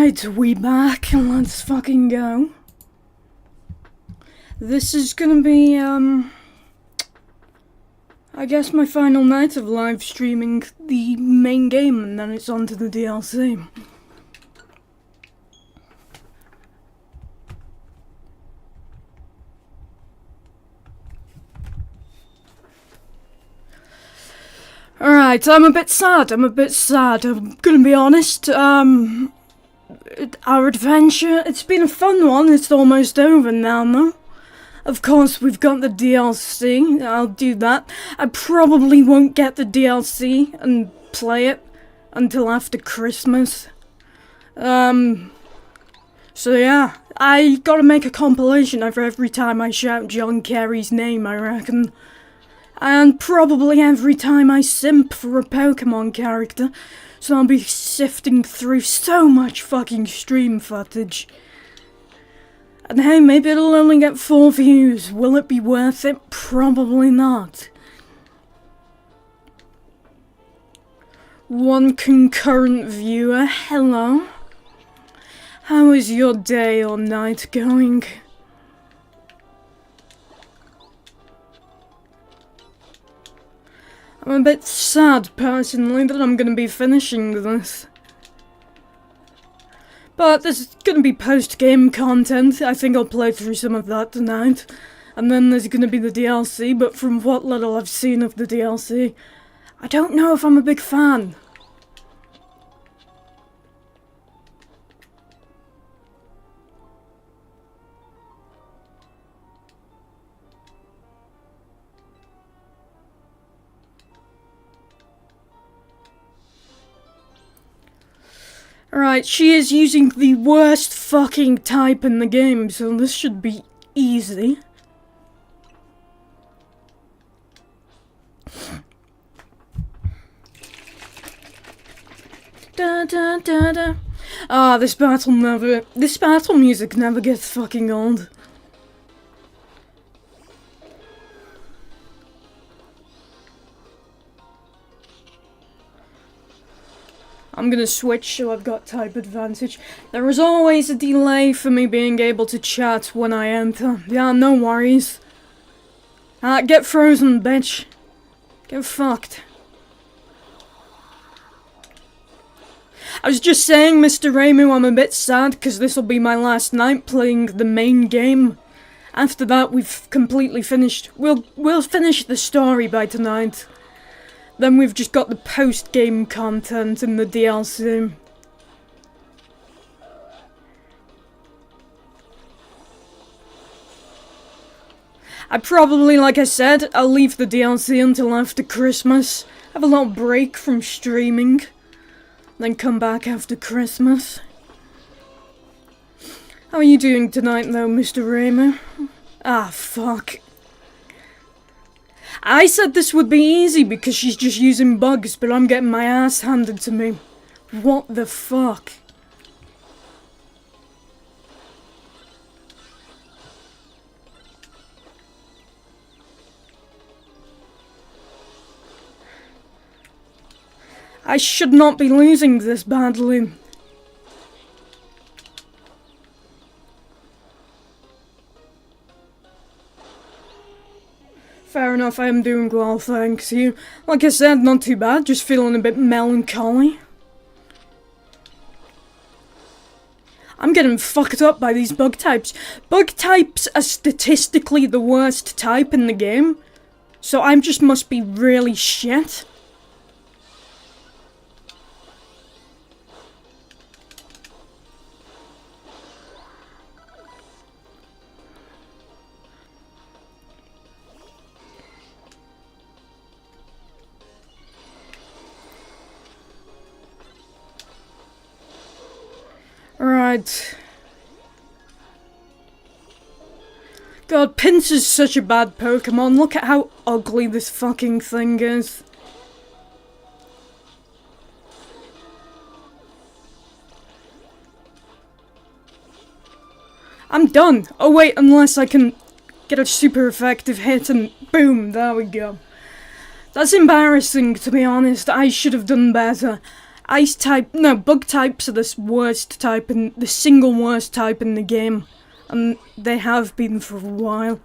Alright, we back, and let's fucking go. This is gonna be, I guess my final night of live streaming the main game, and then it's on to the DLC. Alright, I'm a bit sad, I'm gonna be honest. Our adventure, it's been a fun one, it's almost over now, though. Of course, we've got the DLC, I'll do that. I probably won't get the DLC and play it until after Christmas. So yeah, I gotta make a compilation of every time I shout John Kerry's name, I reckon. And probably every time I simp for a Pokémon character, so I'll be sifting through so much fucking stream footage. And hey, maybe it'll only get 4 views. Will it be worth it? Probably not. 1 concurrent viewer, hello. How is your day or night going? I'm a bit sad, personally, that I'm gonna be finishing this. But there's gonna be post-game content. I think I'll play through some of that tonight. And then there's gonna be the DLC, but from what little I've seen of the DLC, I don't know if I'm a big fan. Alright, she is using the worst fucking type in the game, so this should be easy. Da da da da. Ah, this battle music never gets fucking old. I'm gonna switch so I've got type advantage. There is always a delay for me being able to chat when I enter. Yeah, no worries. Get frozen, bitch. Get fucked. I was just saying, Mr. Ramu, I'm a bit sad because this will be my last night playing the main game. After that, we've completely finished. We'll finish the story by tonight. Then we've just got the post-game content in the DLC. Like I said, I'll leave the DLC until after Christmas. Have a little break from streaming. Then come back after Christmas. How are you doing tonight though, Mr. Raymer? Ah, fuck. I said this would be easy because she's just using bugs, but I'm getting my ass handed to me. What the fuck? I should not be losing this badly. Fair enough, I am doing well, thanks you. Like I said, not too bad, just feeling a bit melancholy. I'm getting fucked up by these bug types. Bug types are statistically the worst type in the game, so I just must be really shit. Right. God, Pinsir's such a bad Pokemon. Look at how ugly this fucking thing is. I'm done. Oh wait, unless I can get a super effective hit and boom, there we go. That's embarrassing, to be honest. I should have done better. Ice type, no, bug types are the worst type, and the single worst type in the game. And they have been for a while.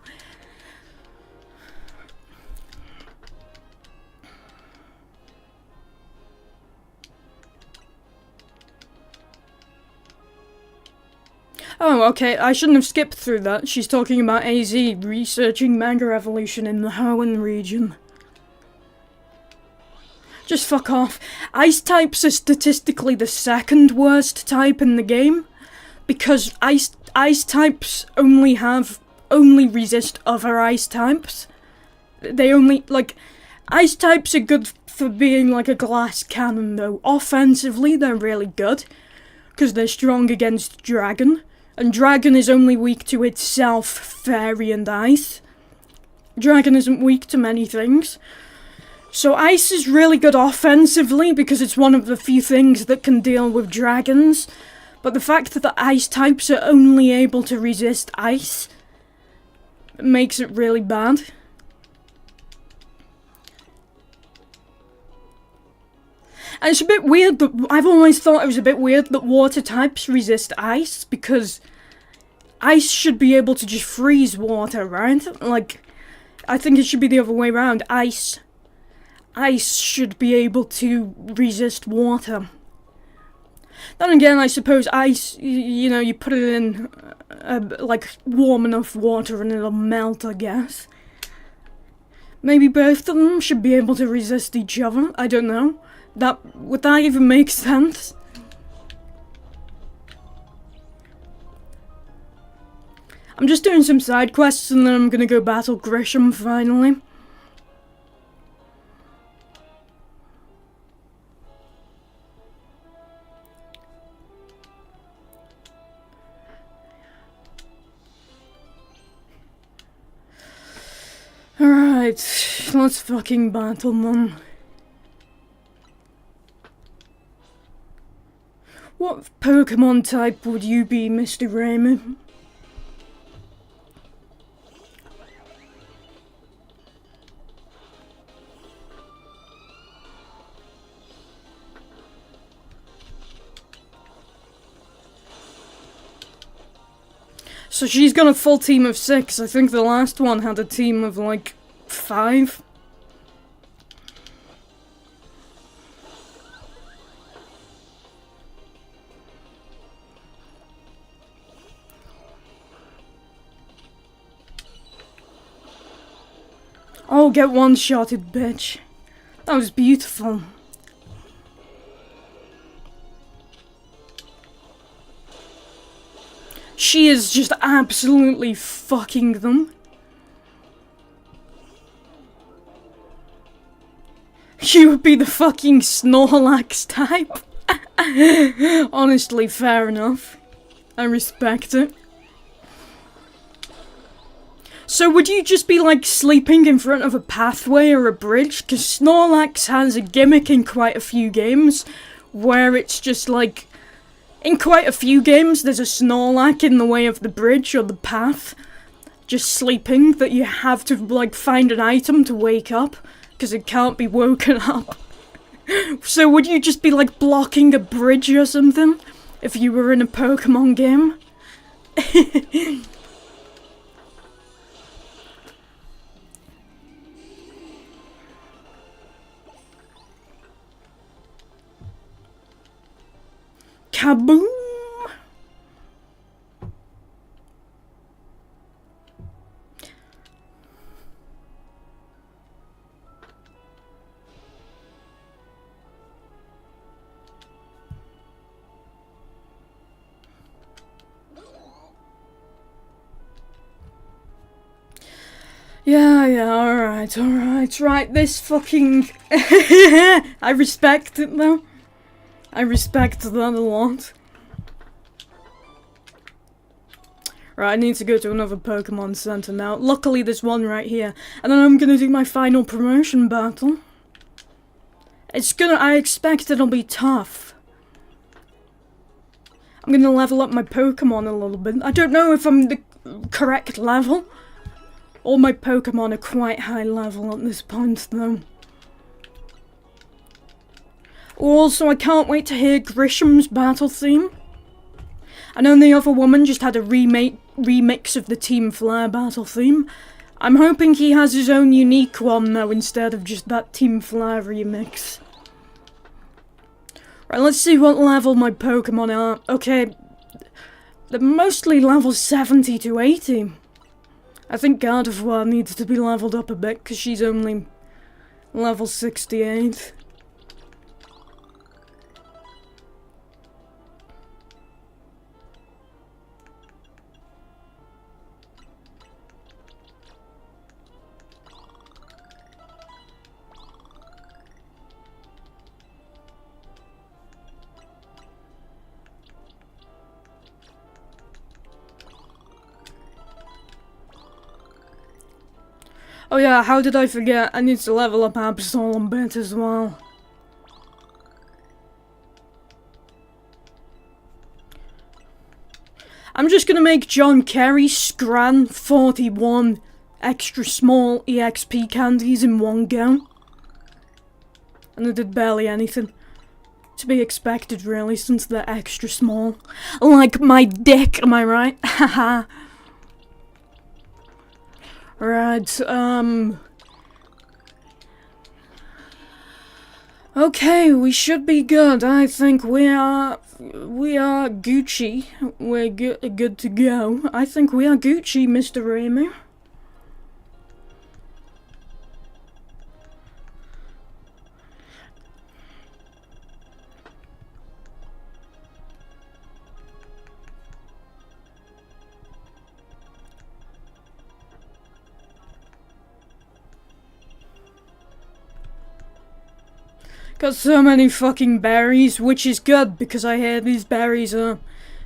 Oh, okay, I shouldn't have skipped through that. She's talking about AZ researching manga evolution in the Hoenn region. Just fuck off. Ice types are statistically the second worst type in the game, because ice types only resist other ice types. They only, like, ice types are good for being like a glass cannon though. Offensively, they're really good, because they're strong against dragon. And dragon is only weak to itself, fairy and ice. Dragon isn't weak to many things. So ice is really good offensively because it's one of the few things that can deal with dragons. But the fact that the ice types are only able to resist ice makes it really bad. And it's a bit weird that, I've always thought it was a bit weird that water types resist ice, because ice should be able to just freeze water, right? Like, I think it should be the other way around. Ice should be able to resist water. Then again, I suppose ice, you know, you put it in, like, warm enough water and it'll melt, I guess. Maybe both of them should be able to resist each other, I don't know. Would that even make sense? I'm just doing some side quests and then I'm gonna go battle Grisham finally. Alright, let's fucking battle them. What Pokemon type would you be, Mr. Raymond? So she's got a full team of 6. I think the last one had a team of like 5. Oh, get one-shotted, bitch. That was beautiful. She is just absolutely fucking them. You would be the fucking Snorlax type. Honestly, fair enough. I respect it. So would you just be like sleeping in front of a pathway or a bridge? Because Snorlax has a gimmick in quite a few games where it's just like, in quite a few games there's a Snorlax in the way of the bridge or the path, just sleeping, that you have to like find an item to wake up because it can't be woken up. So would you just be like blocking a bridge or something if you were in a Pokemon game? Kaboom! Yeah, alright, right, this fucking... I respect it though. I respect that a lot. Right, I need to go to another Pokemon Center now. Luckily there's one right here. And then I'm gonna do my final promotion battle. I expect it'll be tough. I'm gonna level up my Pokemon a little bit. I don't know if I'm the correct level. All my Pokemon are quite high level at this point though. Also, I can't wait to hear Grisham's battle theme. I know the other woman just had a remix of the Team Flare battle theme. I'm hoping he has his own unique one though, instead of just that Team Flare remix. Right, let's see what level my Pokémon are. Okay, they're mostly level 70 to 80. I think Gardevoir needs to be leveled up a bit, because she's only level 68. Oh yeah, how did I forget? I need to level up Absol a bit as well. I'm just gonna make John Kerry Scran 41 extra small EXP candies in one go. And I did barely anything. To be expected really, since they're extra small. Like my dick, am I right? Haha. Right, okay, we should be good. I think we are Gucci. We're good to go. I think we are Gucci, Mr. Ramu. Got so many fucking berries, which is good, because I hear these berries are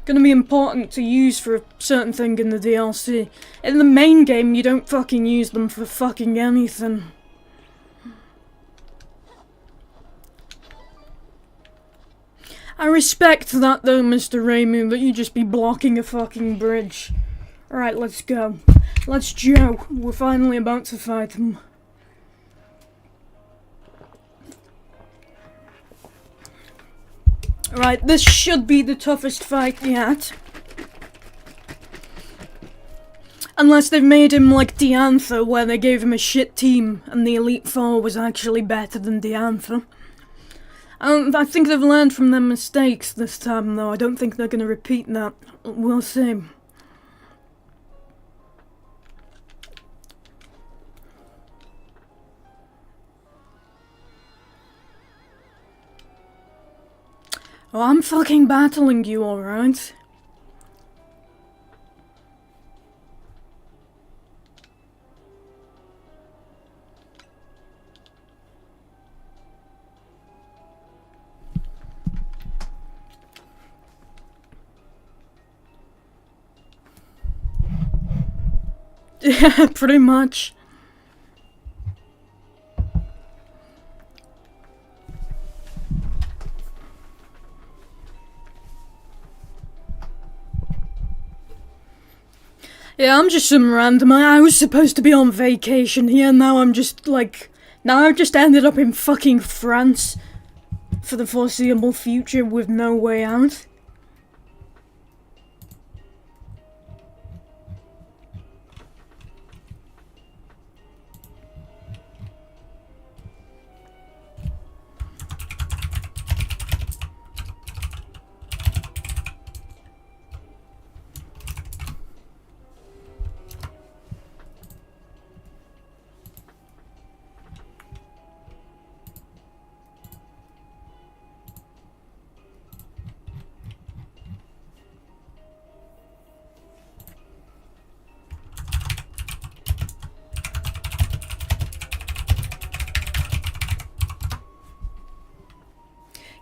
gonna be important to use for a certain thing in the DLC. In the main game, you don't fucking use them for fucking anything. I respect that though, Mr. Ramu, that you just be blocking a fucking bridge. Alright, let's go. Let's Joe. We're finally about to fight them. Right, this should be the toughest fight yet. Unless they've made him like Diantha, where they gave him a shit team, and the Elite Four was actually better than Diantha. I think they've learned from their mistakes this time, though. I don't think they're going to repeat that. We'll see. Oh, I'm fucking battling you, alright? Yeah, pretty much. Yeah, I'm just some random. I was supposed to be on vacation here, now I'm just like... Now I've just ended up in fucking France for the foreseeable future with no way out.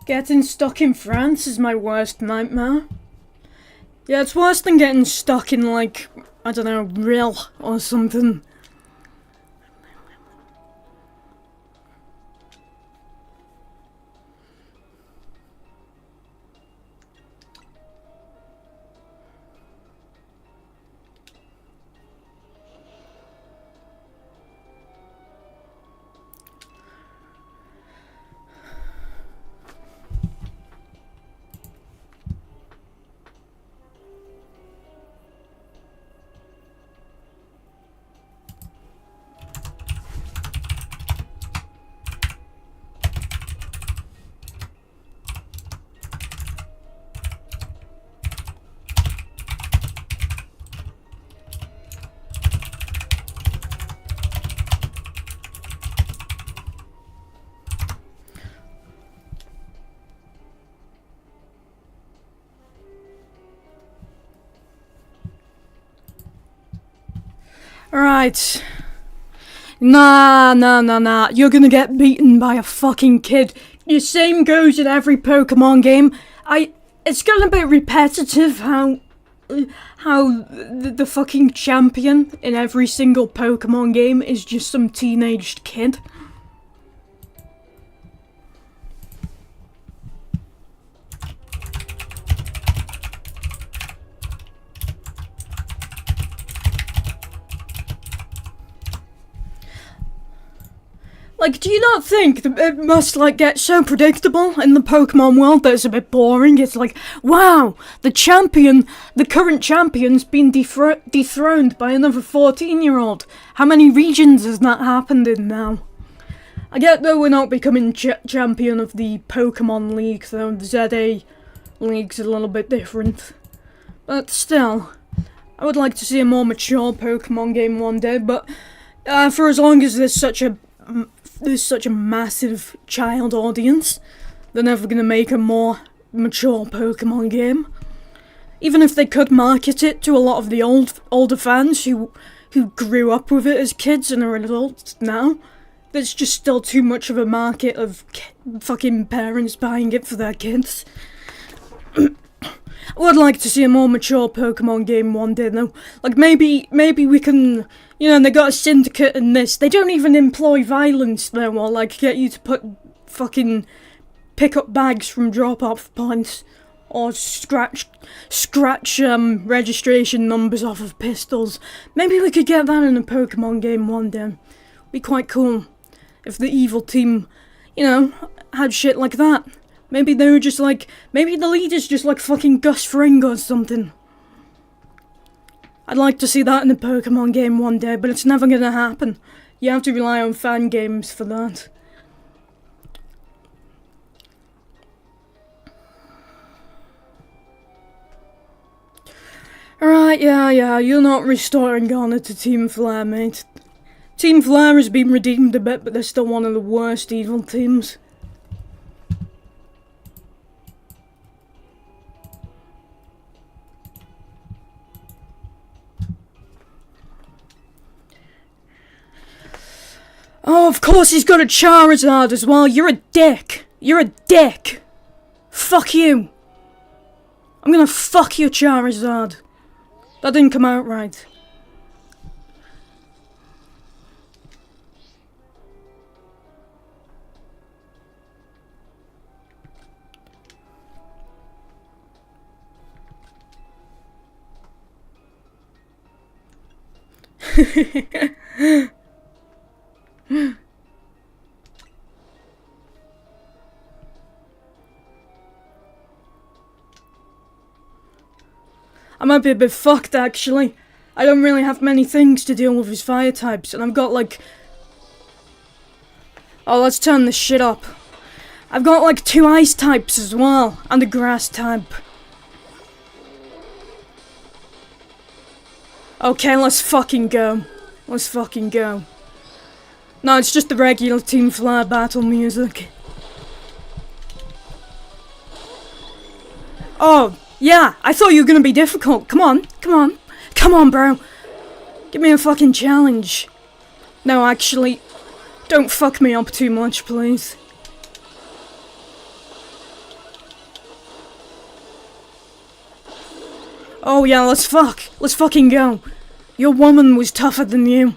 Getting stuck in France is my worst nightmare. Yeah, it's worse than getting stuck in, like, I don't know, Rill or something. Right. Nah. You're gonna get beaten by a fucking kid. The same goes in every Pokemon game. It's gonna be repetitive how the fucking champion in every single Pokemon game is just some teenaged kid. Like, do you not think that it must, like, get so predictable in the Pokemon world that it's a bit boring? It's like, wow, the current champion's been dethroned by another 14-year-old. How many regions has that happened in now? I get that we're not becoming champion of the Pokemon League, though the ZA League's a little bit different. But still, I would like to see a more mature Pokemon game one day, but for as long as there's such a massive child audience, they're never going to make a more mature Pokemon game. Even if they could market it to a lot of the older fans who grew up with it as kids and are adults now, there's just still too much of a market of fucking parents buying it for their kids. I would like to see a more mature Pokemon game one day though. Like maybe we can, you know, they got a syndicate in this. They don't even employ violence though, or like get you to pick up bags from drop-off points, or scratch registration numbers off of pistols. Maybe we could get that in a Pokemon game one day. Be quite cool if the evil team, you know, had shit like that. Maybe they were just like, maybe the leader's just like fucking Gus Fring or something. I'd like to see that in a Pokemon game one day, but it's never gonna happen. You have to rely on fan games for that. Alright, yeah, you're not restoring honor to Team Flare, mate. Team Flare has been redeemed a bit, but they're still one of the worst evil teams. Oh, of course he's got a Charizard as well. You're a dick. You're a dick. Fuck you. I'm gonna fuck your Charizard. That didn't come out right. I might be a bit fucked actually. I don't really have many things to deal with his fire types, and I've got like... Oh, let's turn this shit up. I've got like 2 ice types as well, and a grass type. Okay, let's fucking go. Let's fucking go. No, it's just the regular Team Flare battle music. Oh, yeah, I thought you were gonna be difficult. Come on, bro. Give me a fucking challenge. No, actually, don't fuck me up too much, please. Oh yeah, let's fucking go. Your woman was tougher than you.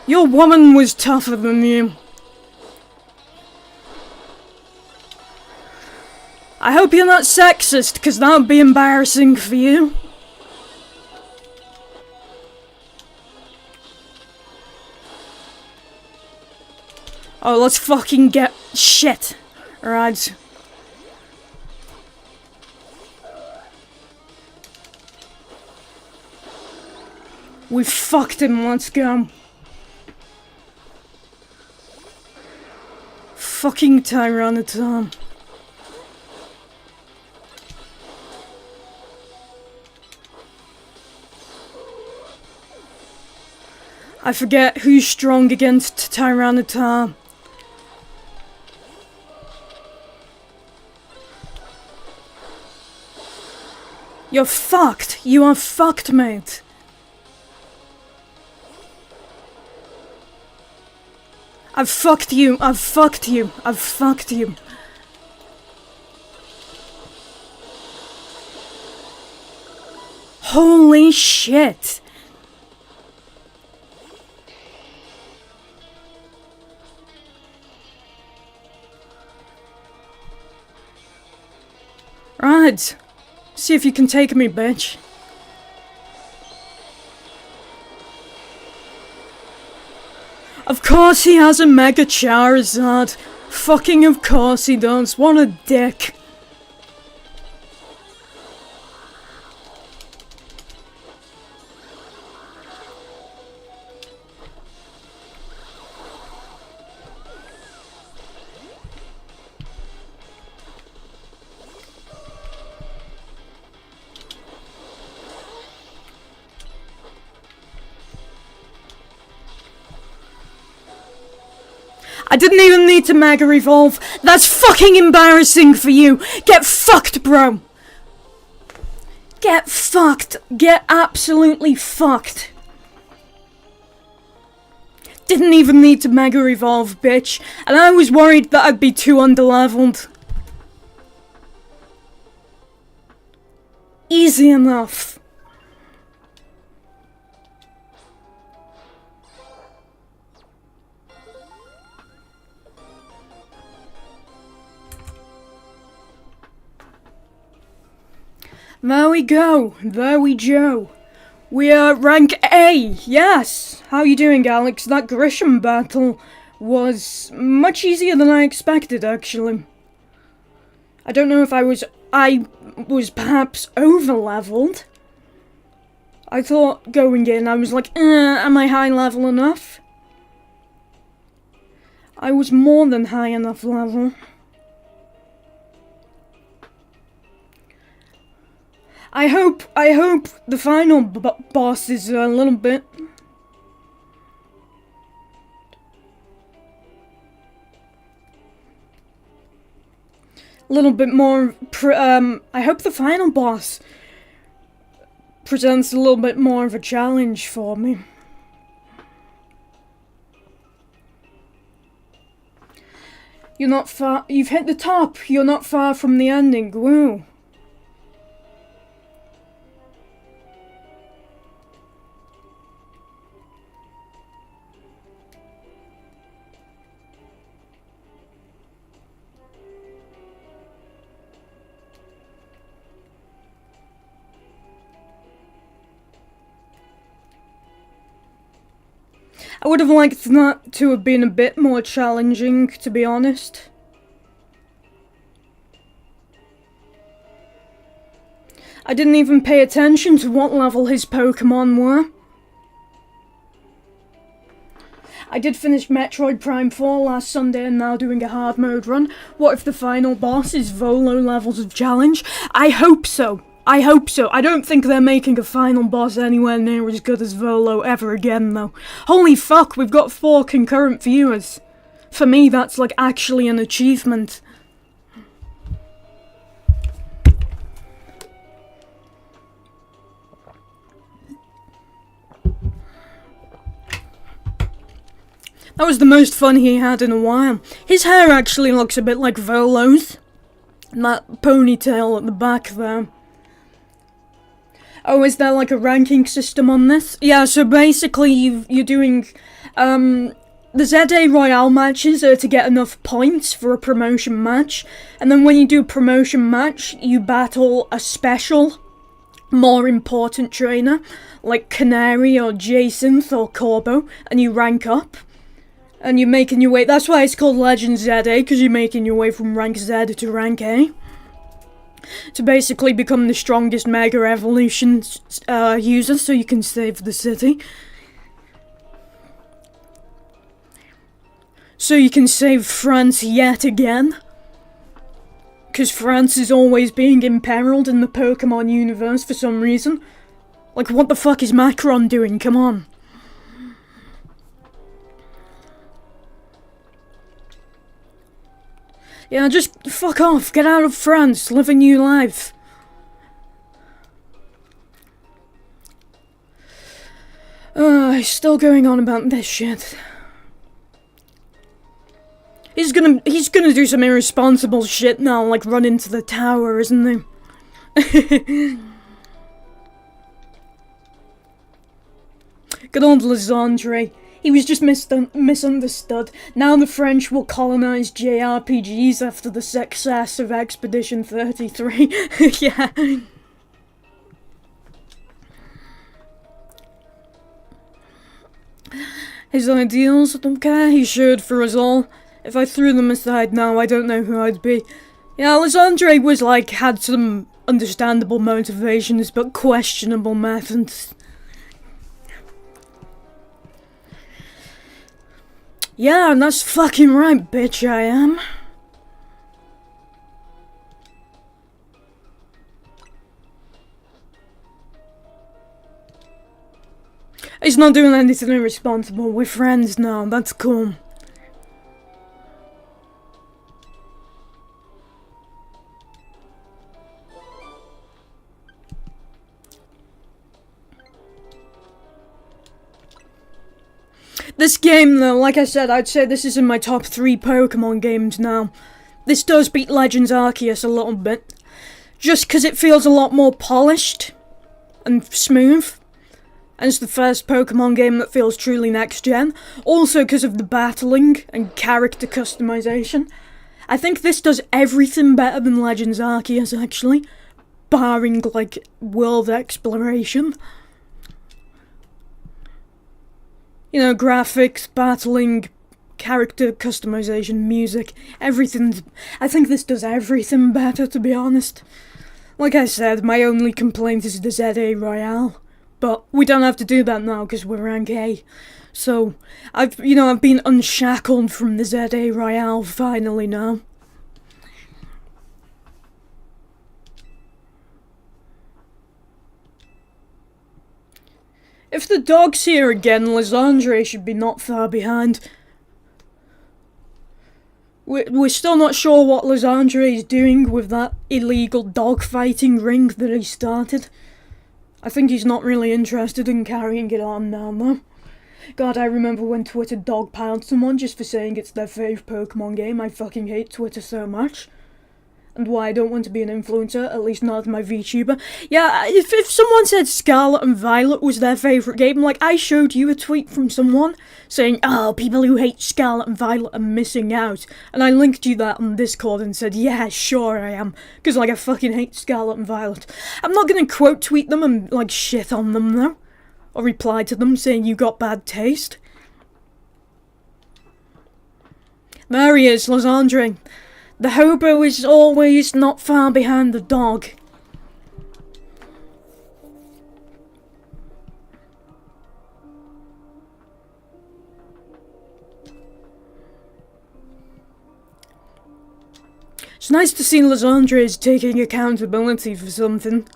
Your woman was tougher than you. I hope you're not sexist, because that would be embarrassing for you. Oh, let's fucking get shit. Alright. We fucked him, let's go. Fucking Tyranitar. I forget who's strong against Tyranitar. You're fucked. You are fucked, mate. I've fucked you. I've fucked you. I've fucked you. Holy shit. Right. See if you can take me, bitch. Of course he has a Mega Charizard. Fucking of course he does. What a dick. I didn't even need to Mega Evolve. That's fucking embarrassing for you. Get fucked, bro. Get fucked. Get absolutely fucked. Didn't even need to Mega Evolve, bitch. And I was worried that I'd be too underleveled. Easy enough. There we go. There we go. We are rank A. Yes. How you doing, Alex? That Grisham battle was much easier than I expected, actually. I don't know if I was perhaps over-leveled. I thought going in, I was like, am I high level enough? I was more than high enough level. I hope the final boss is a little bit... more, I hope the final boss presents a little bit more of a challenge for me. You're not far, you've hit the top, you're not far from the ending, woo. I would have liked that to have been a bit more challenging, to be honest. I didn't even pay attention to what level his Pokémon were. I did finish Metroid Prime 4 last Sunday and now doing a hard mode run. What if the final boss is Volo levels of challenge? I hope so. I hope so. I don't think they're making a final boss anywhere near as good as Volo ever again, though. Holy fuck, we've got 4 concurrent viewers. For me, that's like actually an achievement. That was the most fun he had in a while. His hair actually looks a bit like Volo's. And that ponytail at the back there. Oh, is there like a ranking system on this? Yeah, so basically you're doing, the ZA Royale matches are to get enough points for a promotion match. And then when you do a promotion match, you battle a special, more important trainer, like Canary or Jacinth or Corbo, and you rank up. And you're making your way, that's why it's called Legend ZA, because you're making your way from rank Z to rank A. To basically become the strongest Mega Evolution user, so you can save the city. So you can save France yet again. Because France is always being imperiled in the Pokémon universe for some reason. Like, what the fuck is Macron doing? Come on. Yeah, just fuck off, get out of France, live a new life. He's still going on about this shit. He's gonna do some irresponsible shit now, like run into the tower, isn't he? Good old Lysandre. He was just misunderstood. Now the French will colonize JRPGs after the success of Expedition 33. Yeah. His ideals, I don't care, he shared for us all. If I threw them aside now, I don't know who I'd be. Yeah, Lysandre was like, had some understandable motivations, but questionable methods. Yeah, and that's fucking right, bitch, I am. He's not doing anything irresponsible. We're friends now, that's cool. This game, though, like I said, I'd say this is in my top 3 Pokémon games now. This does beat Legends Arceus a little bit. Just because it feels a lot more polished and smooth. And it's the first Pokémon game that feels truly next-gen. Also because of the battling and character customization. I think this does everything better than Legends Arceus, actually. Barring, like, world exploration. You know, graphics, battling, character customization, music, everything. I think this does everything better, to be honest. Like I said, my only complaint is the ZA Royale. But we don't have to do that now, because we're rank A. So, I've been unshackled from the ZA Royale finally now. If the dog's here again, Lysandre should be not far behind. We're still not sure what Lysandre is doing with that illegal dog-fighting ring that he started. I think he's not really interested in carrying it on now, though. God, I remember when Twitter dogpiled someone just for saying it's their fave Pokemon game. I fucking hate Twitter so much. And why I don't want to be an influencer, at least not my VTuber. Yeah, if someone said Scarlet and Violet was their favourite game, like, I showed you a tweet from someone saying, oh, people who hate Scarlet and Violet are missing out. And I linked you that on Discord and said, yeah, sure I am. Because, like, I fucking hate Scarlet and Violet. I'm not gonna quote tweet them and, like, shit on them, though. Or reply to them saying you got bad taste. There he is, Lysandre. The hobo is always not far behind the dog. It's nice to see Lysandre is taking accountability for something.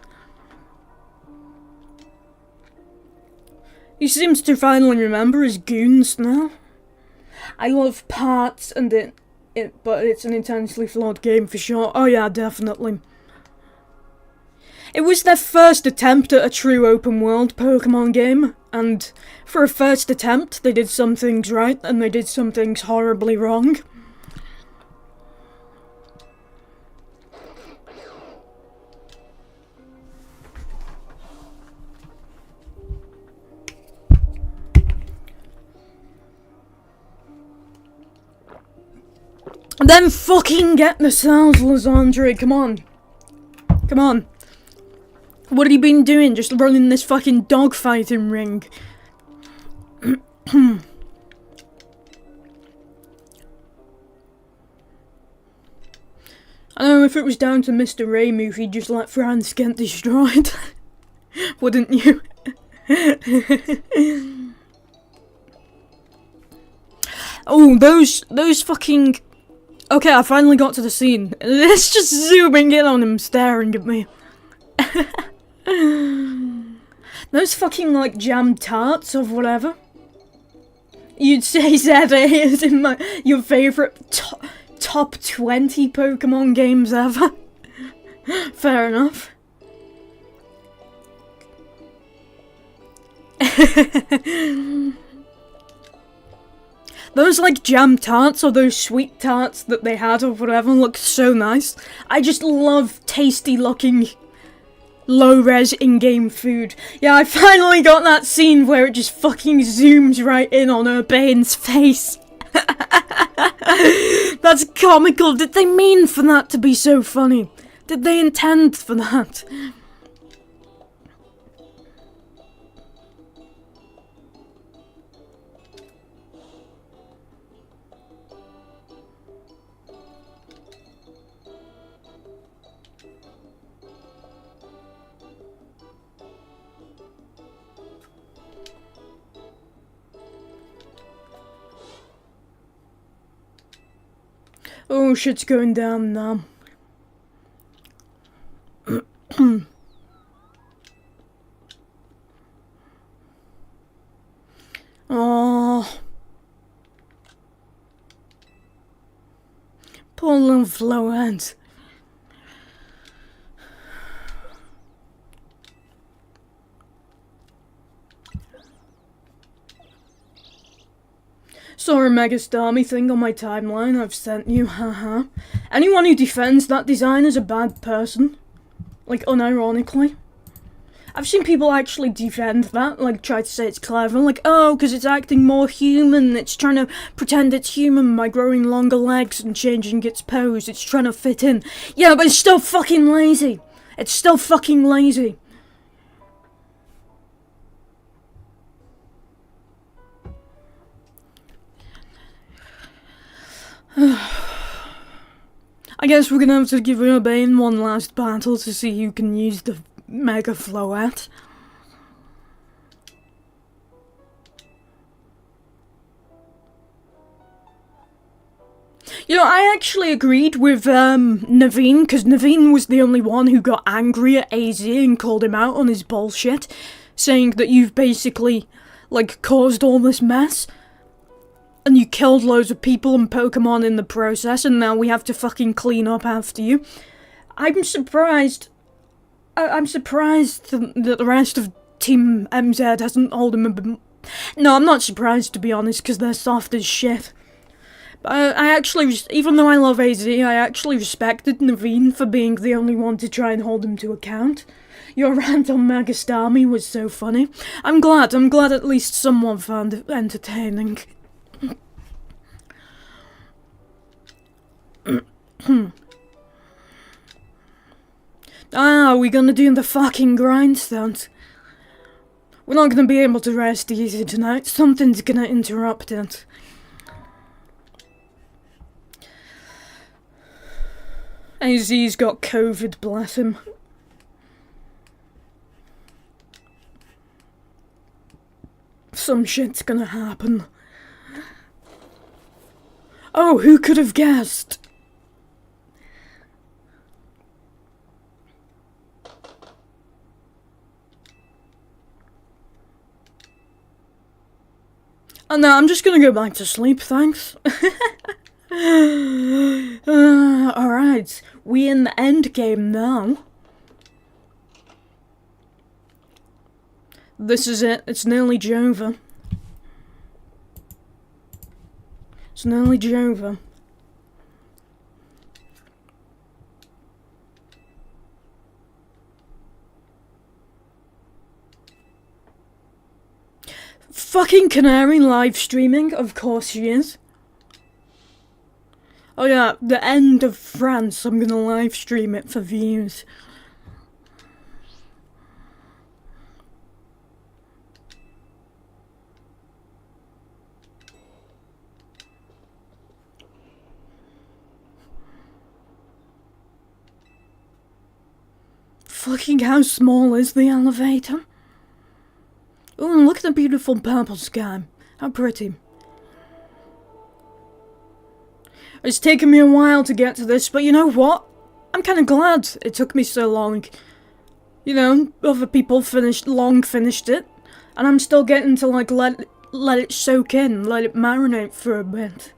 He seems to finally remember his goons now. I love parts and but it's an intensely flawed game for sure. Oh yeah, definitely. It was their first attempt at a true open world Pokemon game, and for a first attempt, they did some things right, and they did some things horribly wrong. Then fucking get the cells, Lysandre, come on. Come on. What have you been doing? Just running this fucking dogfighting ring. I don't know if it was down to Mr. Ramu if he'd just let France get destroyed. Wouldn't you? Oh, those fucking... Okay, I finally got to the scene. It's just zooming in on him, staring at me. Those fucking, like, jam tarts or whatever. You'd say ZA is in your favourite top 20 Pokemon games ever. Fair enough. Those like jam tarts or those sweet tarts that they had or whatever look so nice. I just love tasty looking low-res in-game food. Yeah, I finally got that scene where it just fucking zooms right in on Urbane's face. That's comical. Did they mean for that to be so funny? Did they intend for that? Oh, shit's going down now. Oh, poor little Florence. Saw a Megastarmy thing on my timeline I've sent you, haha. Anyone who defends that design is a bad person. Like, unironically. I've seen people actually defend that, like, try to say it's clever, like, oh, because it's acting more human, it's trying to pretend it's human by growing longer legs and changing its pose, it's trying to fit in. Yeah, but it's still fucking lazy. It's still fucking lazy. I guess we're gonna have to give Urbane one last battle to see who can use the Mega Floette. You know, I actually agreed with Naveen, because Naveen was the only one who got angry at AZ and called him out on his bullshit, saying that you've basically, like, caused all this mess. And you killed loads of people and Pokemon in the process, and now we have to fucking clean up after you. I'm surprised. I'm surprised that the rest of Team MZ hasn't held him a bit. No, I'm not surprised, to be honest, because they're soft as shit. But I actually, even though I love AZ, I actually respected Naveen for being the only one to try and hold him to account. Your rant on Megastarmy was so funny. I'm glad at least someone found it entertaining. Are we gonna do the fucking grindstones? We're not gonna be able to rest easy tonight. Something's gonna interrupt it. AZ's got COVID, bless him. Some shit's gonna happen. Oh, who could have guessed? Oh no, I'm just gonna go back to sleep, thanks. Alright, we in the end game now. This is it, it's nearly Jova. It's nearly Jova. Fucking Canary live streaming, of course she is. Oh yeah, the end of France, I'm gonna live stream it for views. Fucking how small is the elevator? Oh, and look at the beautiful purple sky. How pretty. It's taken me a while to get to this, but you know what? I'm kind of glad it took me so long. You know, other people finished it, and I'm still getting to like let it soak in, let it marinate for a bit.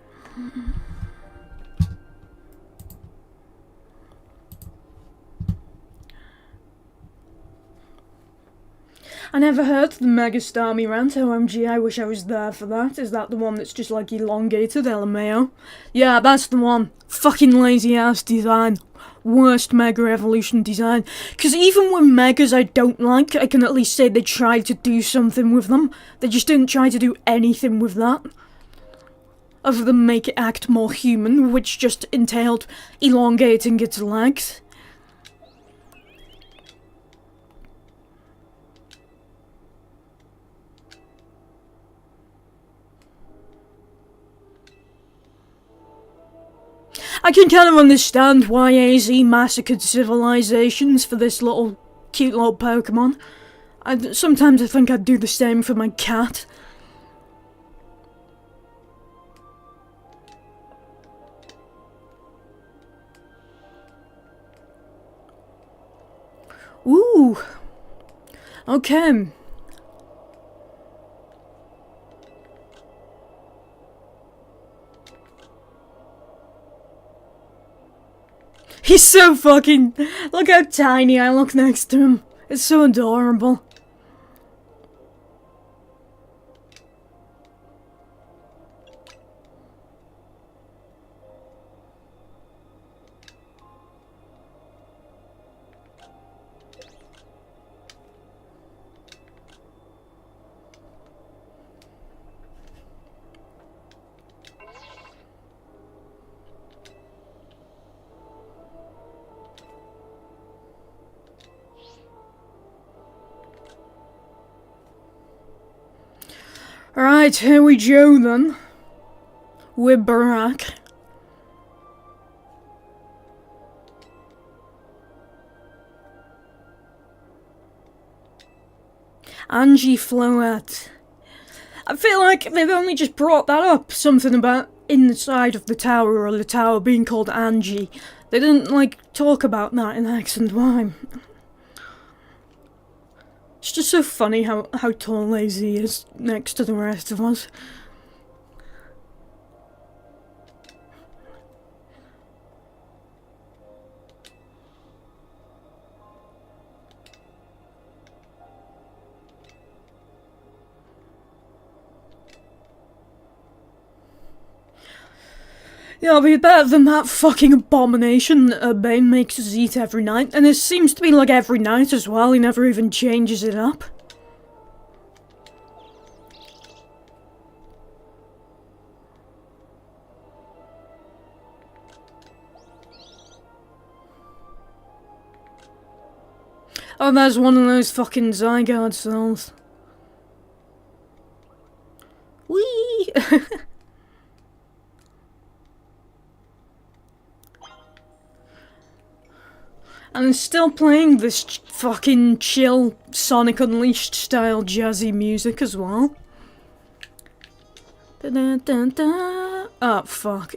I never heard the Mega Starmie rant. OMG, I wish I was there for that. Is that the one that's just like elongated, LMAO? Yeah, that's the one. Fucking lazy ass design. Worst Mega Evolution design. Because even with Megas I don't like, I can at least say they tried to do something with them. They just didn't try to do anything with that. Other than make it act more human, which just entailed elongating its legs. I can kind of understand why AZ massacred civilizations for this cute little Pokemon. Sometimes I think I'd do the same for my cat. Ooh. Okay. He's so fucking... Look how tiny I look next to him. It's so adorable. Alright, here we go then. We're back. Angie Floette. I feel like they've only just brought that up. Something about inside of the tower, or the tower being called Angie. They didn't, talk about that in X and Y. It's just so funny how tall Lazy is next to the rest of us. Yeah, I'll be better than that fucking abomination that Bane makes us eat every night. And it seems to be like every night as well, he never even changes it up. Oh, there's one of those fucking Zygarde cells. Whee! And I'm still playing this fucking chill Sonic Unleashed style jazzy music as well. Da -da -da -da. Oh, fuck.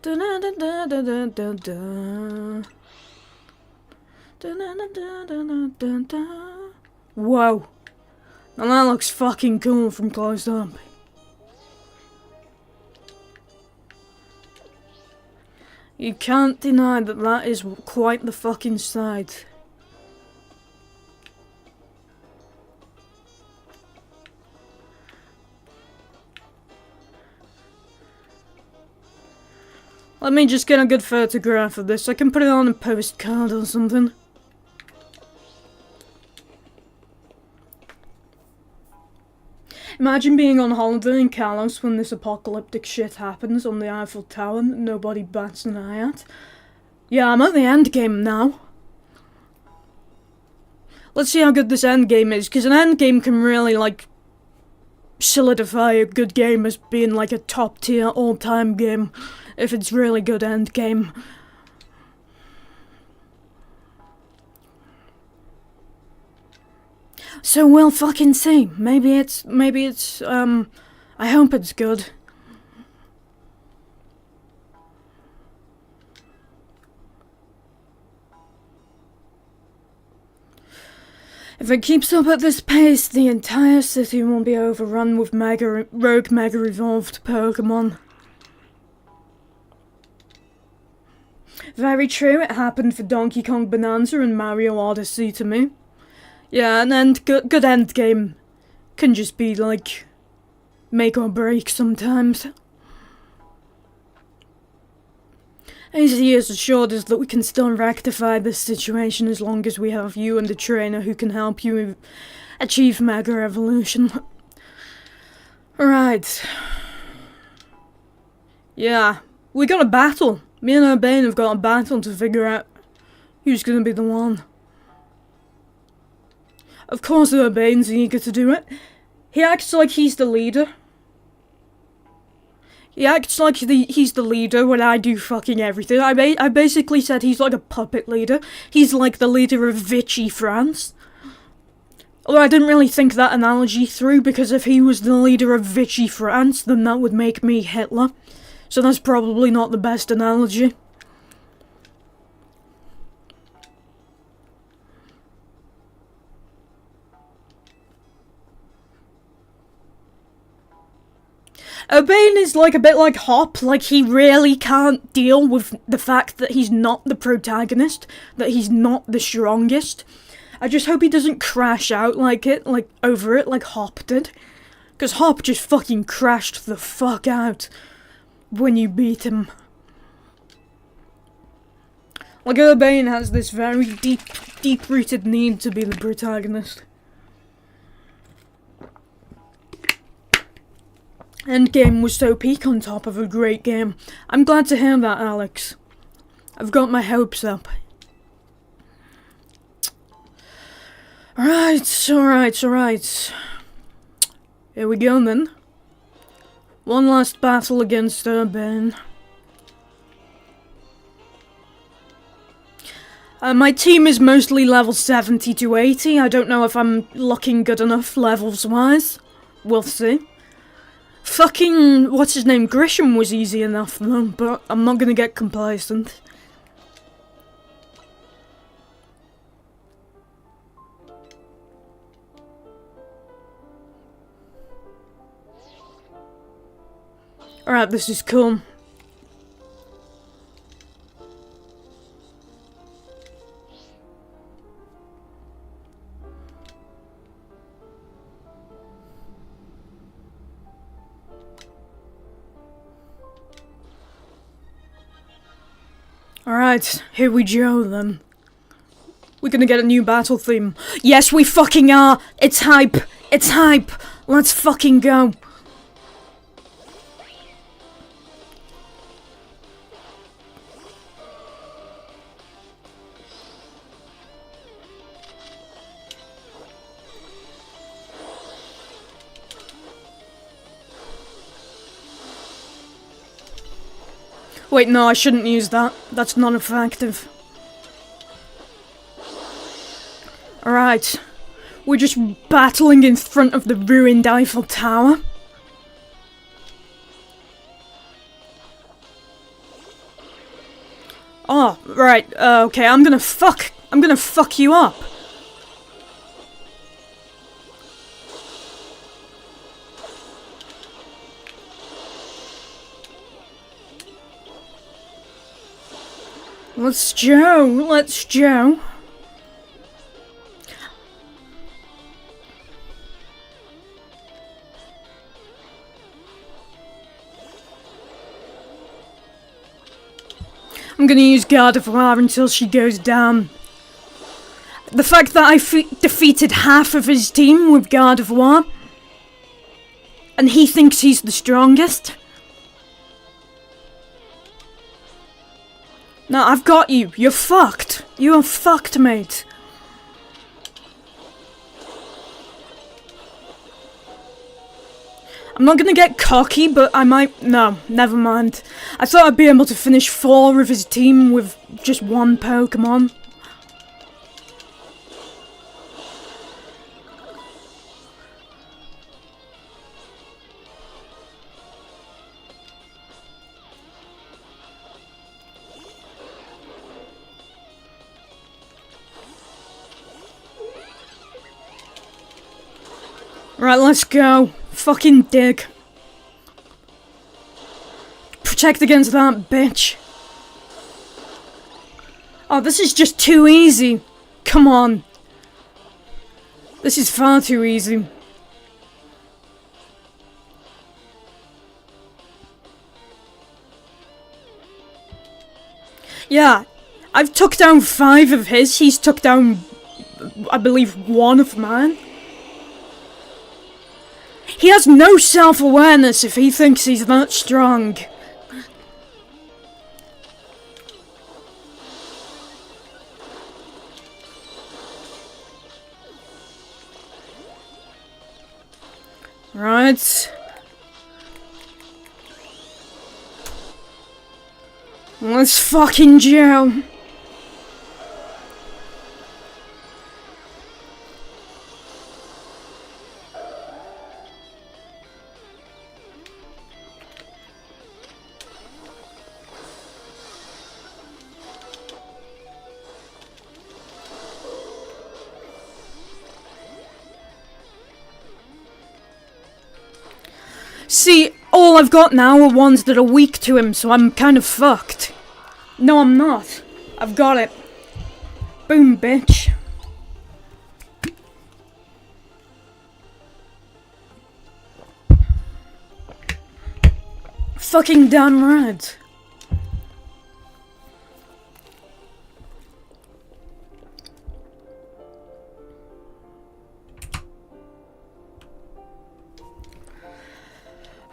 Da -da -da -da -da -da -da -da. Da -da -da -da -da -da -da. Whoa. Now that looks fucking cool from close up. You can't deny that that is quite the fucking sight. Let me just get a good photograph of this. I can put it on a postcard or something. Imagine being on holiday in Kalos when this apocalyptic shit happens on the Eiffel Tower that nobody bats an eye at. Yeah, I'm at the end game now. Let's see how good this end game is, because an end game can really, solidify a good game as being, a top-tier all-time game, if it's really good end game. So we'll fucking see. Maybe it's, I hope it's good. If it keeps up at this pace, the entire city will be overrun with rogue Mega Evolved Pokémon. Very true, it happened for Donkey Kong Bonanza and Mario Odyssey to me. Yeah, and good end game can just be like make or break sometimes. Easy as assured is that we can still rectify this situation as long as we have you and a trainer who can help you achieve Mega Evolution. Right. Yeah, we got a battle. Me and Urbane have got a battle to figure out who's gonna be the one. Of course Urbane's eager to do it. He acts like he's the leader. He acts like he's the leader when I do fucking everything. I basically said he's like a puppet leader. He's like the leader of Vichy France. Although I didn't really think that analogy through, because if he was the leader of Vichy France, then that would make me Hitler. So that's probably not the best analogy. Urbane is like a bit like Hop, like he really can't deal with the fact that he's not the protagonist, that he's not the strongest. I just hope he doesn't crash out over it like Hop did. Cause Hop just fucking crashed the fuck out when you beat him. Like Urbane has this very deep-rooted need to be the protagonist. Endgame was so peak on top of a great game. I'm glad to hear that, Alex. I've got my hopes up. Alright. Here we go then. One last battle against Urbane. My team is mostly level 70 to 80. I don't know if I'm looking good enough levels-wise. We'll see. Fucking, what's his name, Grisham was easy enough though, but I'm not gonna get complacent. Alright, this is cool. Alright, here we go then. We're gonna get a new battle theme. Yes, we fucking are! It's hype! It's hype! Let's fucking go! Wait, no, I shouldn't use that. That's not effective. Alright. We're just battling in front of the ruined Eiffel Tower. Oh, right, okay, I'm gonna fuck you up. Let's Joe. I'm gonna use Guard of War until she goes down. The fact that I defeated half of his team with Guard of War, and he thinks he's the strongest. No, I've got you. You're fucked. You are fucked, mate. I'm not gonna get cocky, but I might... No, never mind. I thought I'd be able to finish 4 of his team with just 1 Pokémon. Right, let's go. Fucking dig. Protect against that bitch. Oh, this is just too easy. Come on. This is far too easy. Yeah, I've took down 5 of his, he's took down, I believe, 1 of mine. He has no self-awareness if he thinks he's that strong. Right. Let's fucking go. See, all I've got now are ones that are weak to him, so I'm kind of fucked. No, I'm not. I've got it. Boom, bitch. Fucking damn right.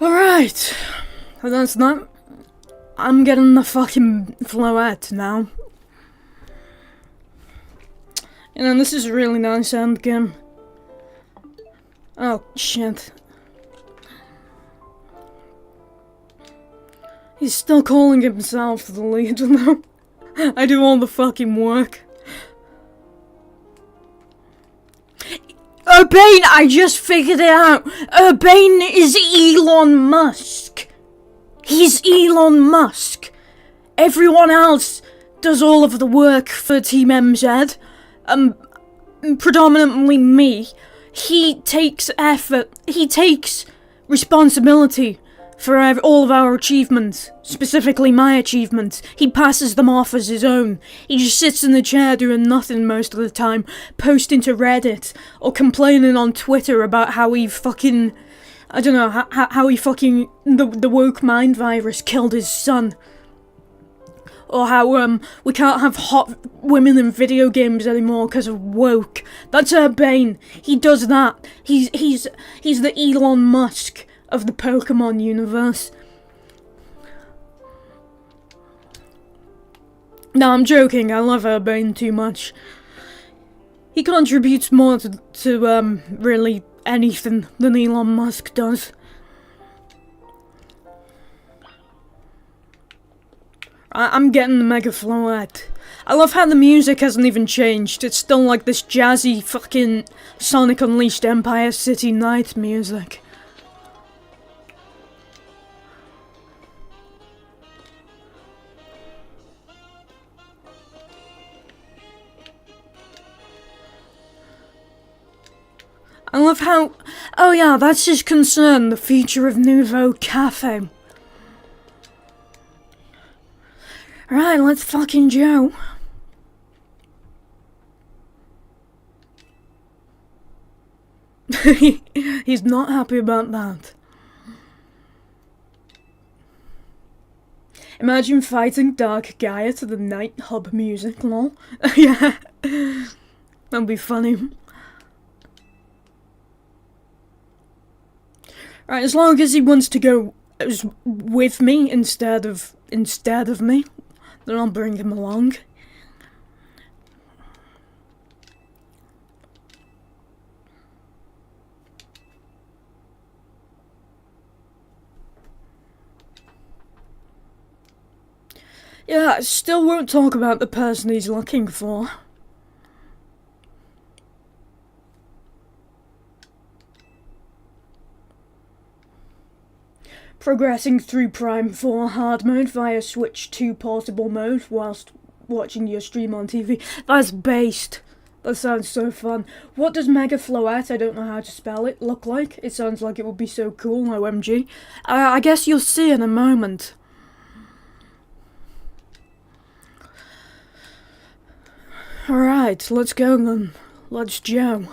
Alright. Well, that's that. I'm getting the fucking floette now. You know, this is a really nice endgame. Oh, shit. He's still calling himself the lead, though. I do all the fucking work. Urbane, I just figured it out. Urbane is Elon Musk. He's Elon Musk. Everyone else does all of the work for Team MZ. Predominantly me. He takes effort. He takes responsibility for all of our achievements. Specifically my achievements. He passes them off as his own. He just sits in the chair doing nothing most of the time. Posting to Reddit. Or complaining on Twitter about how he fucking... I don't know, how he fucking... The woke mind virus killed his son. Or how, we can't have hot women in video games anymore because of woke. That's Urbane. He does that. He's the Elon Musk of the Pokémon universe. No, I'm joking. I love Urbane too much. He contributes more to really anything than Elon Musk does. I'm getting the Mega Floette. I love how the music hasn't even changed. It's still like this jazzy fucking Sonic Unleashed Empire City Night music. I love how... Oh yeah, that's his concern, the future of Nouveau Cafe. Right, let's fucking go. He's not happy about that. Imagine fighting Dark Gaia to the Night Hub music, lol. Yeah. That'd be funny. Right, as long as he wants to go with me instead of me, then I'll bring him along. Yeah, I still won't talk about the person he's looking for. Progressing through Prime 4 hard mode via Switch 2 portable mode whilst watching your stream on TV. That's based. That sounds so fun. What does Mega Floette, I don't know how to spell it, look like? It sounds like it would be so cool, OMG. I guess you'll see in a moment. Alright, let's go then. Let's go.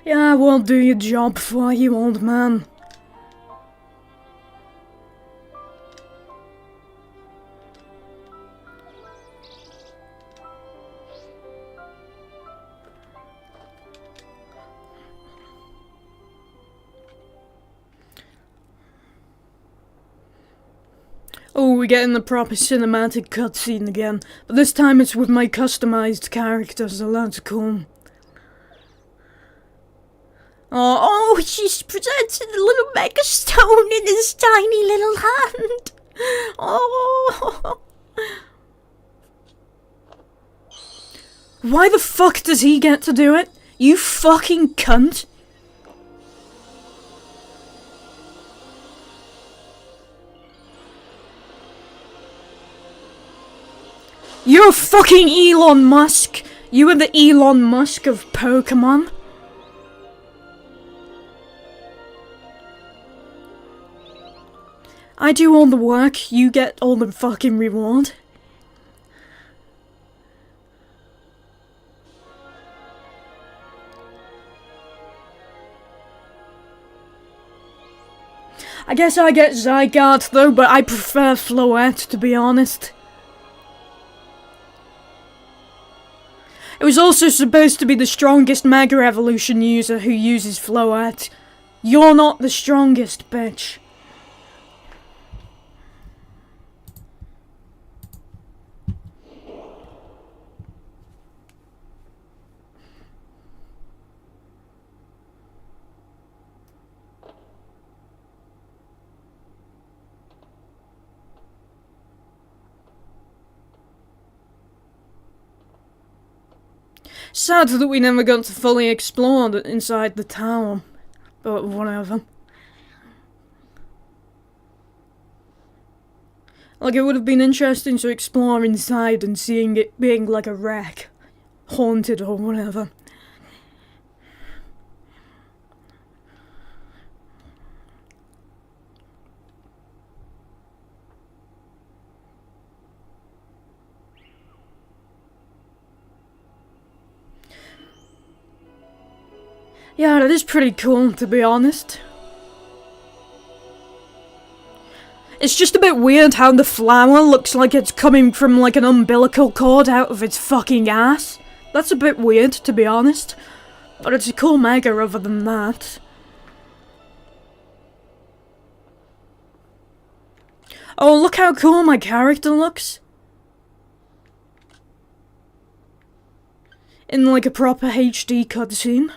Yeah, well, do your job for you, old man. Oh, we're getting the proper cinematic cutscene again, but this time it's with my customized character, so that's cool. Oh, she's presented a little mega stone in his tiny little hand. Oh. Why the fuck does he get to do it? You fucking cunt. You're fucking Elon Musk. You are the Elon Musk of Pokémon. I do all the work, you get all the fucking reward. I guess I get Zygarde though, but I prefer Floette, to be honest. It was also supposed to be the strongest Mega Evolution user who uses Floette. You're not the strongest, bitch. Sad that we never got to fully explore inside the tower, but whatever. Like, it would have been interesting to explore inside and seeing it being like a wreck, haunted or whatever. Yeah, that is pretty cool, to be honest. It's just a bit weird how the flower looks like it's coming from like an umbilical cord out of its fucking ass. That's a bit weird, to be honest. But it's a cool mega other than that. Oh, look how cool my character looks. In like a proper HD cutscene.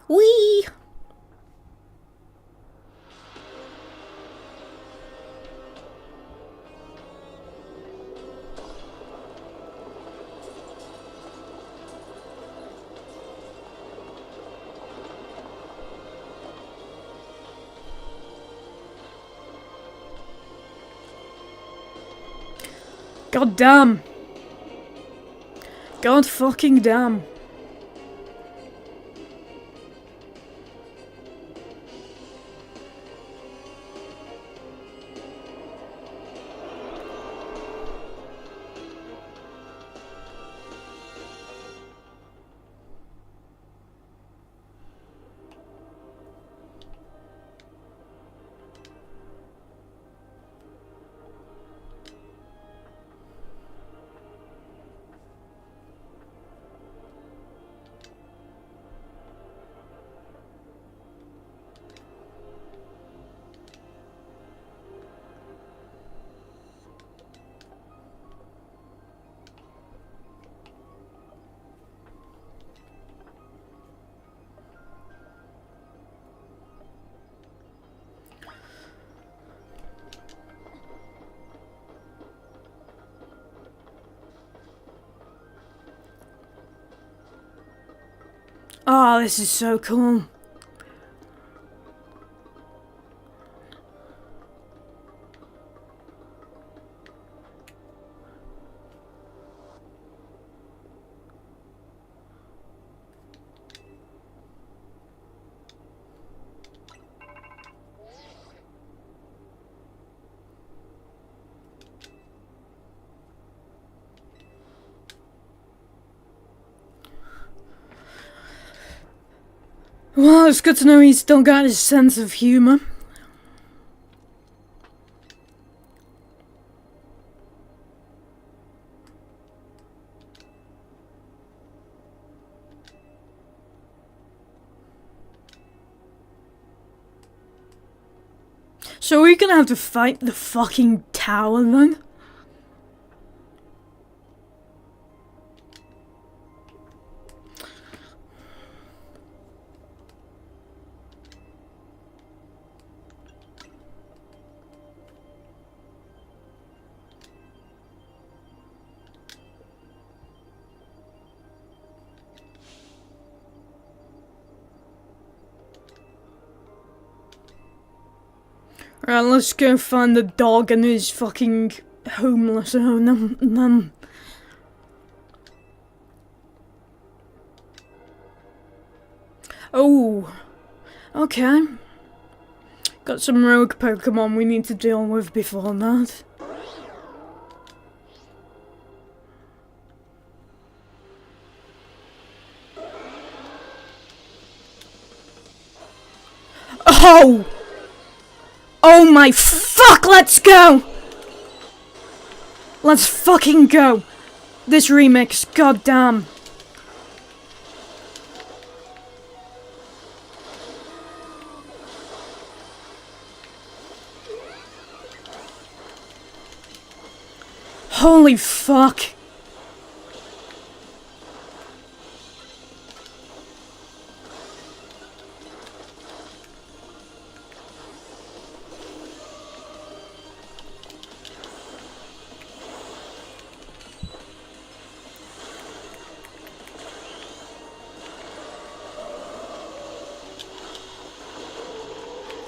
Whee! God damn. God fucking damn. Oh, this is so cool. Well, it's good to know he's still got his sense of humour. So we're gonna have to fight the fucking tower then? Right, let's go find the dog and his fucking homeless owner. Oh, okay. Got some rogue Pokémon we need to deal with before that. Oh! Oh my fuck, let's go! Let's fucking go! This remix, goddamn. Holy fuck.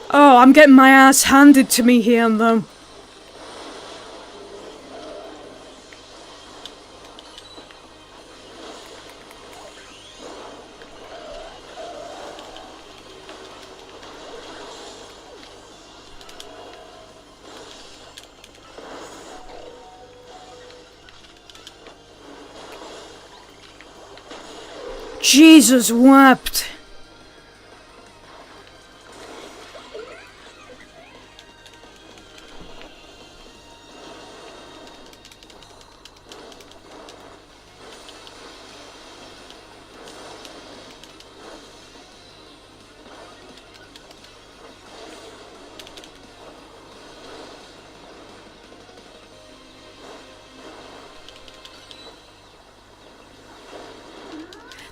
Oh, I'm getting my ass handed to me here, though. Jesus wept.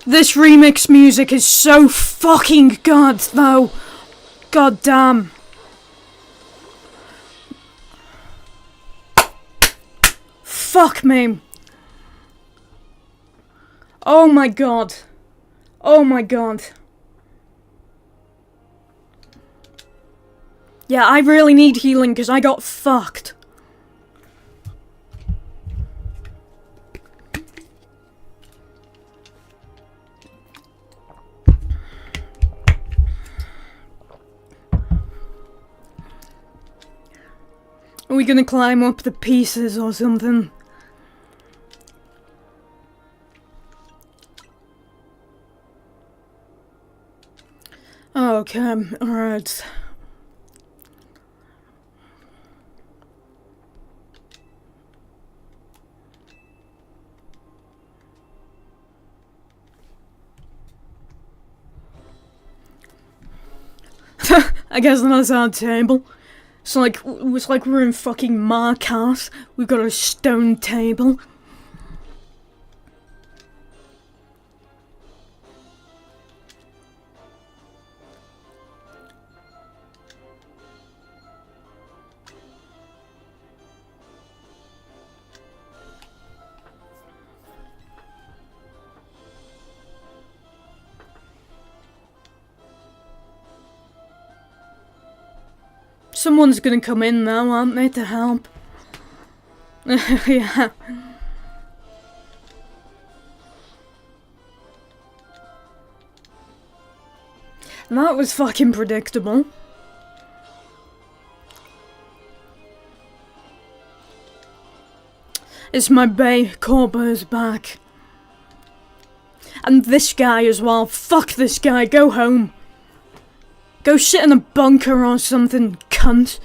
This remix music is so fucking good, though. God damn. Fuck me. Oh my god. Oh my god. Yeah, I really need healing because I got fucked. Are we gonna climb up the pieces or something? Okay, alright. I guess that's our table. It's like we're in fucking Marcas. We've got a stone table. Someone's gonna come in now, aren't they, to help? Yeah. That was fucking predictable. It's my bae, Corbo's back. And this guy as well. Fuck this guy, go home. Go sit in a bunker or something, cunt.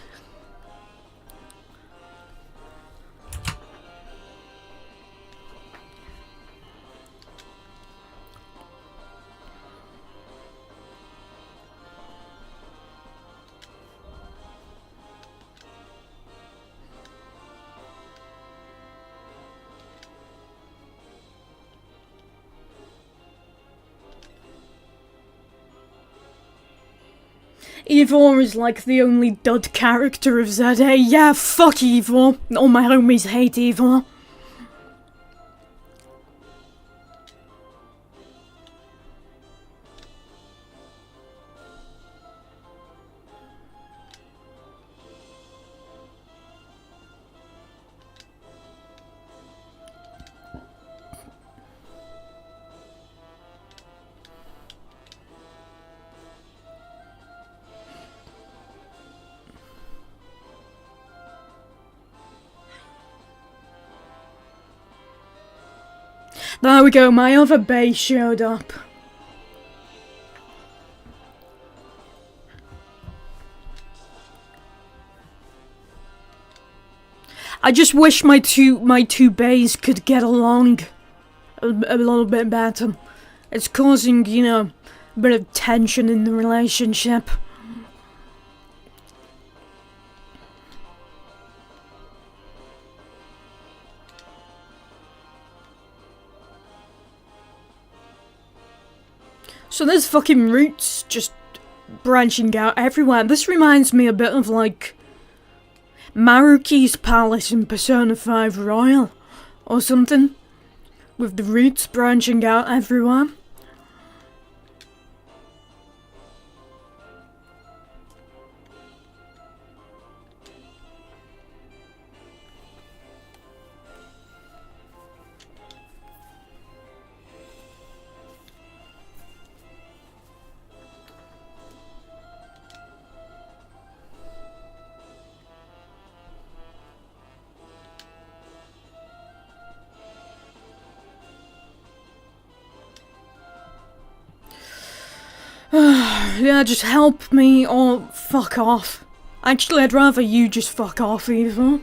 Ivor is like the only dud character of ZA. Yeah, fuck Ivor. All my homies hate Ivor. There we go, my other base showed up. I just wish my two bays could get along a little bit better. It's causing, you know, a bit of tension in the relationship. So there's fucking roots just branching out everywhere. This reminds me a bit of like Maruki's palace in Persona 5 Royal or something, with the roots branching out everywhere. Yeah, just help me or fuck off. Actually, I'd rather you just fuck off, Eva.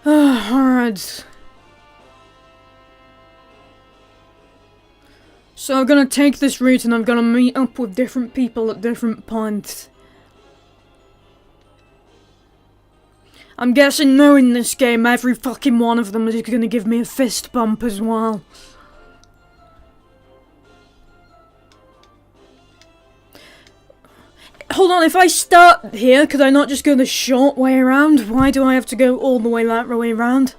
Alright. So I'm gonna take this route and I'm gonna meet up with different people at different points. I'm guessing knowing this game, every fucking one of them is gonna give me a fist bump as well. Hold on, if I start here, could I not just go the short way around? Why do I have to go all the way that way around?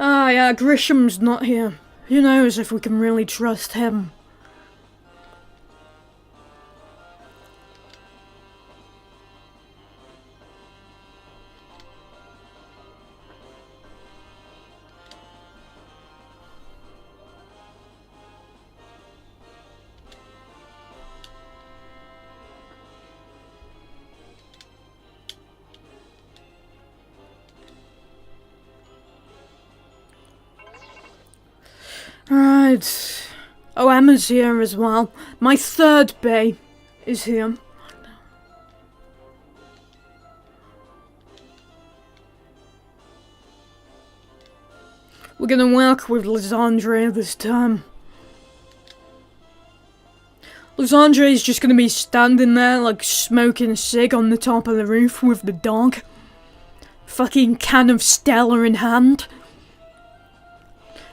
Ah, yeah, Grisham's not here. Who knows if we can really trust him? Right. Oh, Emma's here as well. My third bay is here. We're gonna work with Lysandre this time. Lysandre's just gonna be standing there, like, smoking a cig on the top of the roof with the dog. Fucking can of Stella in hand.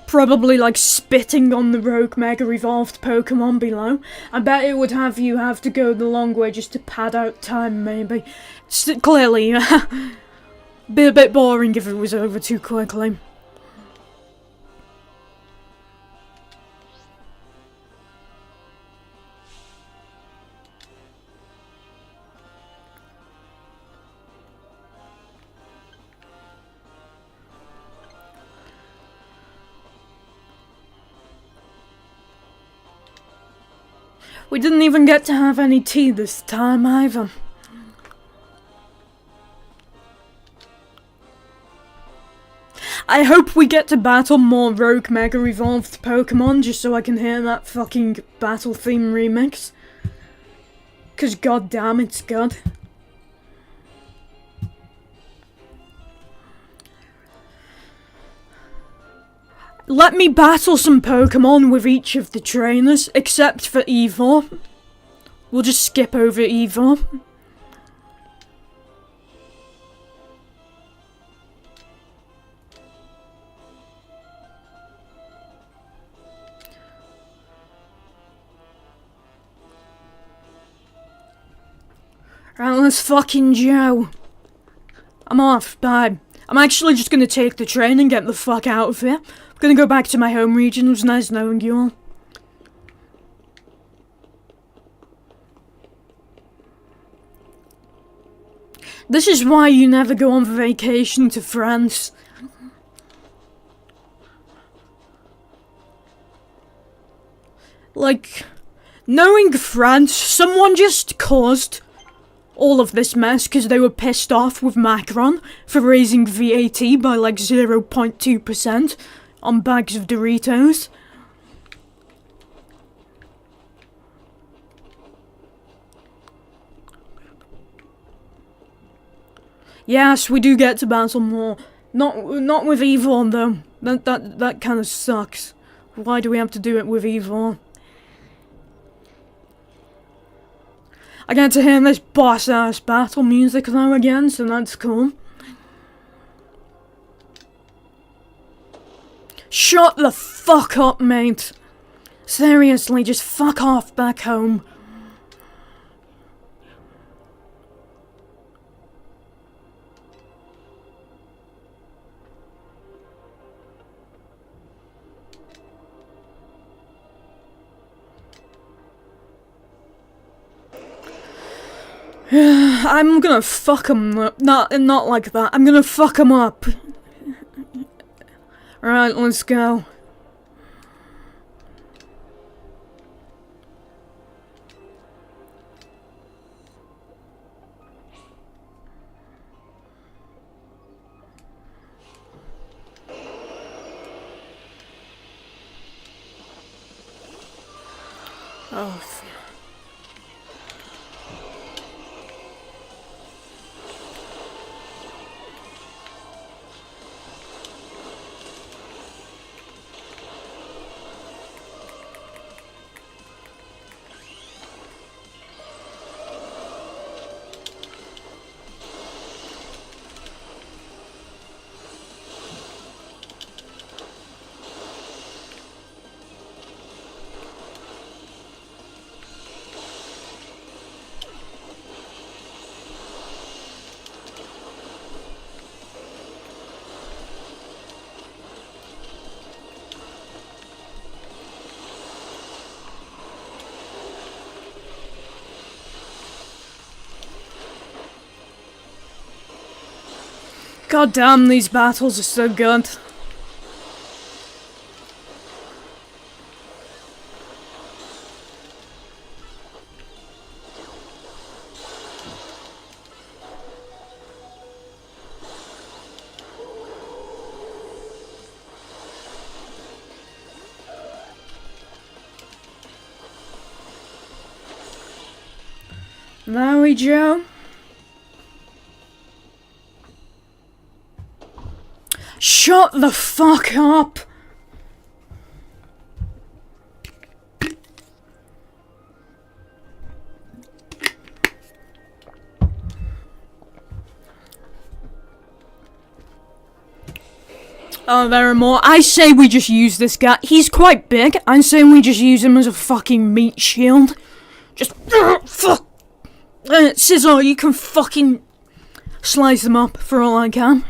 Probably, like, spitting on the rogue Mega Evolved Pokemon below. I bet it would have to go the long way just to pad out time, maybe. Clearly, be a bit boring if it was over too quickly. We didn't even get to have any tea this time either. I hope we get to battle more rogue Mega Evolved Pokemon just so I can hear that fucking battle theme remix. 'Cause goddamn, it's good. Let me battle some Pokemon with each of the trainers, except for Eevee. We'll just skip over Eevee. Right, let's fucking go. I'm off, bye. I'm actually just gonna take the train and get the fuck out of here. I'm gonna go back to my home region. It was nice knowing you all. This is why you never go on vacation to France. Like, knowing France, someone just caused all of this mess because they were pissed off with Macron for raising VAT by like 0.2% on bags of Doritos. Yes, we do get to battle more. Not with Eevee though. That kind of sucks. Why do we have to do it with Eevee? I get to hear this boss-ass battle music though again, so that's cool. Shut the fuck up, mate. Seriously, just fuck off back home. I'm gonna fuck him up. Not like that. I'm gonna fuck him up. Alright, let's go. Oh. God damn, these battles are so good. There we go. Shut the fuck up! Oh, there are more. I say we just use this guy. He's quite big. I say we just use him as a fucking meat shield. Just fuck. Scissor, you can fucking slice them up for all I can.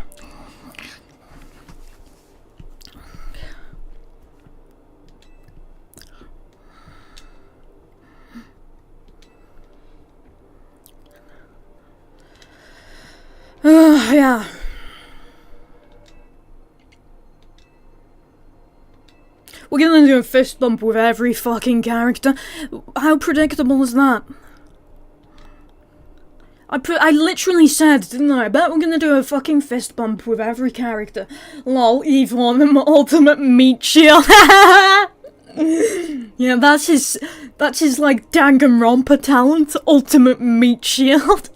Yeah. We're gonna do a fist bump with every fucking character. How predictable is that? I literally said, didn't I? I bet we're gonna do a fucking fist bump with every character. Lol, Yvonne, ultimate meat shield. Yeah, that's his like Danganronpa talent. Ultimate meat shield.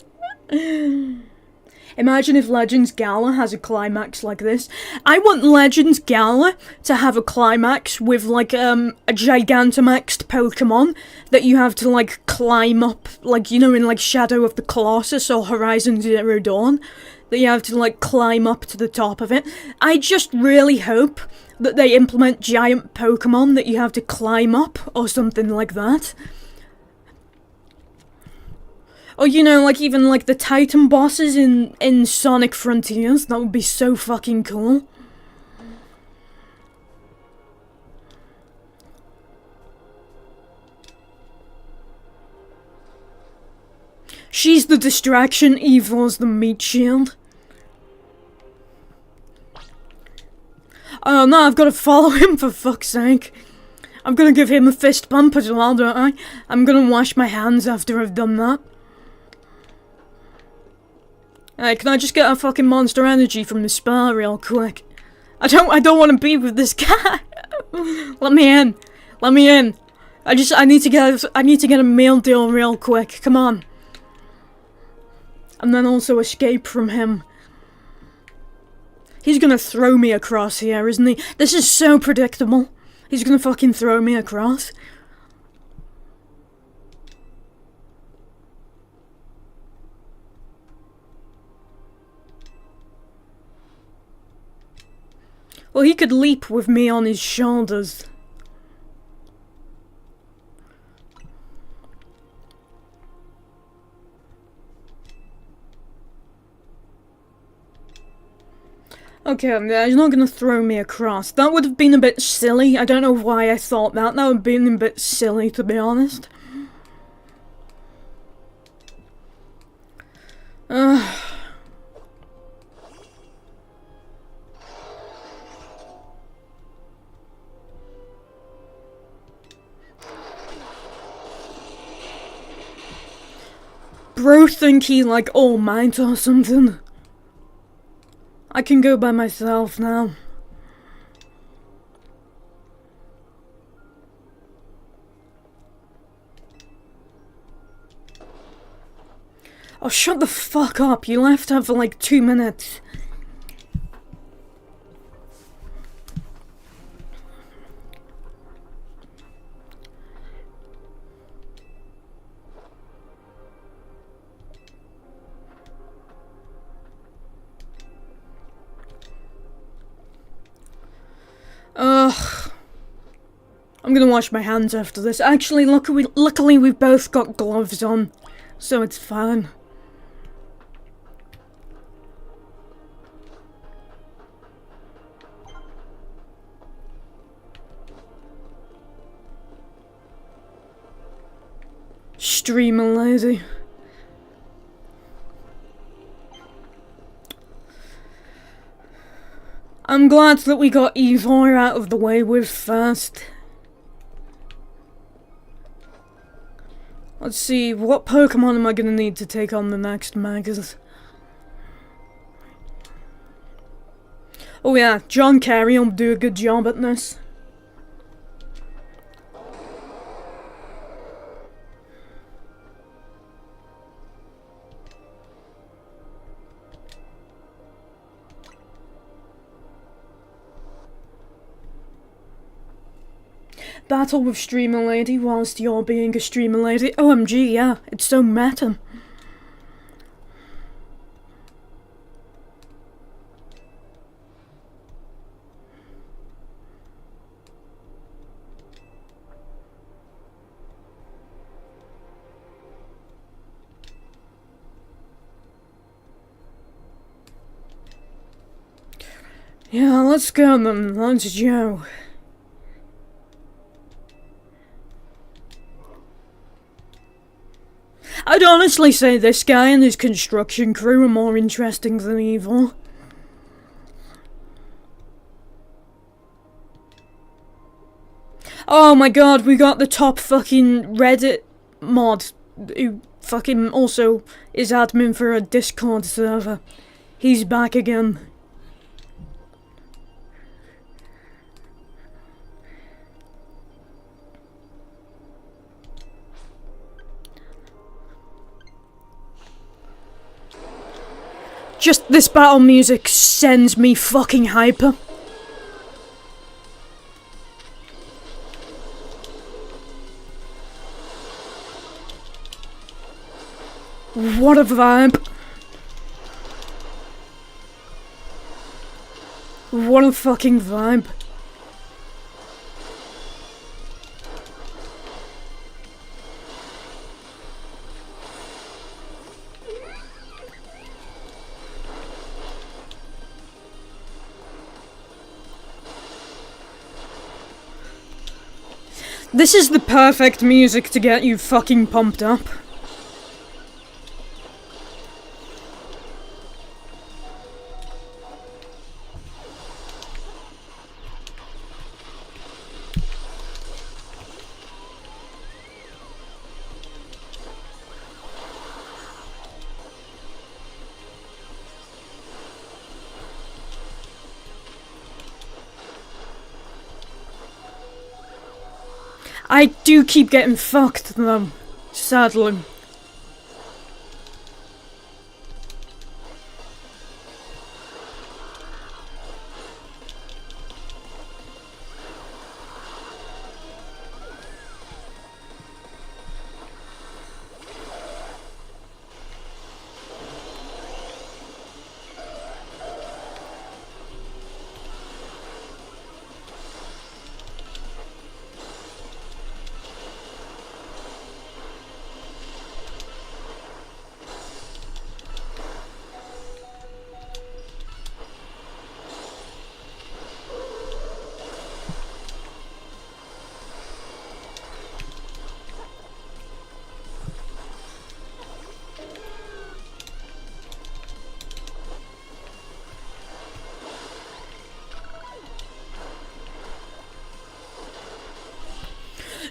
Imagine if Legends Gala has a climax like this. I want Legends Gala to have a climax with like a Gigantamaxed Pokemon that you have to like climb up, like, you know, in like Shadow of the Colossus or Horizon Zero Dawn, that you have to like climb up to the top of it. I just really hope that they implement giant Pokemon that you have to climb up or something like that. Or, you know, like, even, like, the Titan bosses in Sonic Frontiers. That would be so fucking cool. She's the distraction, Evor's the meat shield. Oh no, I've got to follow him for fuck's sake. I'm gonna give him a fist bump as well, don't I? I'm gonna wash my hands after I've done that. Hey, can I just get a fucking Monster Energy from the spa real quick? I don't want to be with this guy. Let me in. Let me in. I need to get a meal deal real quick. Come on. And then also escape from him. He's gonna throw me across here, isn't he? This is so predictable. He's gonna fucking throw me across. Well, he could leap with me on his shoulders. Okay, he's not gonna throw me across. That would have been a bit silly. I don't know why I thought that. That would have been a bit silly, to be honest. Bro think he like All Might or something. I can go by myself now. Oh, shut the fuck up. You left her for like 2 minutes. I'm gonna wash my hands after this. Actually, luckily we've both got gloves on, so it's fine. Streamer lady. I'm glad that we got Ivor out of the way with first. Let's see, what Pokemon am I gonna need to take on the next Megas? Oh yeah, John Kerry will do a good job at this. Battle with Streamer Lady whilst you're being a Streamer Lady. OMG, yeah, it's so meta. Yeah, let's go then. Let's go. I'd honestly say this guy and his construction crew are more interesting than evil. Oh my god, we got the top fucking Reddit mod who fucking also is admin for a Discord server. He's back again. Just this battle music sends me fucking hyper. What a vibe. What a fucking vibe. This is the perfect music to get you fucking pumped up. I do keep getting fucked though, sadly.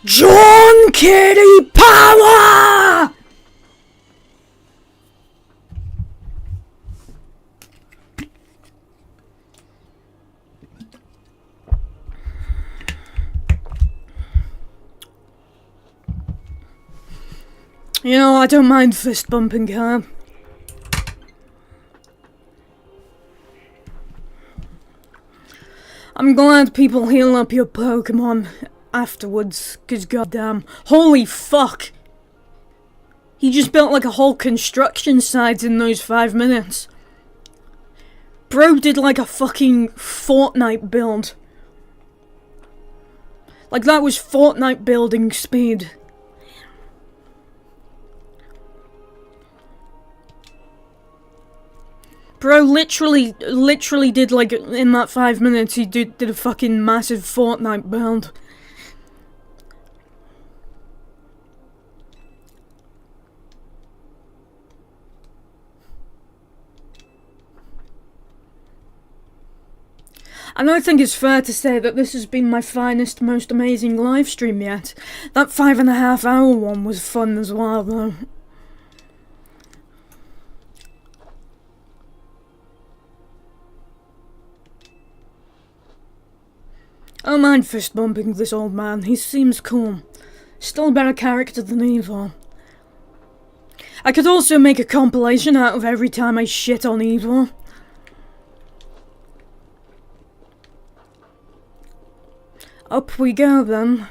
John Kitty Power! You know, I don't mind fist bumping her. I'm glad people heal up your Pokémon afterwards, cause goddamn, holy fuck! He just built like a whole construction site in those 5 minutes. Bro did like a fucking Fortnite build. Like that was Fortnite building speed. Bro literally did like, in that 5 minutes, he did a fucking massive Fortnite build. And I think it's fair to say that this has been my finest, most amazing live stream yet. That 5.5 hour one was fun as well though. I don't mind fist bumping this old man, he seems cool. Still a better character than Evil. I could also make a compilation out of every time I shit on Evil. Up we go then.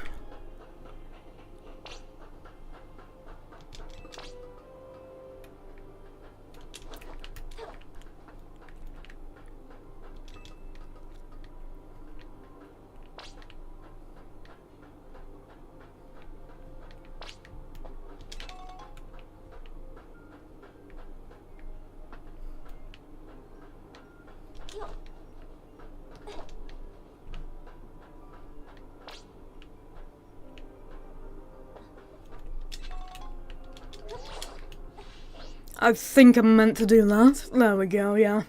I think I'm meant to do that. There we go, yeah.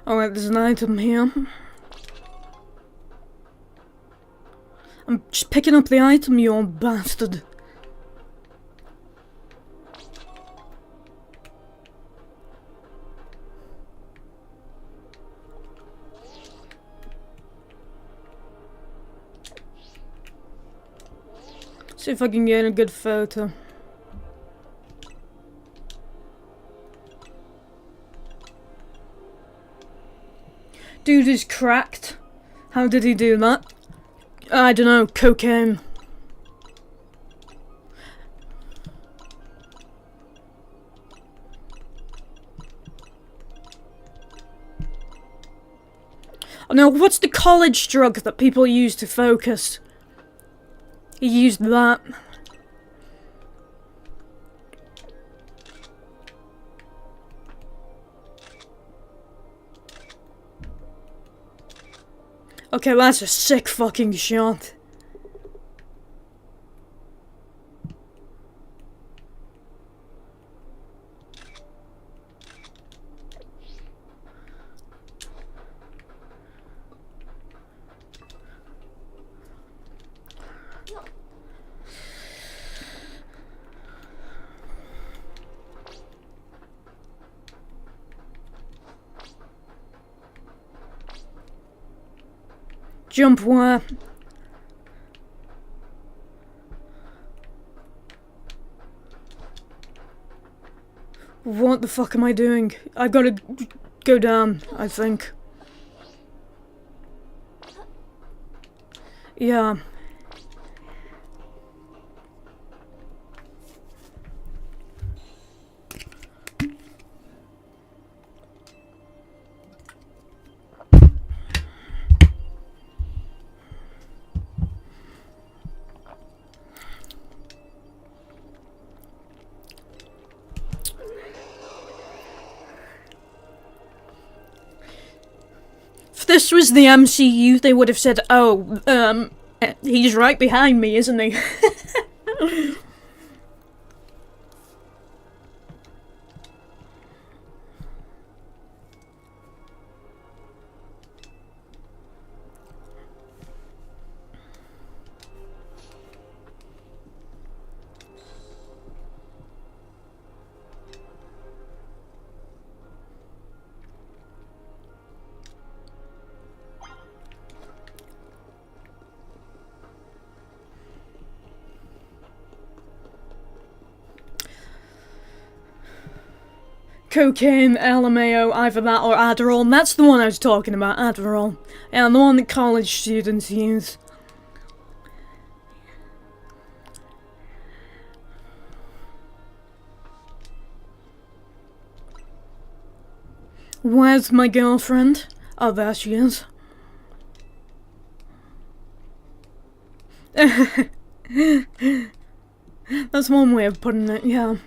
Alright, there's an item here. I'm just picking up the item, you old bastard. See if I can get a good photo. Dude is cracked. How did he do that? I don't know, cocaine. Oh no, what's the college drug that people use to focus? He used that. Okay, that's a sick fucking shot. Jump where? What the fuck am I doing? I gotta go down, I think. Yeah. If this was the MCU, they would have said, oh, he's right behind me, isn't he? Cocaine, LMAO, either that or Adderall. And that's the one I was talking about, Adderall. Yeah, the one that college students use. Where's my girlfriend? Oh, there she is. That's one way of putting it, yeah.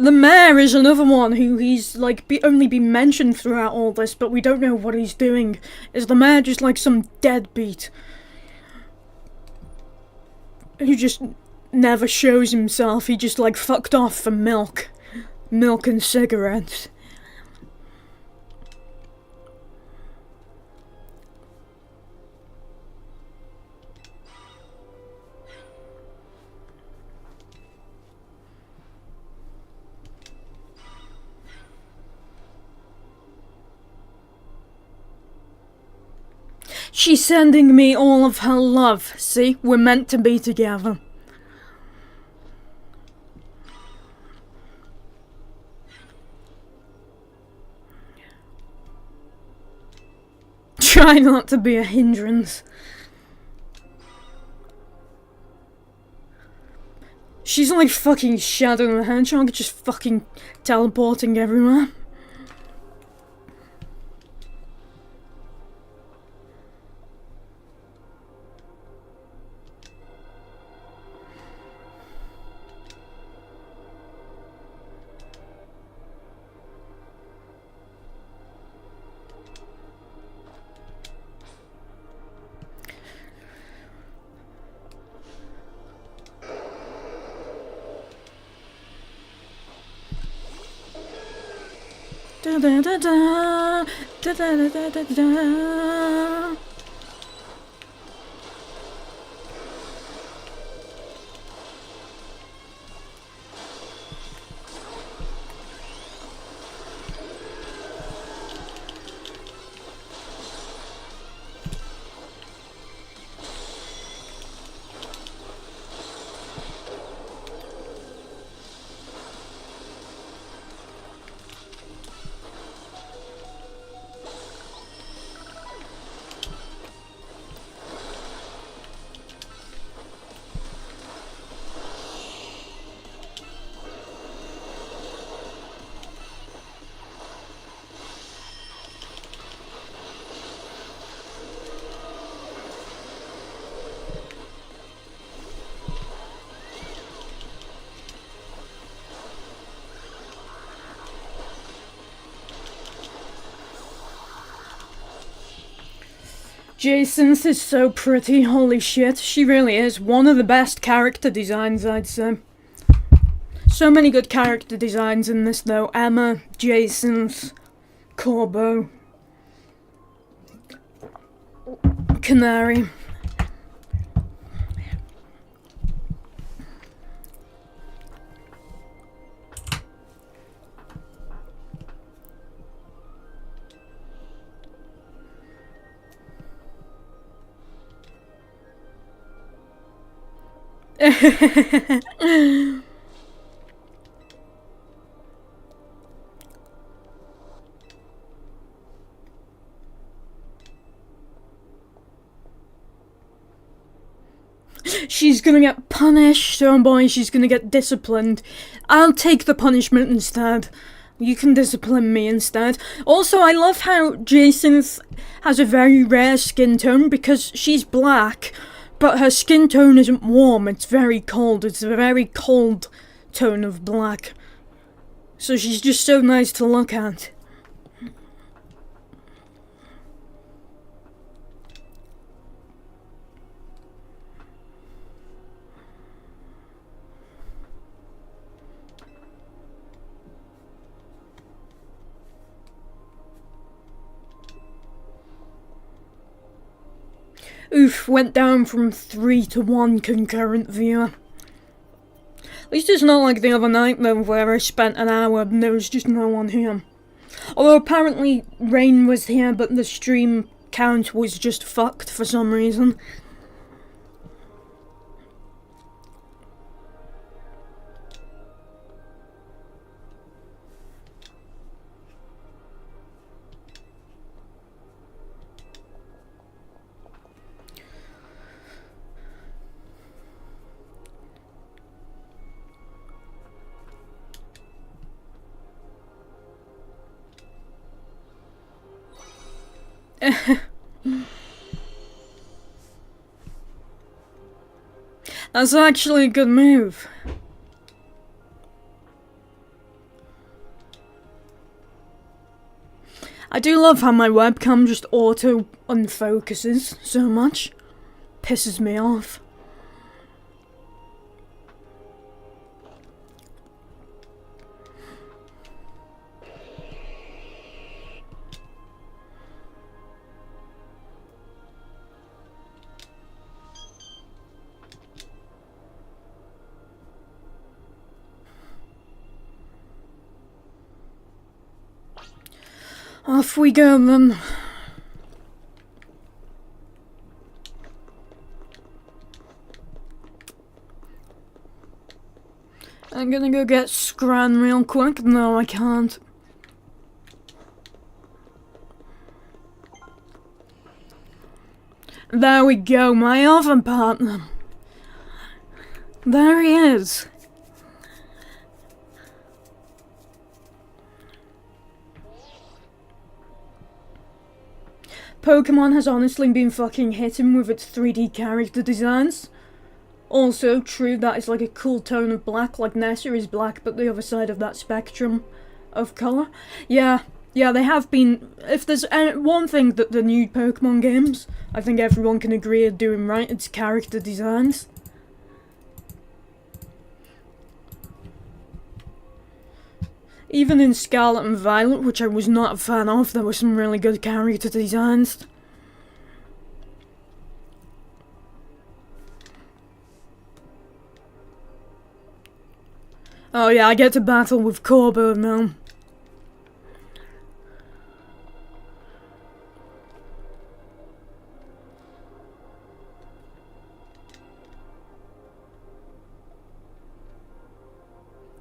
The mayor is another one who he's like only been mentioned throughout all this, but we don't know what he's doing. Is the mayor just like some deadbeat who just never shows himself? He just like fucked off for milk and cigarettes. She's sending me all of her love. See, we're meant to be together. Try not to be a hindrance. She's like fucking Shadow the Hedgehog, just fucking teleporting everywhere. Da da da da, da da da da da. Jason's is so pretty, holy shit. She really is one of the best character designs, I'd say. So many good character designs in this though. Emma, Jason's, Corbo, Canary. She's gonna get punished, oh boy, she's gonna get disciplined. I'll take the punishment instead. You can discipline me instead. Also, I love how Jason's has a very rare skin tone because she's black, but her skin tone isn't warm, it's very cold. It's a very cold tone of black. So she's just so nice to look at. Oof, went down from 3 to 1 concurrent viewer. At least it's not like the other night though, where I spent an hour and there was just no one here. Although apparently Rain was here, but the stream count was just fucked for some reason. That's actually a good move. I do love how my webcam just auto unfocuses so much. Pisses me off. Off we go then. I'm gonna go get Scran real quick. No, I can't. There we go, my other partner. There he is. Pokémon has honestly been fucking hitting with its 3D character designs. Also, true, that is like a cool tone of black, like Nessa is black, but the other side of that spectrum of colour. Yeah, they have been. If there's one thing that the new Pokémon games, I think everyone can agree are doing right, it's character designs. Even in Scarlet and Violet, which I was not a fan of, there were some really good character designs. Oh yeah, I get to battle with Corbo now.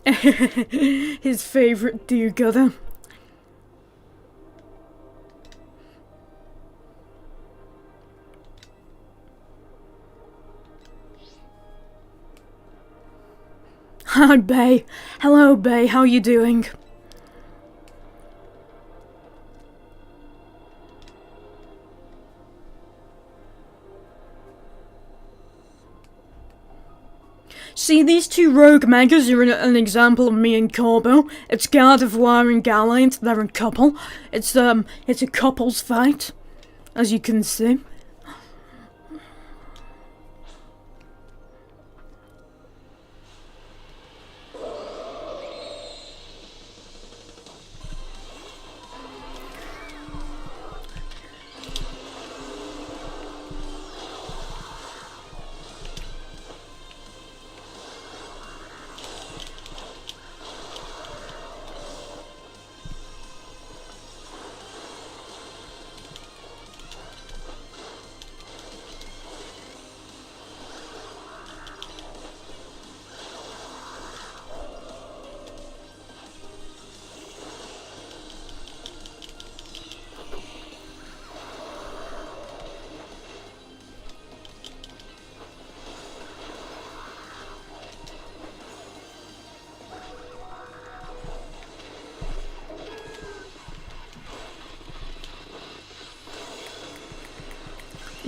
His favourite do-gooder. Hi, Bay. Hello, Bay. How you doing? See, these two rogue megas are an example of me and Corbo. It's Gardevoir and Gallant. They're a couple. It's a couples fight, as you can see.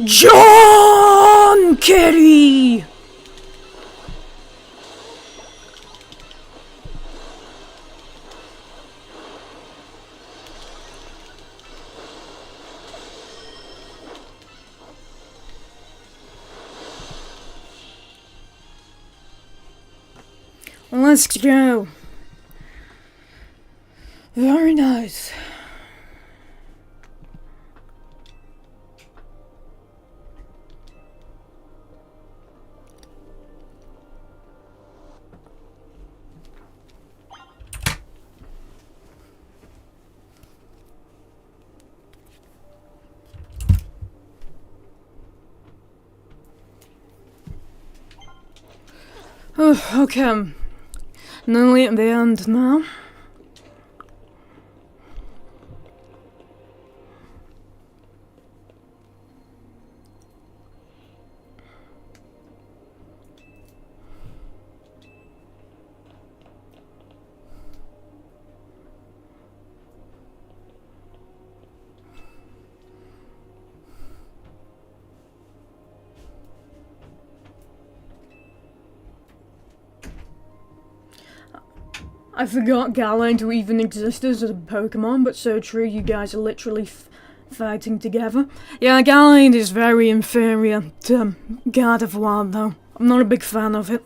John Kerry! Let's go. Very nice. Okay, nearly at the end now. I forgot Gallant even existed as a Pokemon, but so true, you guys are literally fighting together. Yeah, Gallant is very inferior to Gardevoir though. I'm not a big fan of it.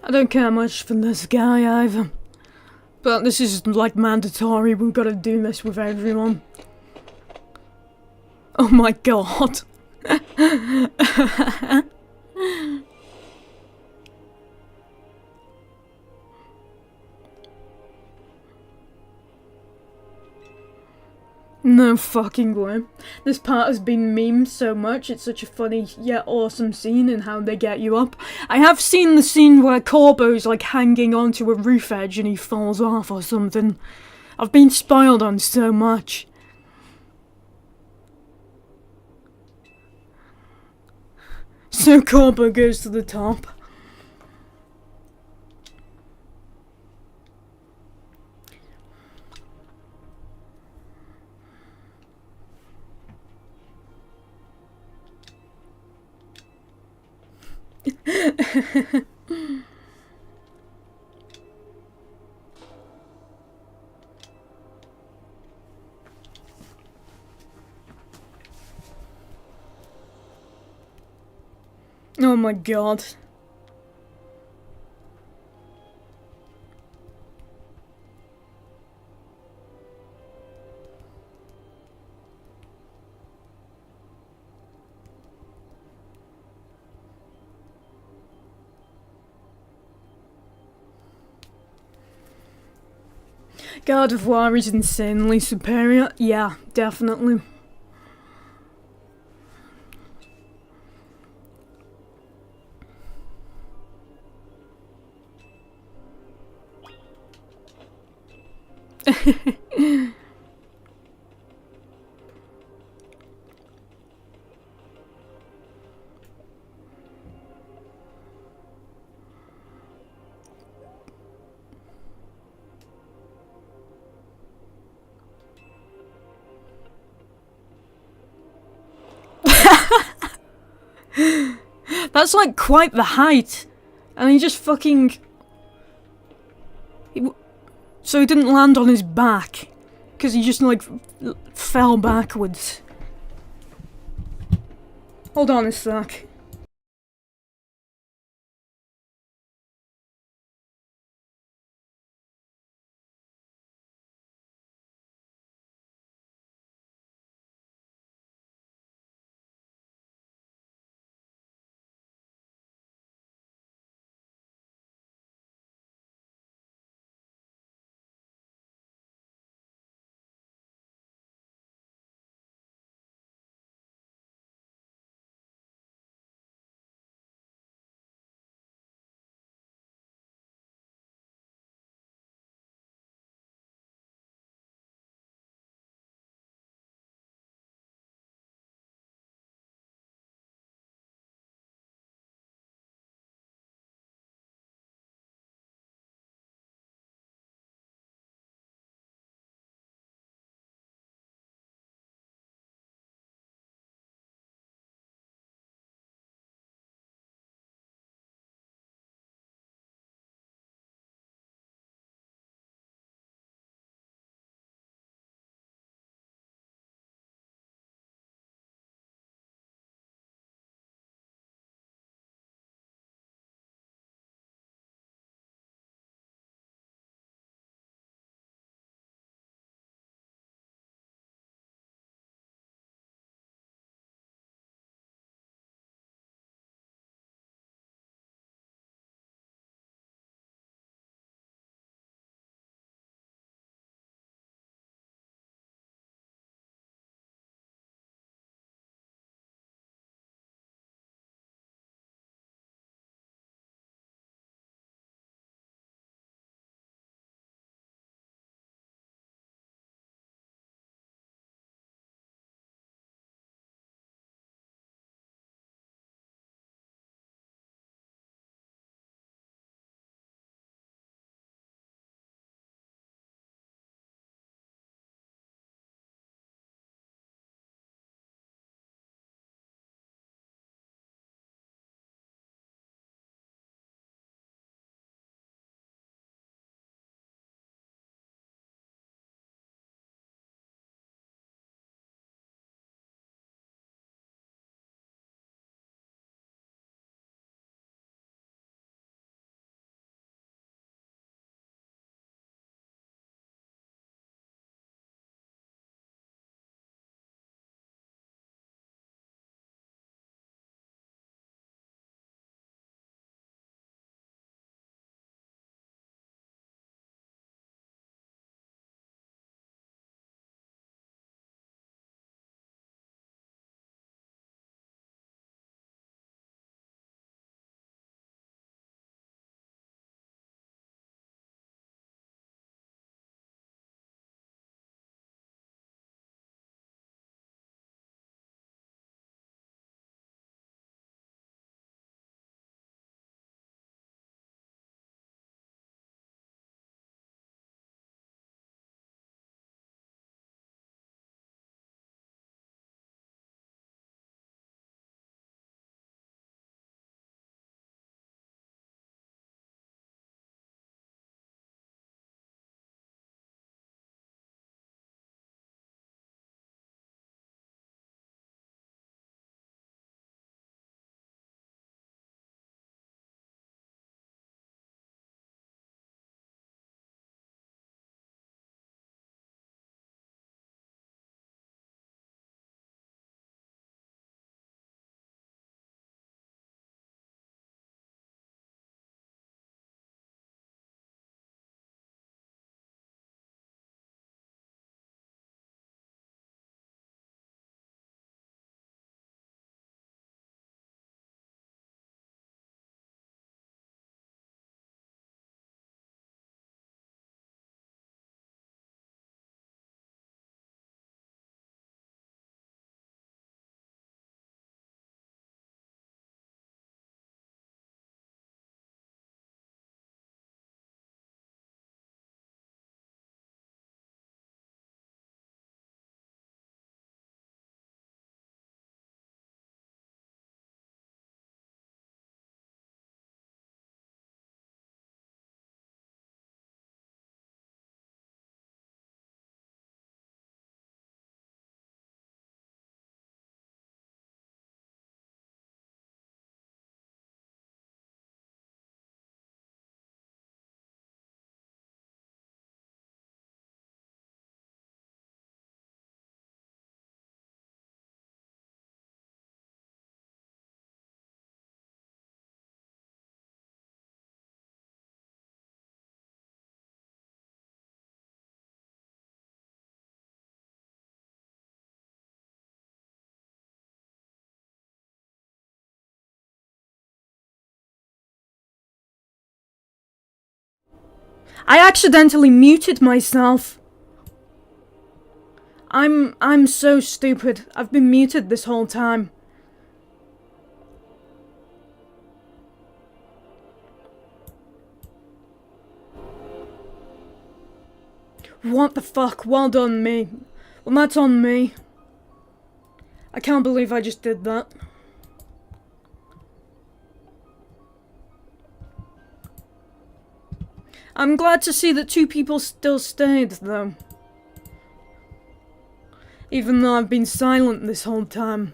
I don't care much for this guy either. But this is like mandatory, we've got to do this with everyone. Oh my god. No fucking way. This part has been memed so much, it's such a funny yet awesome scene in how they get you up. I have seen the scene where Corbo's like hanging onto a roof edge and he falls off or something. I've been spoiled on so much. So Copper goes to the top. Oh my god. God of War is insanely superior. Yeah, definitely. That's like quite the height. And he just fucking... So he didn't land on his back. Because he just like fell backwards. Hold on a sec. I accidentally muted myself. I'm so stupid. I've been muted this whole time. What the fuck? Well done, me. Well, that's on me. I can't believe I just did that. I'm glad to see that 2 people still stayed, though. Even though I've been silent this whole time.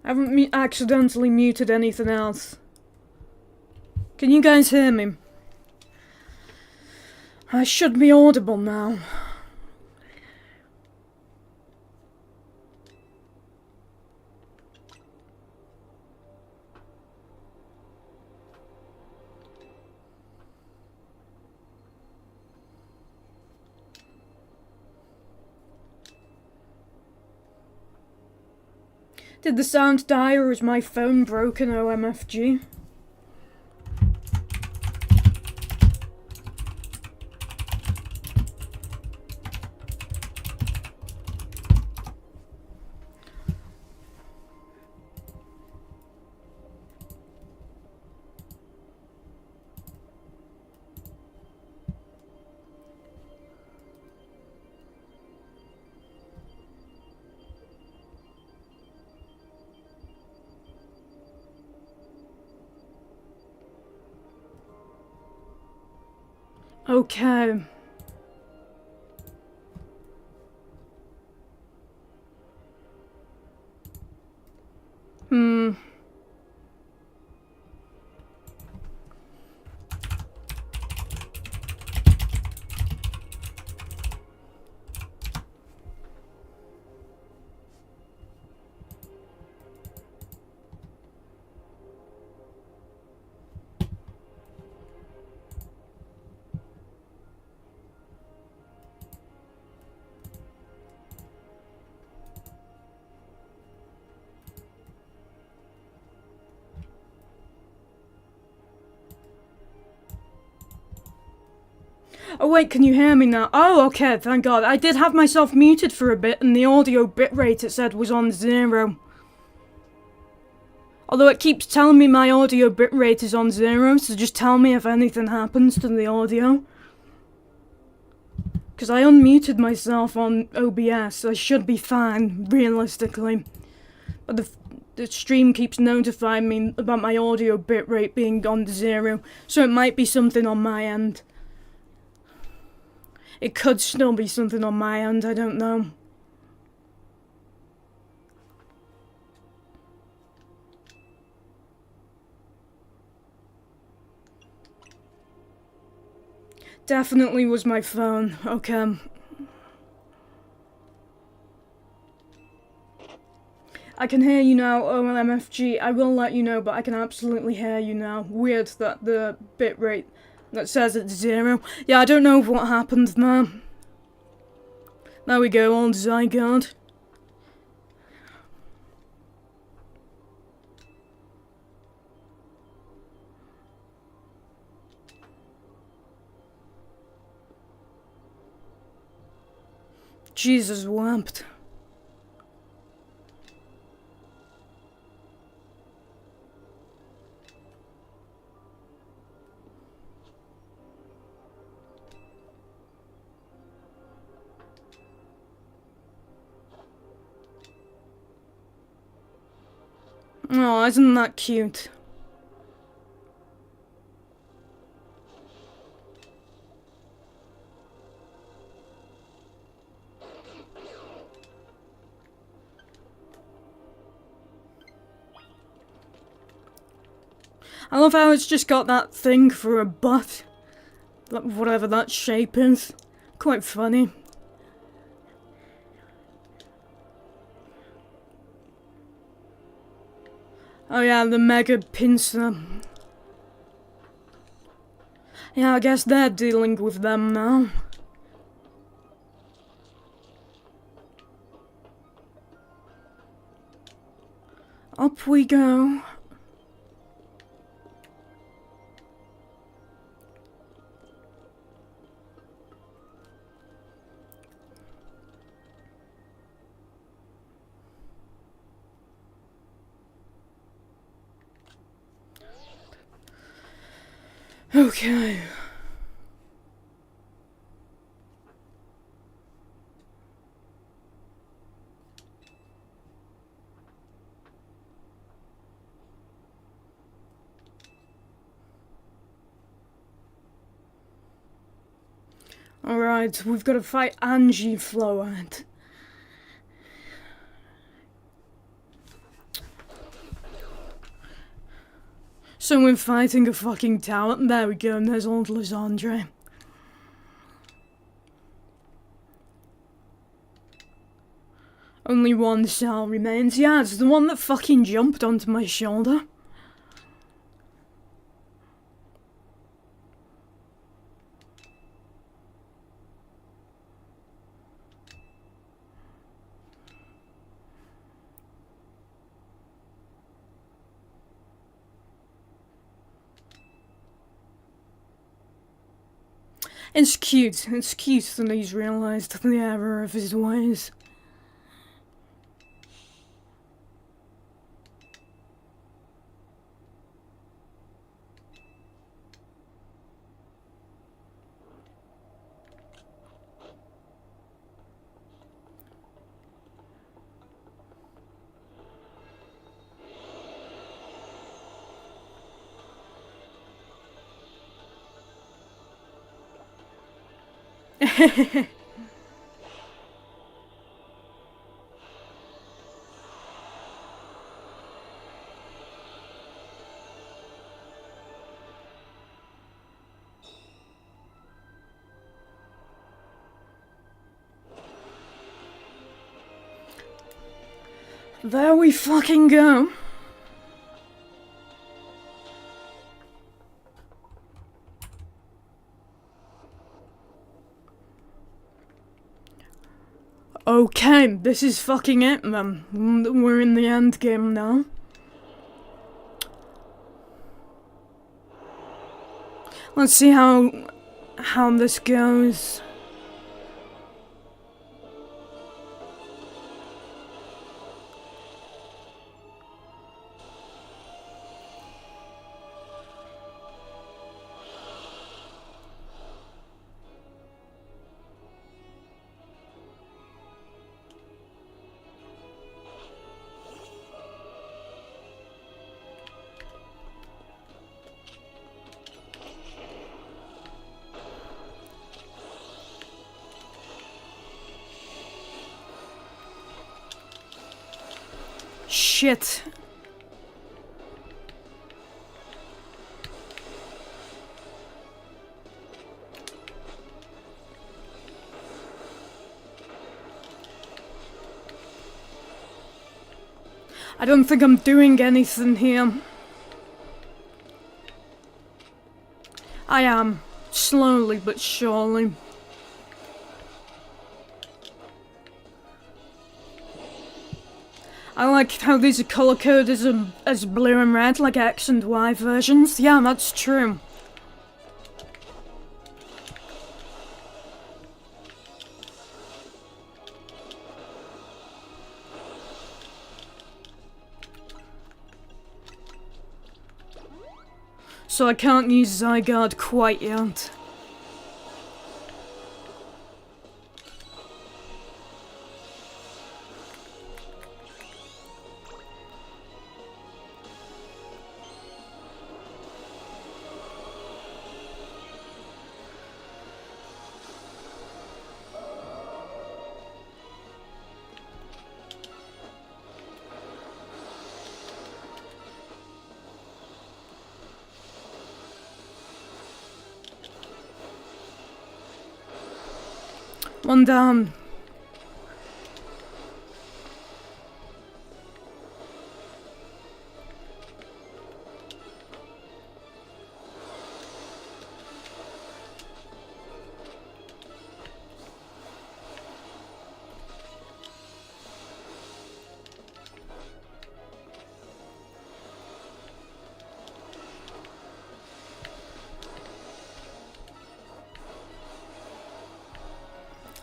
I haven't accidentally muted anything else. Can you guys hear me? I should be audible now. Did the sound die or is my phone broken, OMFG? Okay. Oh wait, can you hear me now? Oh, okay, thank God. I did have myself muted for a bit and the audio bitrate it said was on 0. Although it keeps telling me my audio bitrate is on 0, so just tell me if anything happens to the audio. Because I unmuted myself on OBS, so I should be fine, realistically. But the stream keeps notifying me about my audio bitrate being on 0, so it might be something on my end. It could still be something on my end, I don't know. Definitely was my phone, okay. I can hear you now, OMFG. I will let you know, but I can absolutely hear you now. Weird that the bitrate that says it's 0. Yeah, I don't know what happened there. There we go, old Zygarde. Jesus wept. Oh, isn't that cute? I love how it's just got that thing for a butt. Whatever that shape is. Quite funny. Oh yeah, the mega pincer. Yeah, I guess they're dealing with them now. Up we go. Okay. Alright, we've got to fight Angie Float. So we're fighting a fucking talent. There we go, and there's old Lysandre. Only one cell remains. Yeah, it's the one that fucking jumped onto my shoulder. It's cute that he's realised the error of his ways. There we fucking go. Okay, this is fucking it then. We're in the end game now. Let's see how this goes. Shit. I don't think I'm doing anything here. I am. Slowly but surely. I like how these are color coded as blue and red, like X and Y versions. Yeah, that's true. So I can't use Zygarde quite yet. One down.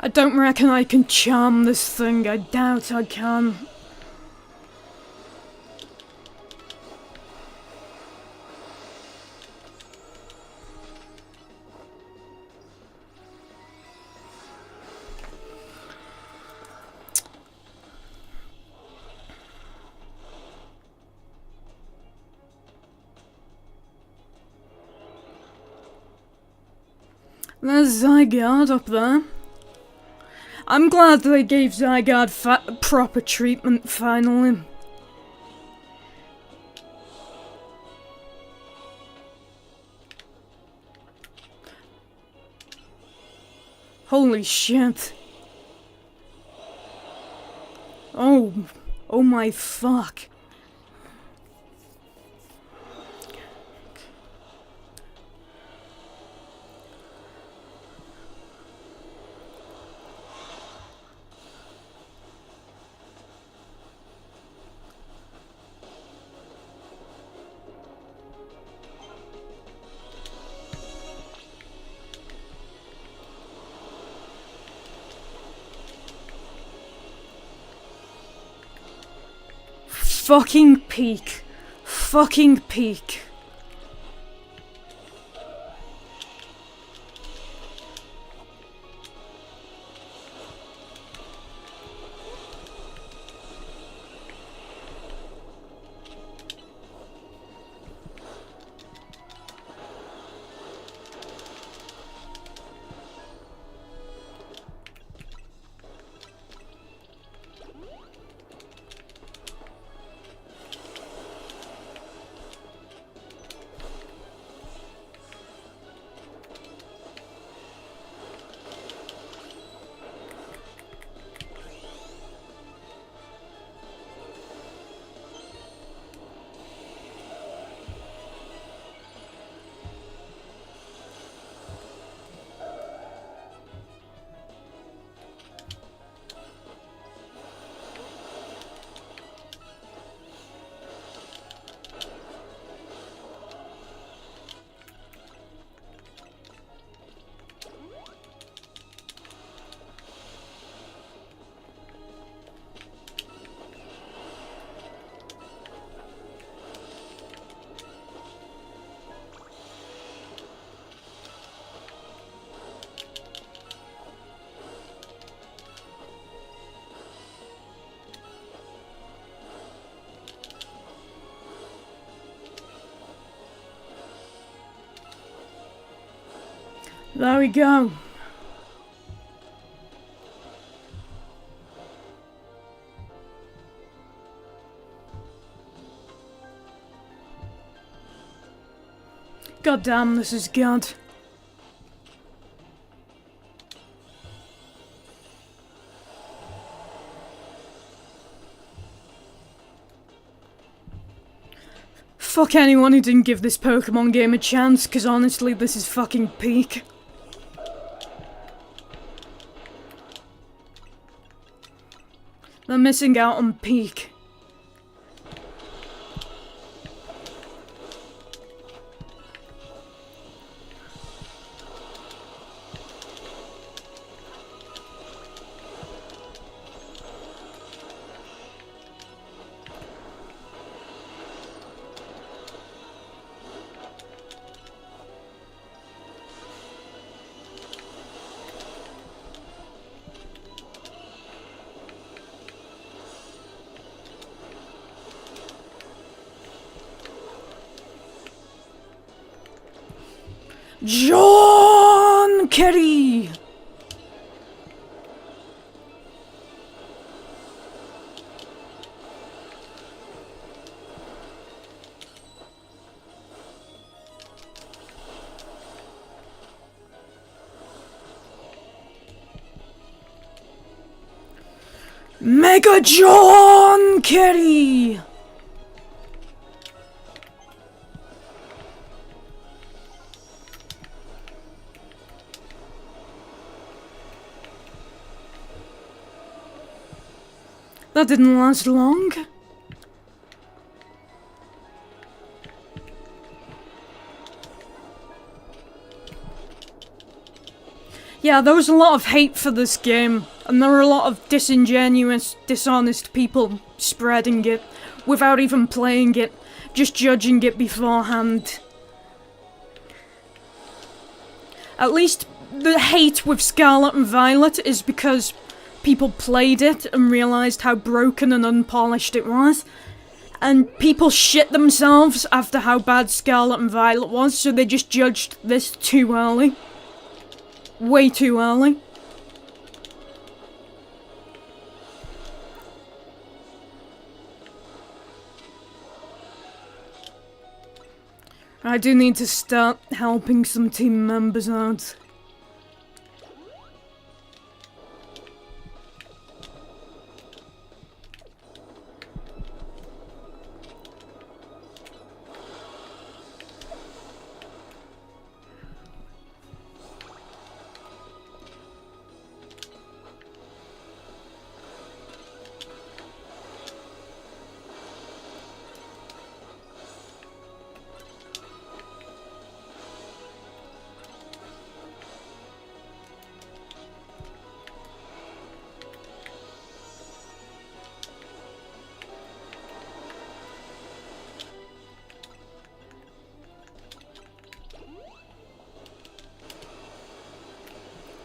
I don't reckon I can charm this thing. I doubt I can. There's Zygarde up there. I'm glad they gave Zygarde proper treatment finally. Holy shit. Oh my fuck. Fucking peak. Fucking peak. There we go. God damn, this is good. Fuck anyone who didn't give this Pokemon game a chance, cause honestly, this is fucking peak. They're missing out on peak. John Kerry! Mega John Kerry! That didn't last long. Yeah, there was a lot of hate for this game, and there were a lot of disingenuous, dishonest people spreading it without even playing it, just judging it beforehand. At least the hate with Scarlet and Violet is because people played it and realised how broken and unpolished it was. And people shit themselves after how bad Scarlet and Violet was, so they just judged this too early. Way too early. I do need to start helping some team members out.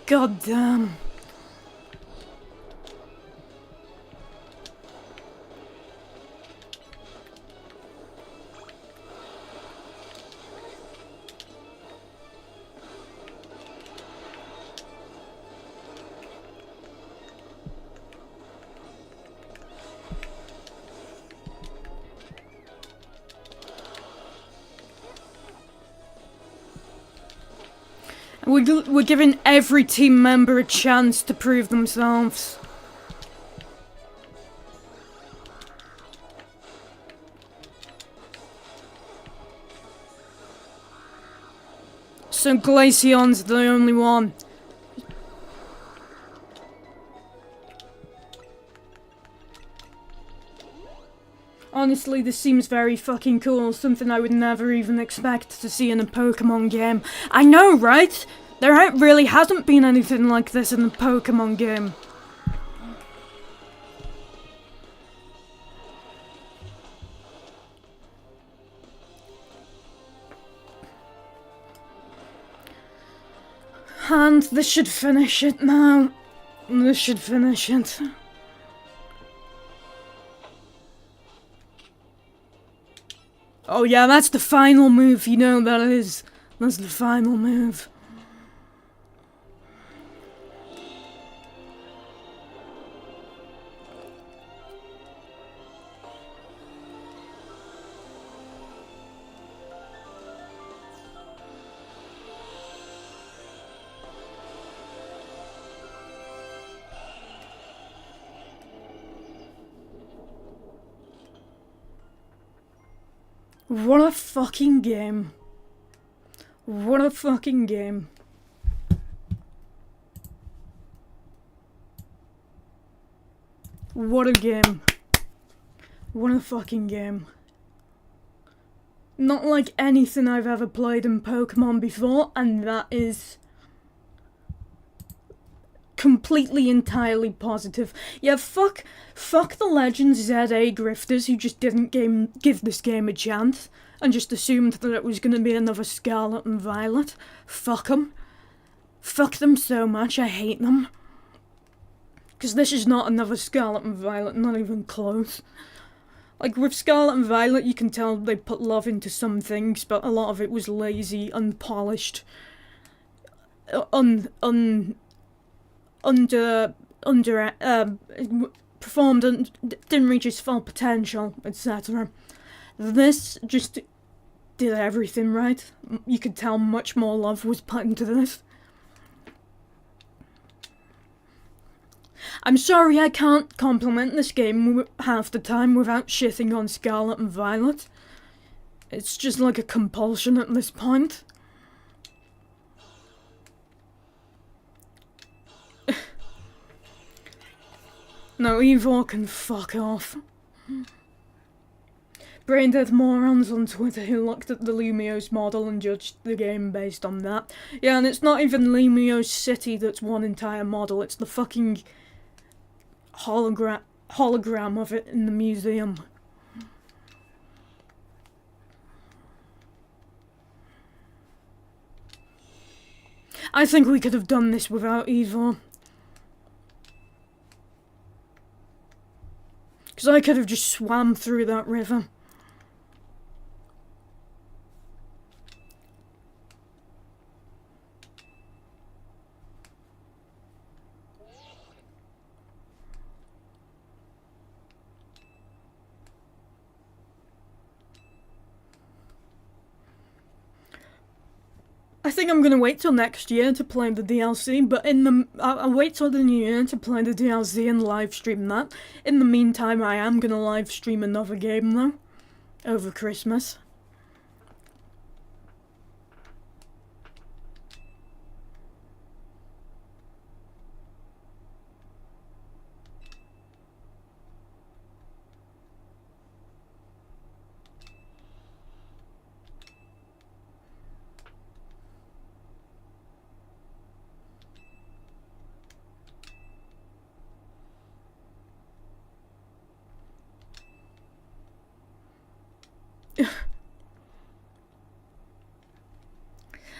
God damn. We're giving every team member a chance to prove themselves. So Glaceon's the only one. Honestly, this seems very fucking cool, something I would never even expect to see in a Pokémon game. I know, right? There really hasn't been anything like this in a Pokémon game. And this should finish it now. This should finish it. Oh yeah, that's the final move, you know that is. That's the final move. What a fucking game. What a fucking game. What a game. What a fucking game. Not like anything I've ever played in Pokémon before, and that is completely, entirely positive. Yeah, fuck the Legends ZA grifters who just didn't give this game a chance and just assumed that it was gonna be another Scarlet and Violet. Fuck them. Fuck them so much, I hate them. Because this is not another Scarlet and Violet, not even close. Like, with Scarlet and Violet, you can tell they put love into some things, but a lot of it was lazy, unpolished, performed and didn't reach its full potential, etc. This just did everything right. You could tell much more love was put into this. I'm sorry I can't compliment this game half the time without shitting on Scarlet and Violet. It's just like a compulsion at this point. No, Eivor can fuck off. braindead morons on Twitter who looked at the Lumiose model and judged the game based on that. Yeah, and it's not even Lumiose City that's one entire model, it's the fucking hologram of it in the museum. I think we could have done this without Evo. Because I could have just swam through that river. I think I'm gonna wait till next year to play the DLC, but I'll wait till the new year to play the DLC and live stream that. In the meantime, I am gonna live stream another game though, over Christmas.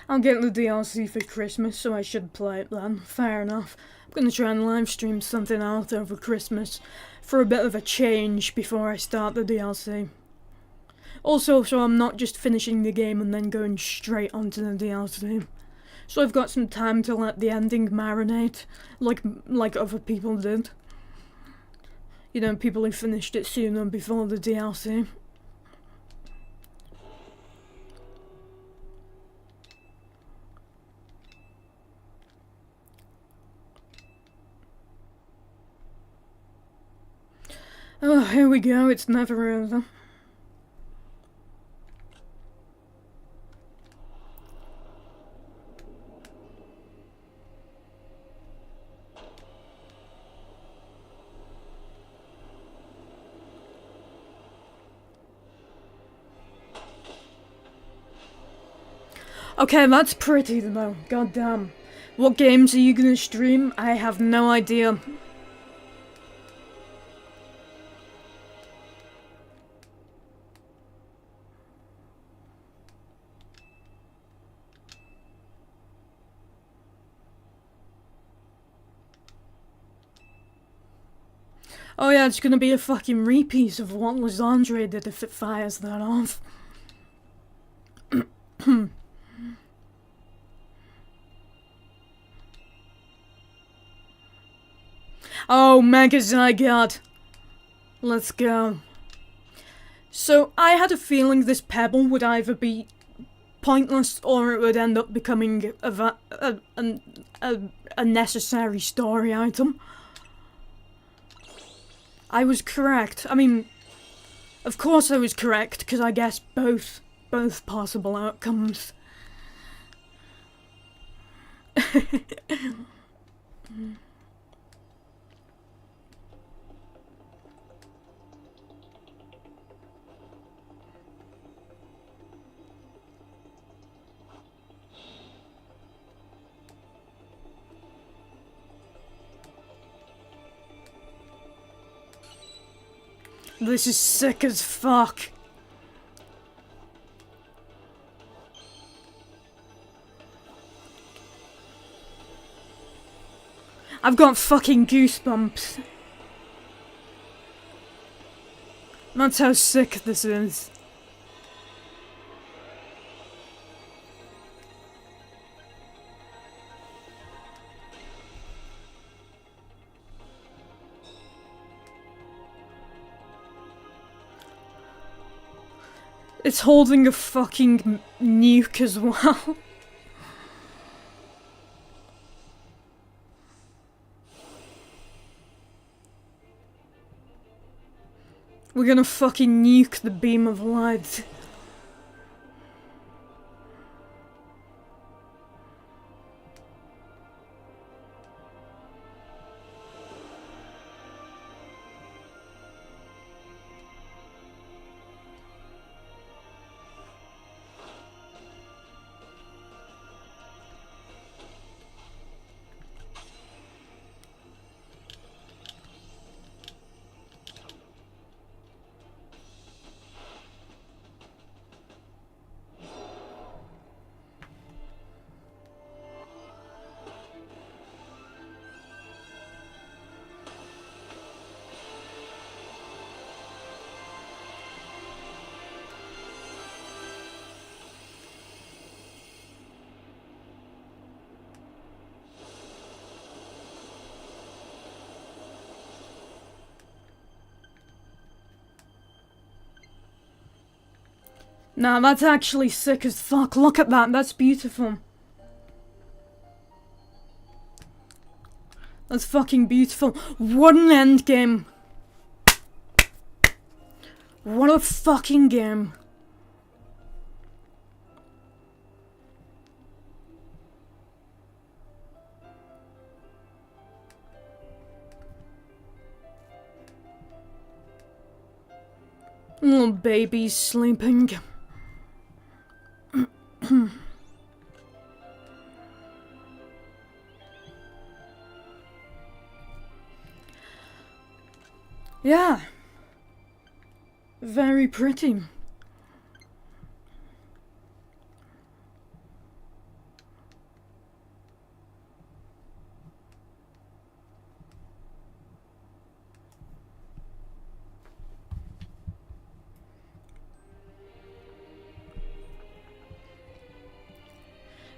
I'll get the DLC for Christmas, so I should play it then. Fair enough. I'm gonna try and live stream something out over Christmas for a bit of a change before I start the DLC. Also, so I'm not just finishing the game and then going straight onto the DLC. So I've got some time to let the ending marinate, like other people did. You know, people who finished it sooner before the DLC. Oh, here we go, it's never over. Okay, that's pretty though, goddamn. What games are you gonna stream? I have no idea. Oh yeah, it's gonna be a fucking repeat of what Lysandre did if it fires that off. Oh, Mega Zygarde. Let's go. So, I had a feeling this pebble would either be pointless or it would end up becoming a necessary story item. I was correct. I mean, of course I was correct, because I guessed both possible outcomes. This is sick as fuck. I've got fucking goosebumps. That's how sick this is. It's holding a fucking nuke as well. We're gonna fucking nuke the beam of light. Nah, that's actually sick as fuck. Look at that, that's beautiful. That's fucking beautiful. What an end game. What a fucking game. Little baby's sleeping. Yeah. Very pretty.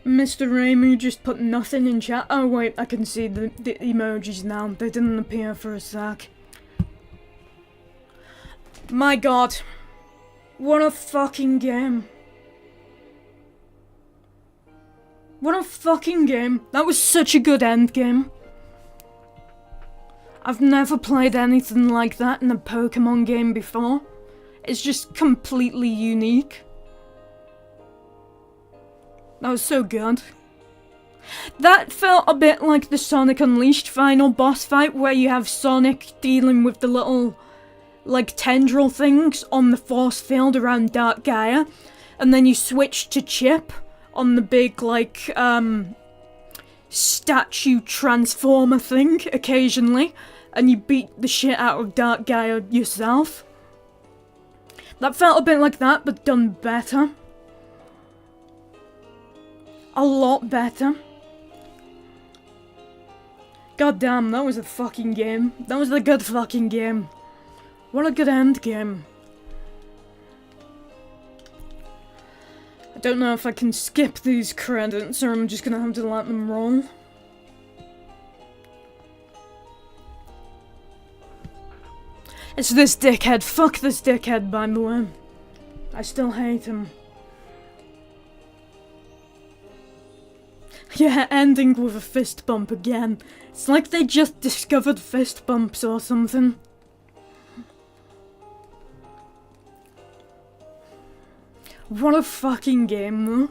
Mr. Ramu just put nothing in chat. Oh wait, I can see the emojis now. They didn't appear for a sec. My god. What a fucking game. What a fucking game. That was such a good end game. I've never played anything like that in a Pokémon game before. It's just completely unique. That was so good. That felt a bit like the Sonic Unleashed final boss fight where you have Sonic dealing with the little, like, tendril things on the force field around Dark Gaia. And then you switch to Chip on the big, like, statue transformer thing occasionally. And you beat the shit out of Dark Gaia yourself. That felt a bit like that, but done better. A lot better. God damn, that was a fucking game. That was a good fucking game. What a good end game. I don't know if I can skip these credits or I'm just gonna have to let them roll. It's this dickhead. Fuck this dickhead, by the way. I still hate him. Yeah, ending with a fist bump again. It's like they just discovered fist bumps or something. What a fucking game, though.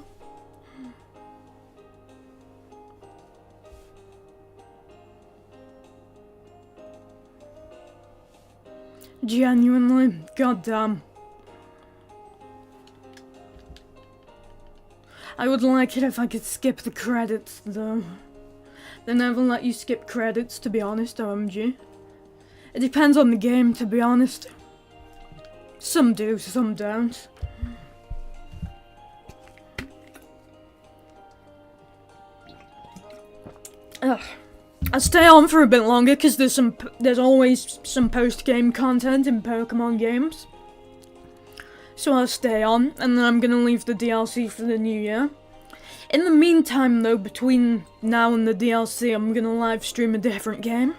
Genuinely, goddamn. I would like it if I could skip the credits, though. They never let you skip credits, to be honest, OMG. It depends on the game, to be honest. Some do, some don't. Ugh. I'll stay on for a bit longer, because there's always some post-game content in Pokemon games. So I'll stay on, and then I'm gonna leave the DLC for the new year. In the meantime, though, between now and the DLC, I'm gonna live stream a different game.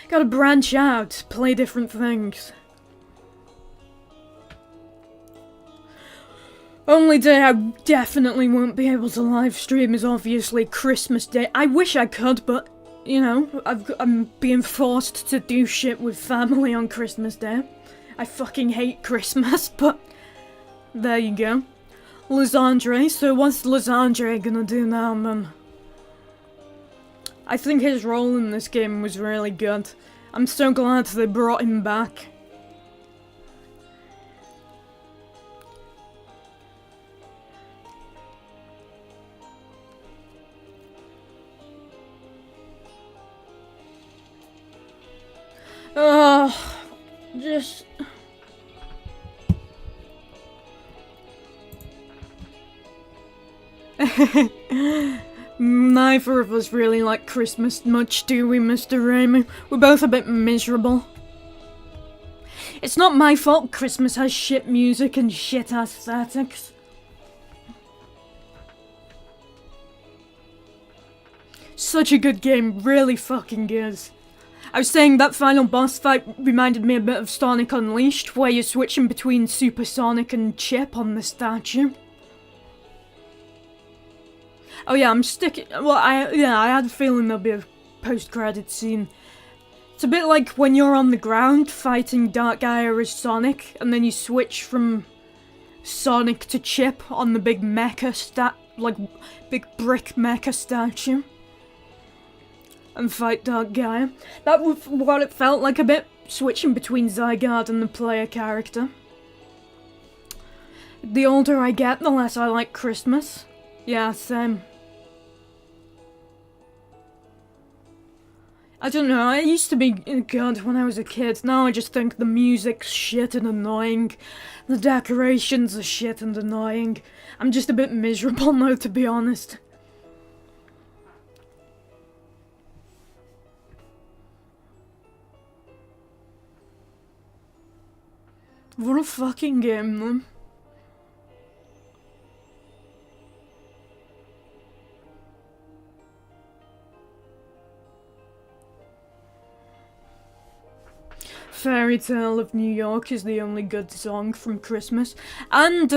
Gotta branch out, play different things. Only day I definitely won't be able to live stream is obviously Christmas Day. I wish I could, but, you know, I'm being forced to do shit with family on Christmas Day. I fucking hate Christmas, but there you go. Lysandre, so what's Lysandre gonna do now, then? I think his role in this game was really good. I'm so glad they brought him back. Just... Neither of us really like Christmas much, do we, Mr. Raymond? We're both a bit miserable. It's not my fault Christmas has shit music and shit aesthetics. Such a good game, really fucking good. I was saying that final boss fight reminded me a bit of Sonic Unleashed, where you're switching between Super Sonic and Chip on the statue. Oh yeah, I'm sticking. Well, I had a feeling there'll be a post-credit scene. It's a bit like when you're on the ground fighting Dark Gaia as Sonic, and then you switch from Sonic to Chip on the big mecha big brick mecha statue, and fight Dark Gaia. That was what it felt like a bit, switching between Zygarde and the player character. The older I get, the less I like Christmas. Yeah, same. I don't know, I used to be good when I was a kid. Now I just think the music's shit and annoying. The decorations are shit and annoying. I'm just a bit miserable now, to be honest. What a fucking game, man. Fairy Tale of New York is the only good song from Christmas. And,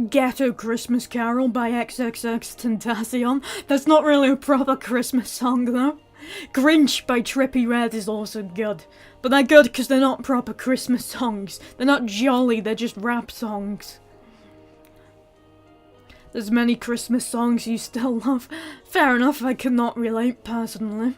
Ghetto Christmas Carol by XXXTentacion. That's not really a proper Christmas song, though. Grinch by Trippie Redd is also good. But they're good because they're not proper Christmas songs. They're not jolly, they're just rap songs. There's many Christmas songs you still love. Fair enough, I cannot relate personally.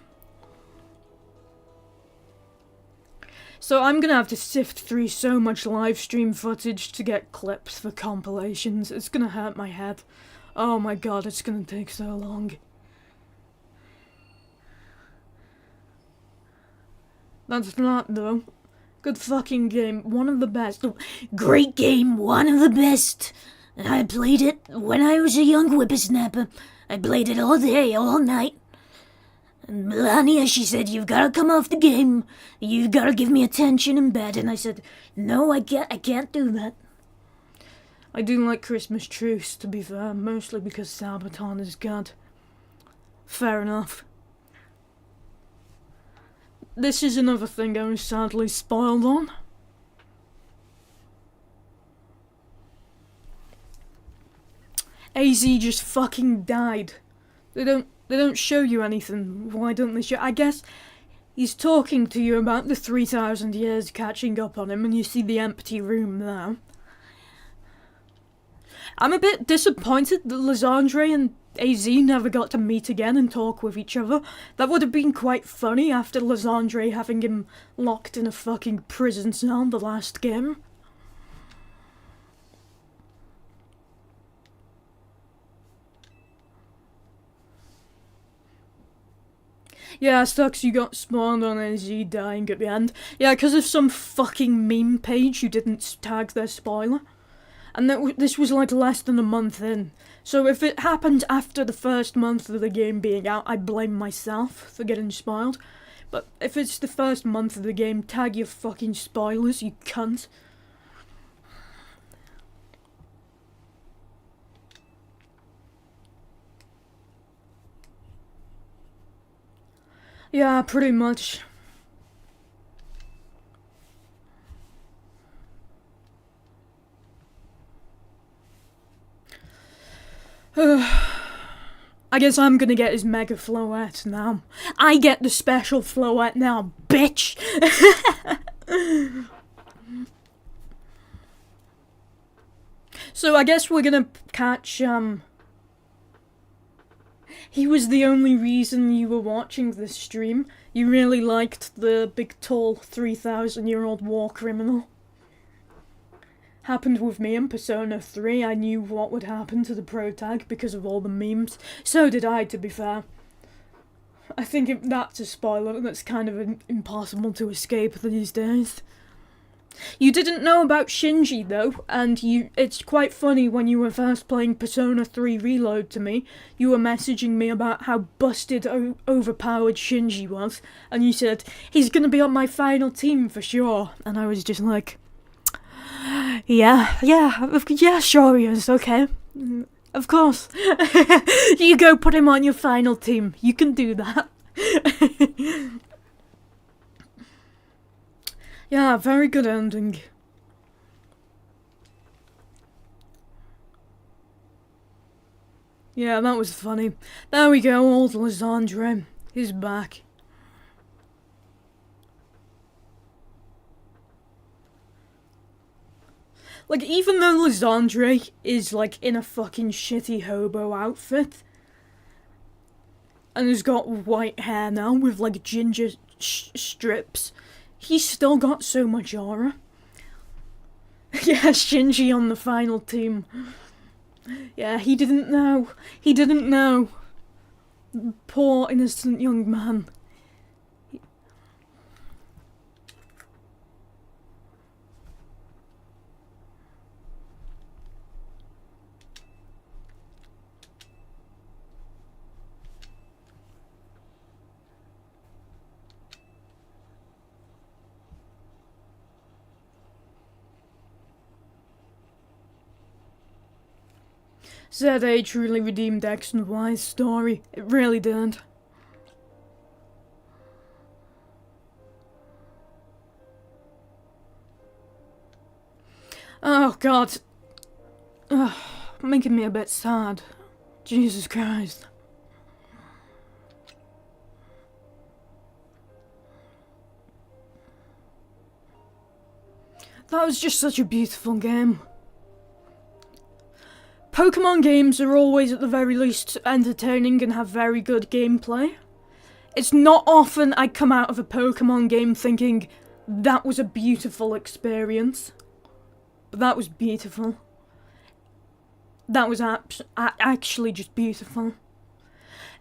So I'm gonna have to sift through so much livestream footage to get clips for compilations. It's gonna hurt my head. Oh my god, it's gonna take so long. That's not though. Good fucking game, one of the best. Great game, one of the best. I played it when I was a young whippersnapper. I played it all day, all night. And Melania, she said, you've got to come off the game. You've got to give me attention in bed. And I said, no, I can't do that. I do like Christmas Truce, to be fair, mostly because Sabaton is good. Fair enough. This is another thing I was sadly spoiled on. AZ just fucking died. They don't show you anything. Why don't they show? I guess he's talking to you about the 3,000 years catching up on him, and you see the empty room there. I'm a bit disappointed that Lysandre and AZ never got to meet again and talk with each other. That would have been quite funny after Lysandre having him locked in a fucking prison cell the last game. Yeah, sucks you got spawned on AZ dying at the end. Yeah, because of some fucking meme page who didn't tag their spoiler. And this was like less than a month in. So if it happened after the first month of the game being out, I blame myself for getting spoiled. But if it's the first month of the game, tag your fucking spoilers, you cunt. Yeah, pretty much. I guess I'm gonna get his Mega Floette now. I get the special Floette now, bitch! So I guess we're gonna catch, he was the only reason you were watching this stream. You really liked the big tall 3,000-year-old war criminal. Happened with me in Persona 3. I knew what would happen to the protag because of all the memes. So did I, to be fair. I think that's a spoiler that's kind of impossible to escape these days. You didn't know about Shinji though, and it's quite funny when you were first playing Persona 3 Reload to me, you were messaging me about how busted overpowered Shinji was, and you said, he's gonna be on my final team for sure, and I was just like, yeah, sure he is, okay, of course. You go put him on your final team, you can do that. Yeah, very good ending. Yeah, that was funny. There we go, old Lysandre. He's back. Like, even though Lysandre is, like, in a fucking shitty hobo outfit, and has got white hair now with, like, ginger strips, he's still got so much aura. Yeah, Shinji on the final team. Yeah, he didn't know. He didn't know. Poor innocent young man. ZA truly redeemed X and Y's story. It really did. Oh god. Ugh, making me a bit sad. Jesus Christ. That was just such a beautiful game. Pokémon games are always at the very least entertaining and have very good gameplay. It's not often I come out of a Pokémon game thinking, that was a beautiful experience. But that was beautiful. That was actually just beautiful.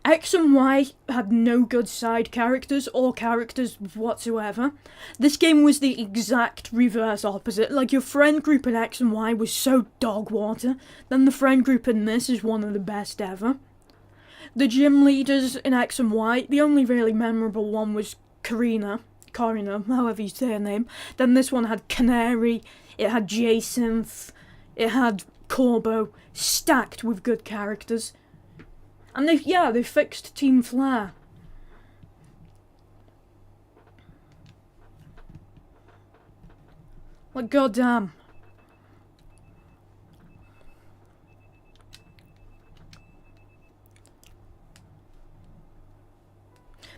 X and Y had no good side characters or characters whatsoever. This game was the exact reverse opposite. Like, your friend group in X and Y was so dog water, then the friend group in this is one of the best ever. The gym leaders in X and Y, the only really memorable one was Corina, however you say her name. Then this one had Canary, it had Jacinth, it had Corbo, stacked with good characters. And they fixed Team Flare. Like, goddamn.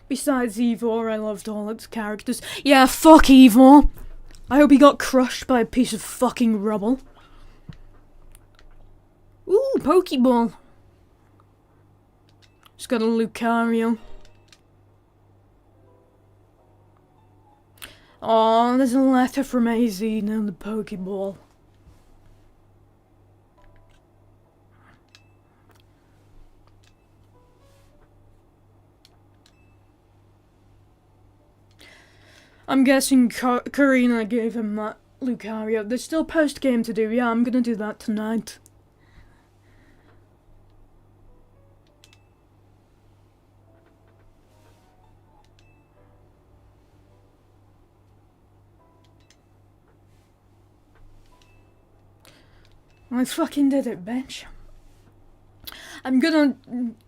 Besides Ivor, I loved all its characters. Yeah, fuck Ivor. I hope he got crushed by a piece of fucking rubble. Ooh, Pokeball. It's got a Lucario. Oh, there's a letter from AZ now the Pokeball. I'm guessing Karina gave him that Lucario. There's still post-game to do. Yeah, I'm gonna do that tonight. I fucking did it, bitch. I'm gonna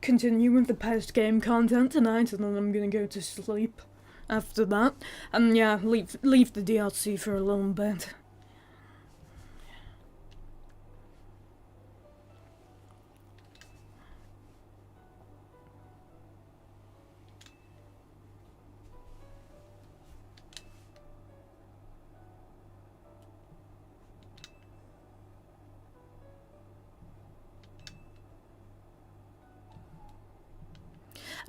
continue with the post-game content tonight, and then I'm gonna go to sleep after that. And yeah, leave the DLC for a little bit.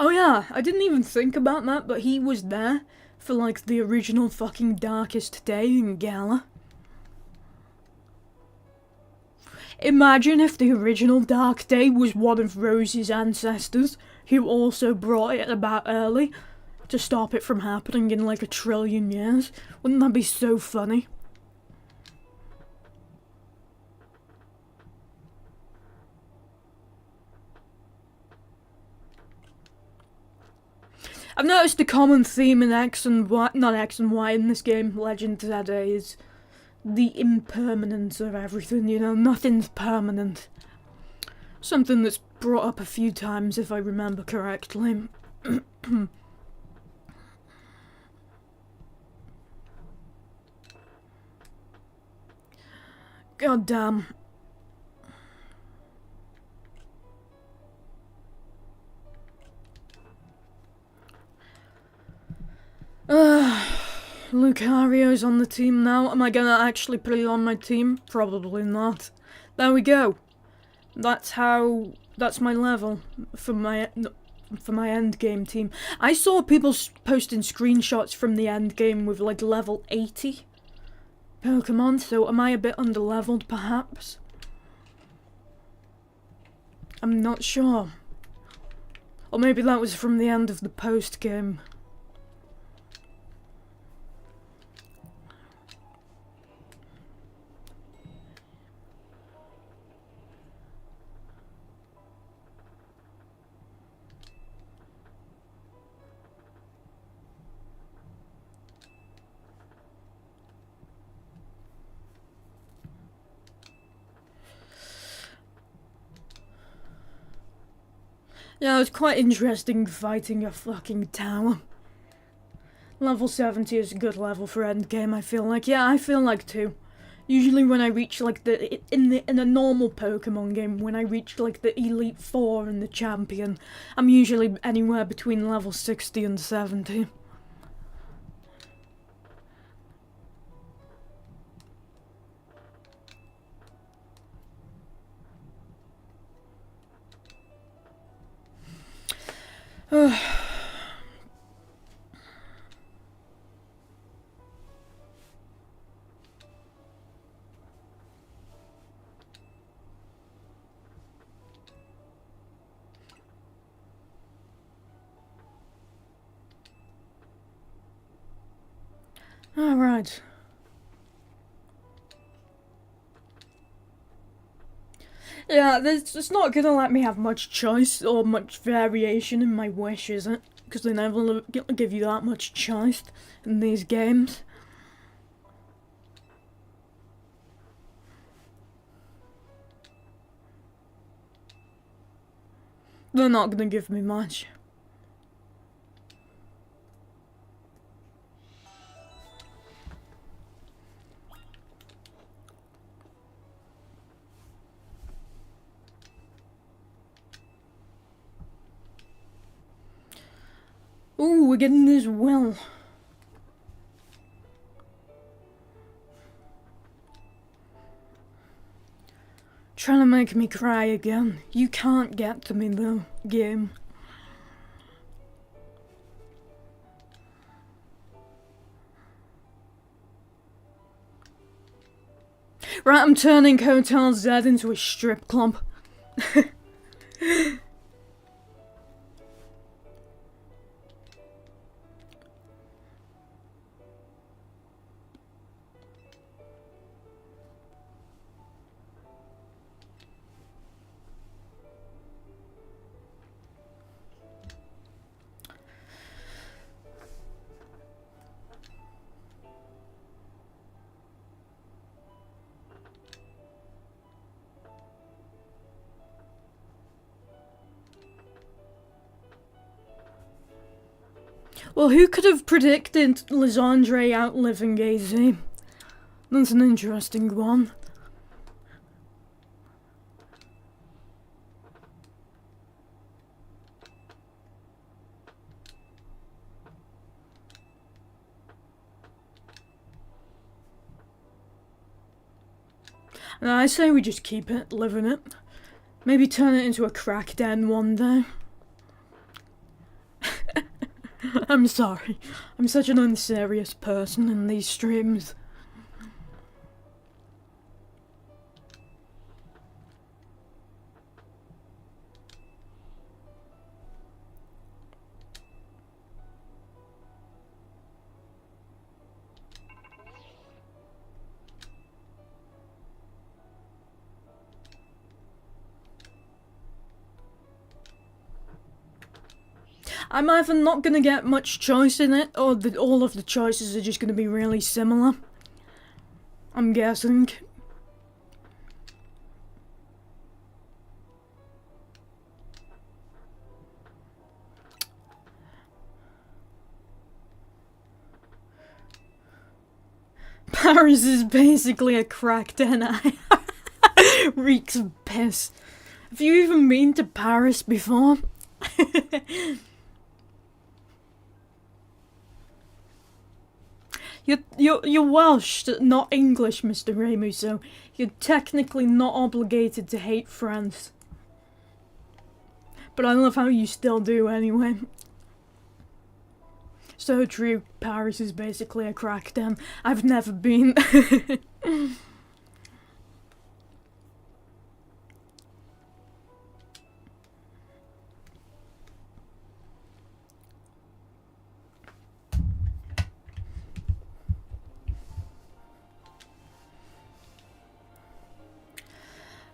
Oh yeah, I didn't even think about that, but he was there for like the original fucking Darkest Day in Gala. Imagine if the original Dark Day was one of Rose's ancestors, who also brought it about early to stop it from happening in like 1 trillion years. Wouldn't that be so funny? I've noticed a common theme in X and Y, not X and Y in this game, Legend ZA, is the impermanence of everything, you know, nothing's permanent. Something that's brought up a few times if I remember correctly. God damn. Lucario's on the team now. Am I gonna actually put it on my team? Probably not. There we go. That's my level for my end game team. I saw people posting screenshots from the end game with like level 80 Pokemon, so am I a bit underleveled perhaps? I'm not sure. Or maybe that was from the end of the post game. Yeah, it was quite interesting fighting a fucking tower. Level 70 is a good level for endgame, I feel like. Yeah, I feel like too. Usually when I reach like in a normal Pokemon game, when I reach like the Elite Four and the Champion, I'm usually anywhere between level 60 and 70. Alright. Yeah, it's not gonna let me have much choice or much variation in my wish, is it? Because they never give you that much choice in these games. They're not gonna give me much. Ooh, we're getting this well. Trying to make me cry again. You can't get to me though, game. Right, I'm turning Hotel Z into a strip club. Well, who could have predicted Lysandre outliving AZ? That's an interesting one. And I say we just keep it, live in it. Maybe turn it into a crack den one day. I'm sorry. I'm such an unserious person in these streams. I'm either not gonna get much choice in it, or all of the choices are just gonna be really similar. I'm guessing. Paris is basically a crack den. reeks of piss. Have you even been to Paris before? You're Welsh, not English, Mr. Ramu, so you're technically not obligated to hate France. But I love how you still do anyway. So true, Paris is basically a crack den. I've never been.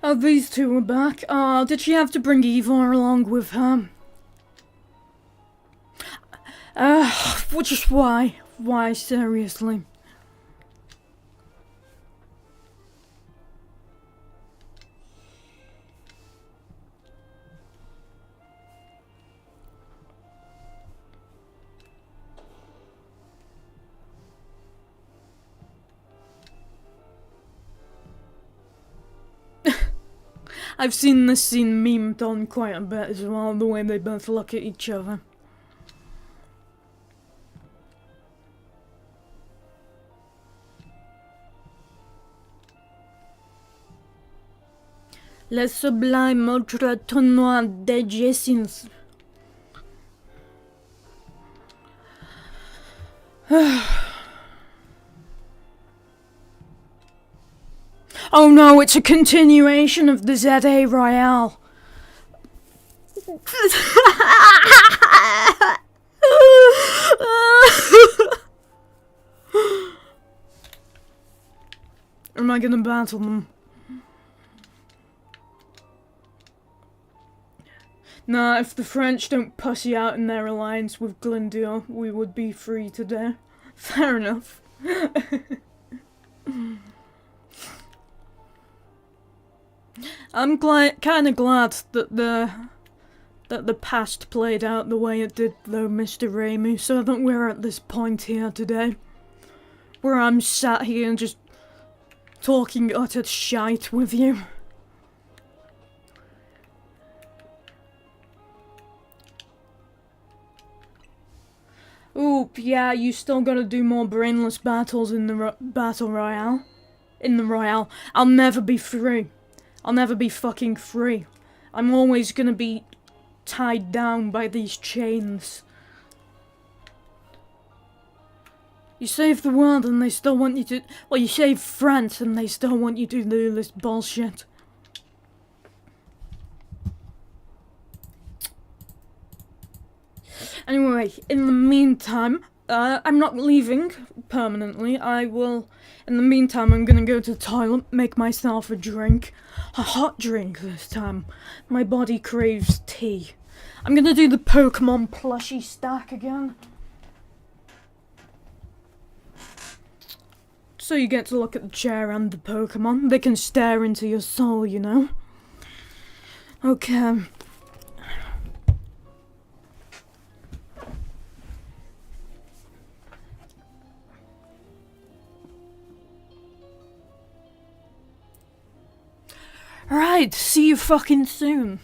Oh, these two are back. Oh, did she have to bring Ivor along with her? Just why? Why, seriously? I've seen this scene memed on quite a bit as well, the way they both look at each other. Le sublime ultra tournoi de Jessins. Oh no, it's a continuation of the ZA Royale. Am I gonna battle them? Nah, if the French don't pussy out in their alliance with Glendur, we would be free today. Fair enough. I'm kinda glad that the past played out the way it did though, Mr. Ramu, so that we're at this point here today. Where I'm sat here and just talking utter shite with you. Oop, yeah, you still gotta do more brainless battles in the Battle Royale. In the Royale. I'll never be free. I'll never be fucking free. I'm always gonna be tied down by these chains. You save the world and they still want you to... Well, you save France and they still want you to do this bullshit. Anyway, in the meantime, I'm not leaving permanently. In the meantime, I'm gonna go to the toilet, make myself a drink. A hot drink this time. My body craves tea. I'm gonna do the Pokémon plushie stack again. So you get to look at the chair and the Pokémon. They can stare into your soul, you know? Okay. Alright, see you fucking soon.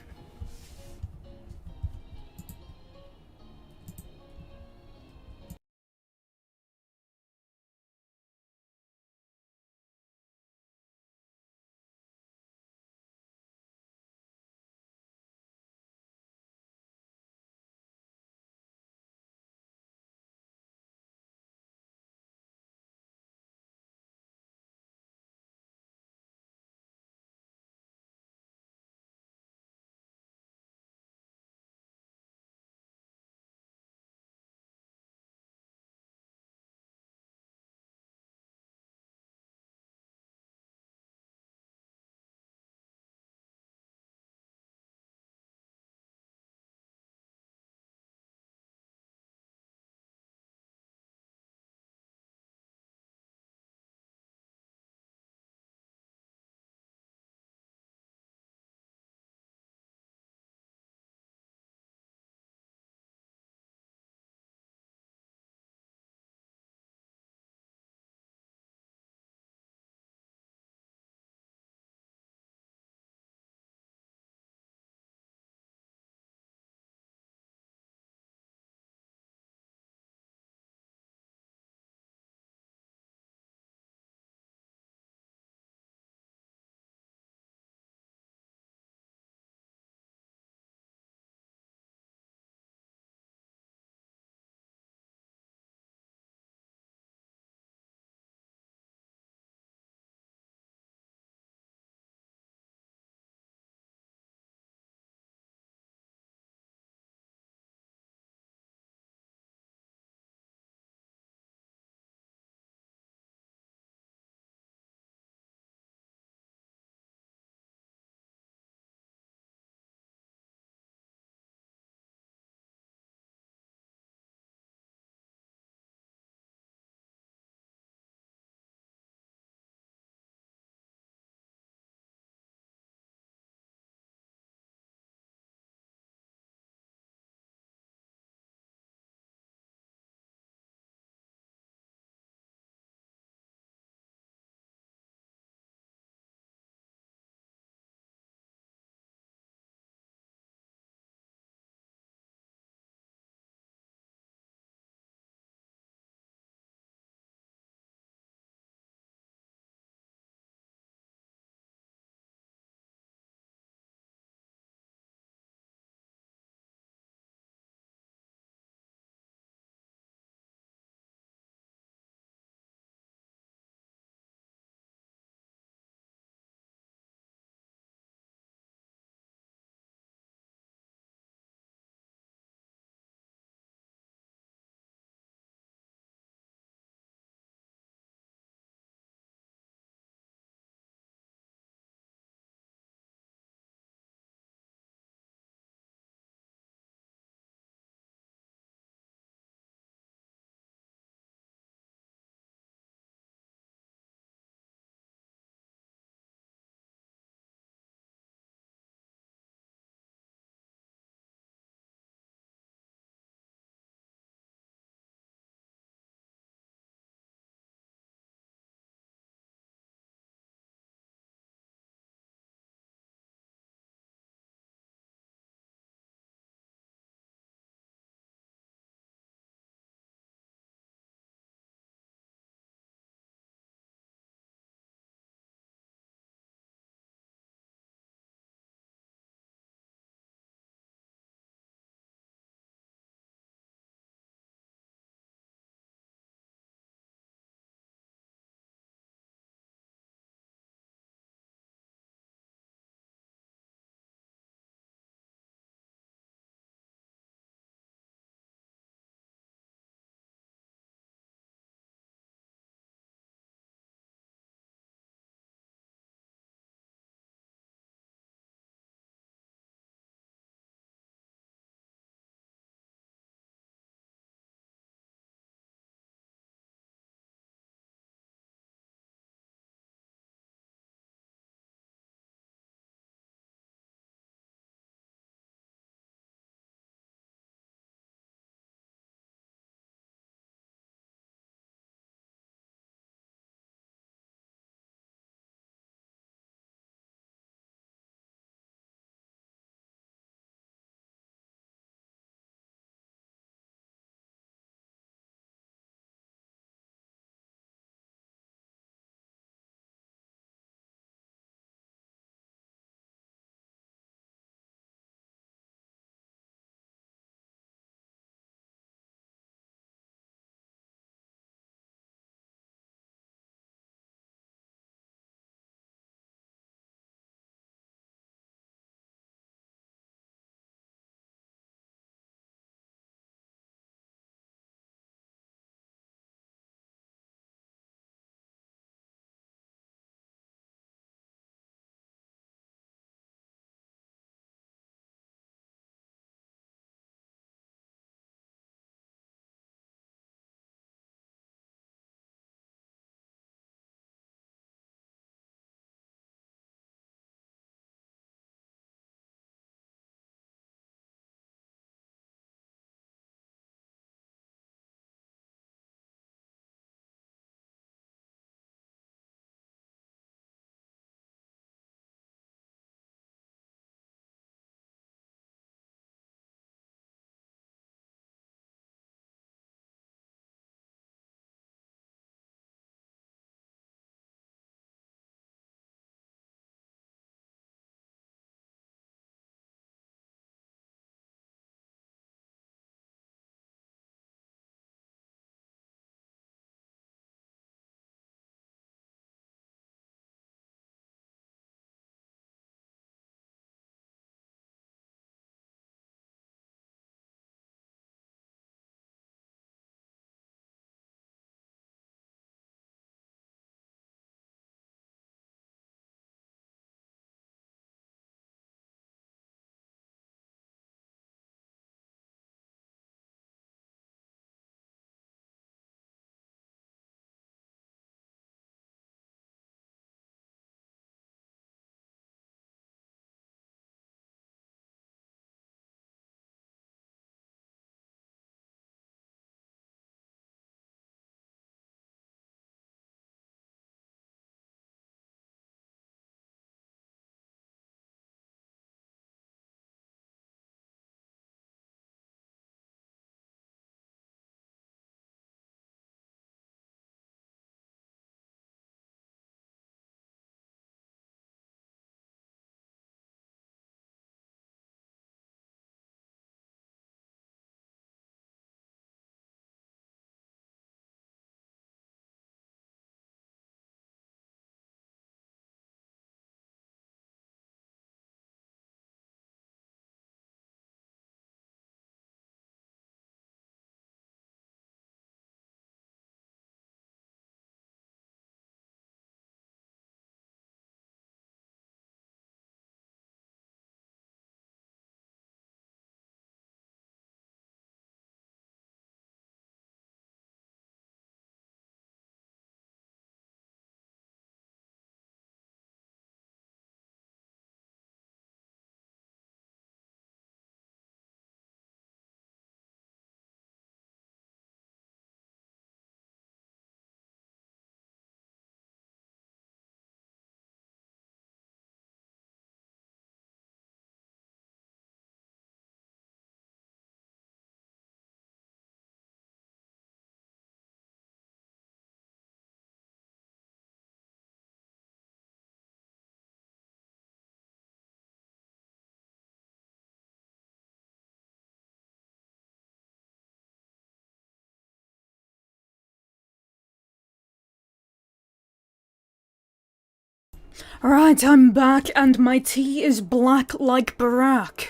Alright, I'm back, and my tea is black like Barack.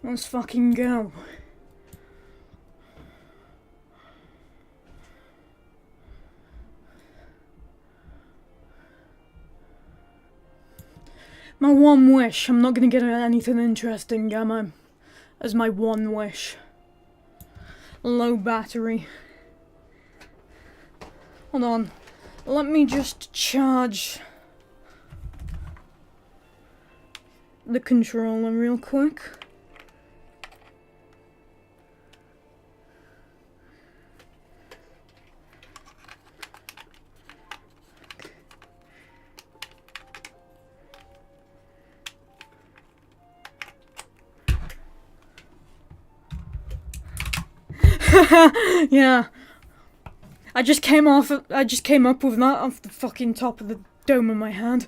Let's fucking go. My one wish. I'm not gonna get anything interesting, am I? As my one wish. Low battery. Hold on. Let me just charge the controller real quick. Yeah. I just came up with that off the fucking top of the dome of my head.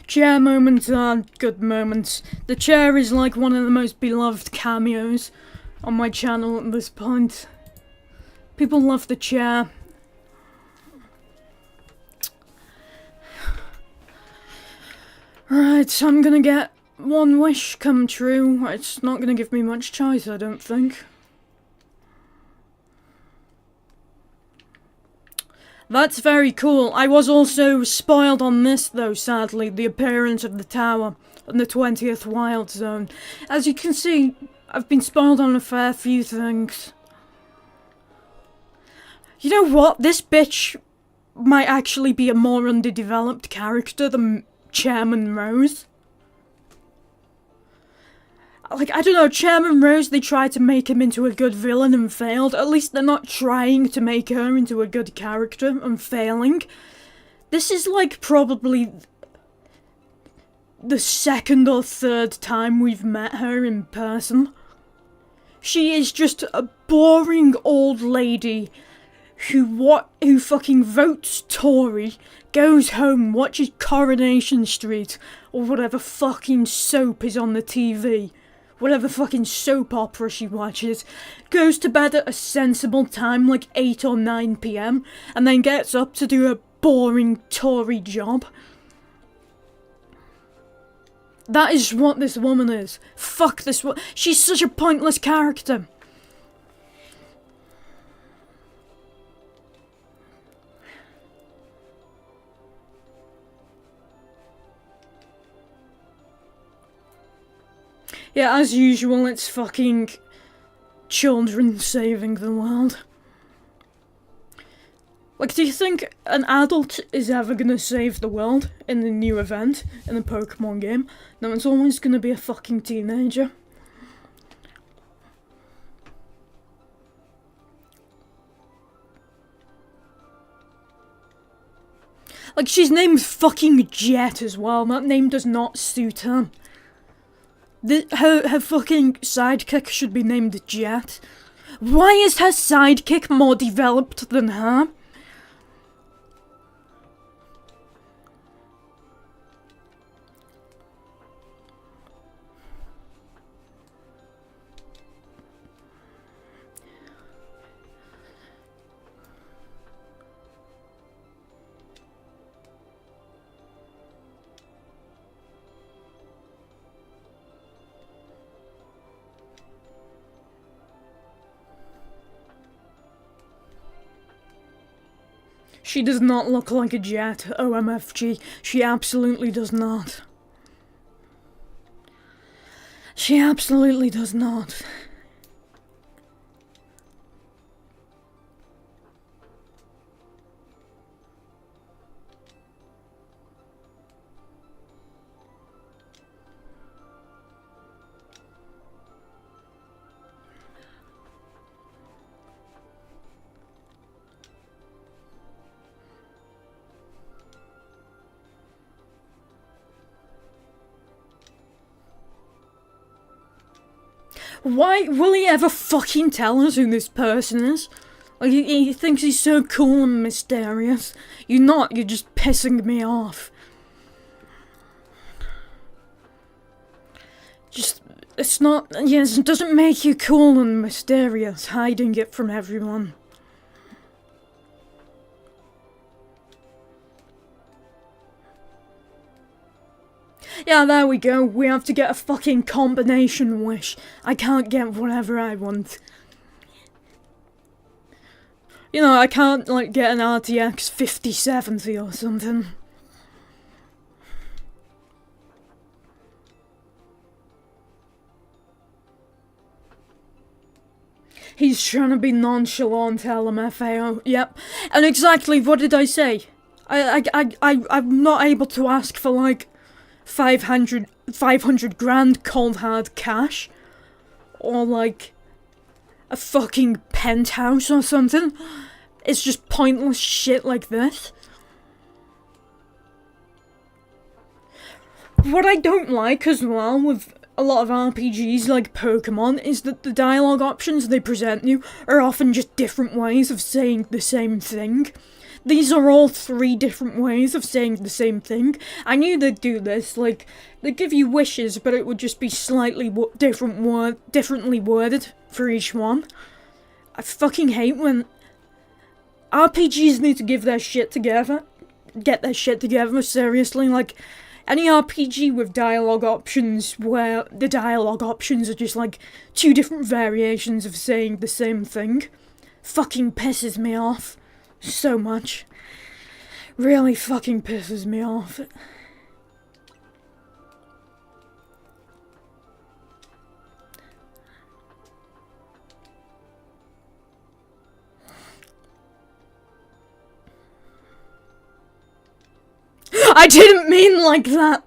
Chair moments are good moments. The chair is like one of the most beloved cameos on my channel at this point. People love the chair. Right, so I'm gonna get one wish come true. It's not gonna give me much choice, I don't think. That's very cool. I was also spoiled on this though, sadly, the appearance of the tower in the 20th Wild Zone. As you can see, I've been spoiled on a fair few things. You know what? This bitch might actually be a more underdeveloped character than Chairman Rose. Like, I don't know, Chairman Rose, they tried to make him into a good villain and failed. At least they're not trying to make her into a good character and failing. This is like probably the second or third time we've met her in person. She is just a boring old lady who fucking votes Tory, goes home, watches Coronation Street, or whatever fucking soap is on the TV, whatever fucking soap opera she watches, goes to bed at a sensible time, like 8 or 9 PM, and then gets up to do a boring Tory job. That is what this woman is. Fuck this woman. She's such a pointless character. Yeah, as usual, it's fucking children saving the world. Like, do you think an adult is ever gonna save the world in the new event in the Pokémon game? No, it's always gonna be a fucking teenager. Like, she's named fucking Jet as well. That name does not suit her. Her fucking sidekick should be named Jet. Why is her sidekick more developed than her? She does not look like a Jet, OMFG. She absolutely does not. She absolutely does not. Why will he ever fucking tell us who this person is? Like, he thinks he's so cool and mysterious. You're not, you're just pissing me off. Just, It's not, yes, it doesn't make you cool and mysterious, hiding it from everyone. Yeah, there we go. We have to get a fucking combination wish. I can't get whatever I want. You know, I can't, like, get an RTX 5070 or something. He's trying to be nonchalant, LMFAO. Yep. And exactly, what did I say? I'm not able to ask for, like, 500 grand cold hard cash. Or, like, a fucking penthouse or something. It's just pointless shit like this. What I don't like as well with a lot of RPGs like Pokémon is that the dialogue options they present you are often just different ways of saying the same thing. These are all 3 different ways of saying the same thing. I knew they'd do this, like, they'd give you wishes, but it would just be slightly differently worded for each one. I fucking hate when RPGs need to give their shit together. Get their shit together, seriously, like, any RPG with dialogue options where the dialogue options are just like 2 different variations of saying the same thing fucking pisses me off so much. Really fucking pisses me off. I didn't mean like that!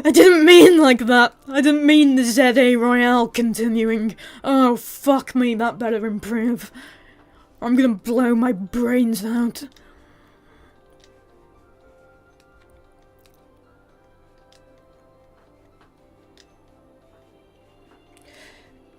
I didn't mean like that! I didn't mean the ZA Royale continuing. Oh, fuck me, that better improve. I'm gonna blow my brains out.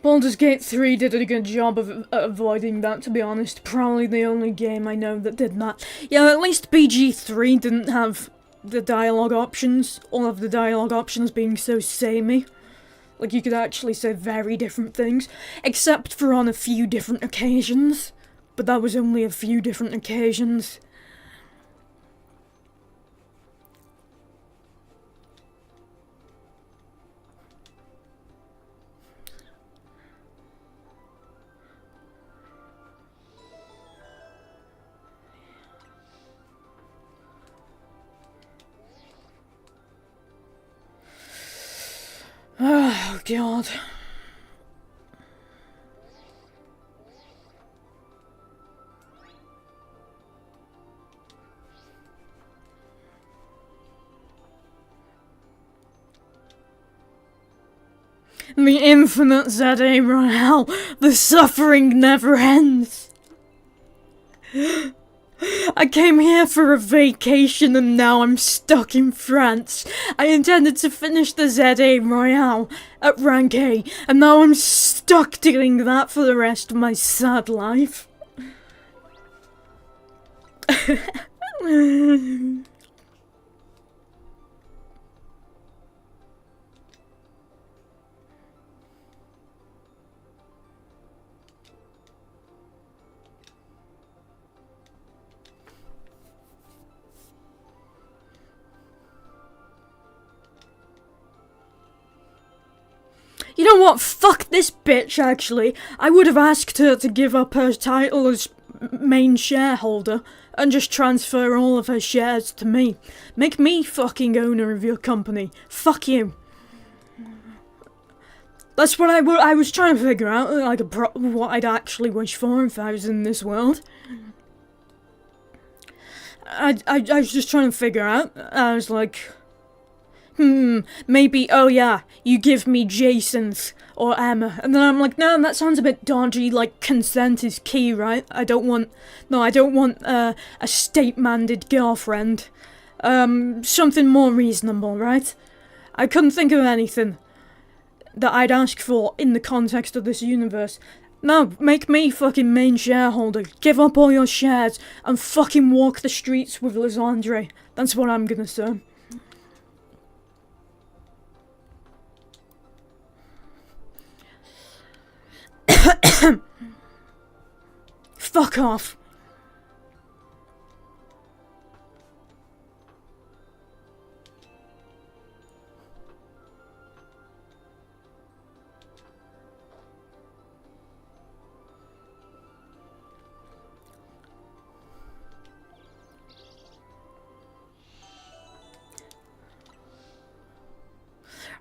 Baldur's Gate 3 did a good job of avoiding that, to be honest. Probably the only game I know that did that. Yeah, at least BG3 didn't have the dialogue options, all of the dialogue options being so samey. Like, you could actually say very different things, except for on a few different occasions. But that was only a few different occasions. Oh, God. The infinite ZA Royale, the suffering never ends. I came here for a vacation and now I'm stuck in France. I intended to finish the ZA Royale at rank A, and now I'm stuck doing that for the rest of my sad life. You know what? Fuck this bitch, actually. I would have asked her to give up her title as main shareholder and just transfer all of her shares to me. Make me fucking owner of your company. Fuck you. That's what I was trying to figure out, like, what I'd actually wish for if I was in this world. I was just trying to figure out. I was like, maybe, oh yeah, you give me Jason's or Emma. And then I'm like, no, that sounds a bit dodgy, like, consent is key, right? I don't want a state-mandated girlfriend. Something more reasonable, right? I couldn't think of anything that I'd ask for in the context of this universe. No, make me fucking main shareholder, give up all your shares, and fucking walk the streets with Lysandre. That's what I'm gonna say. Fuck off.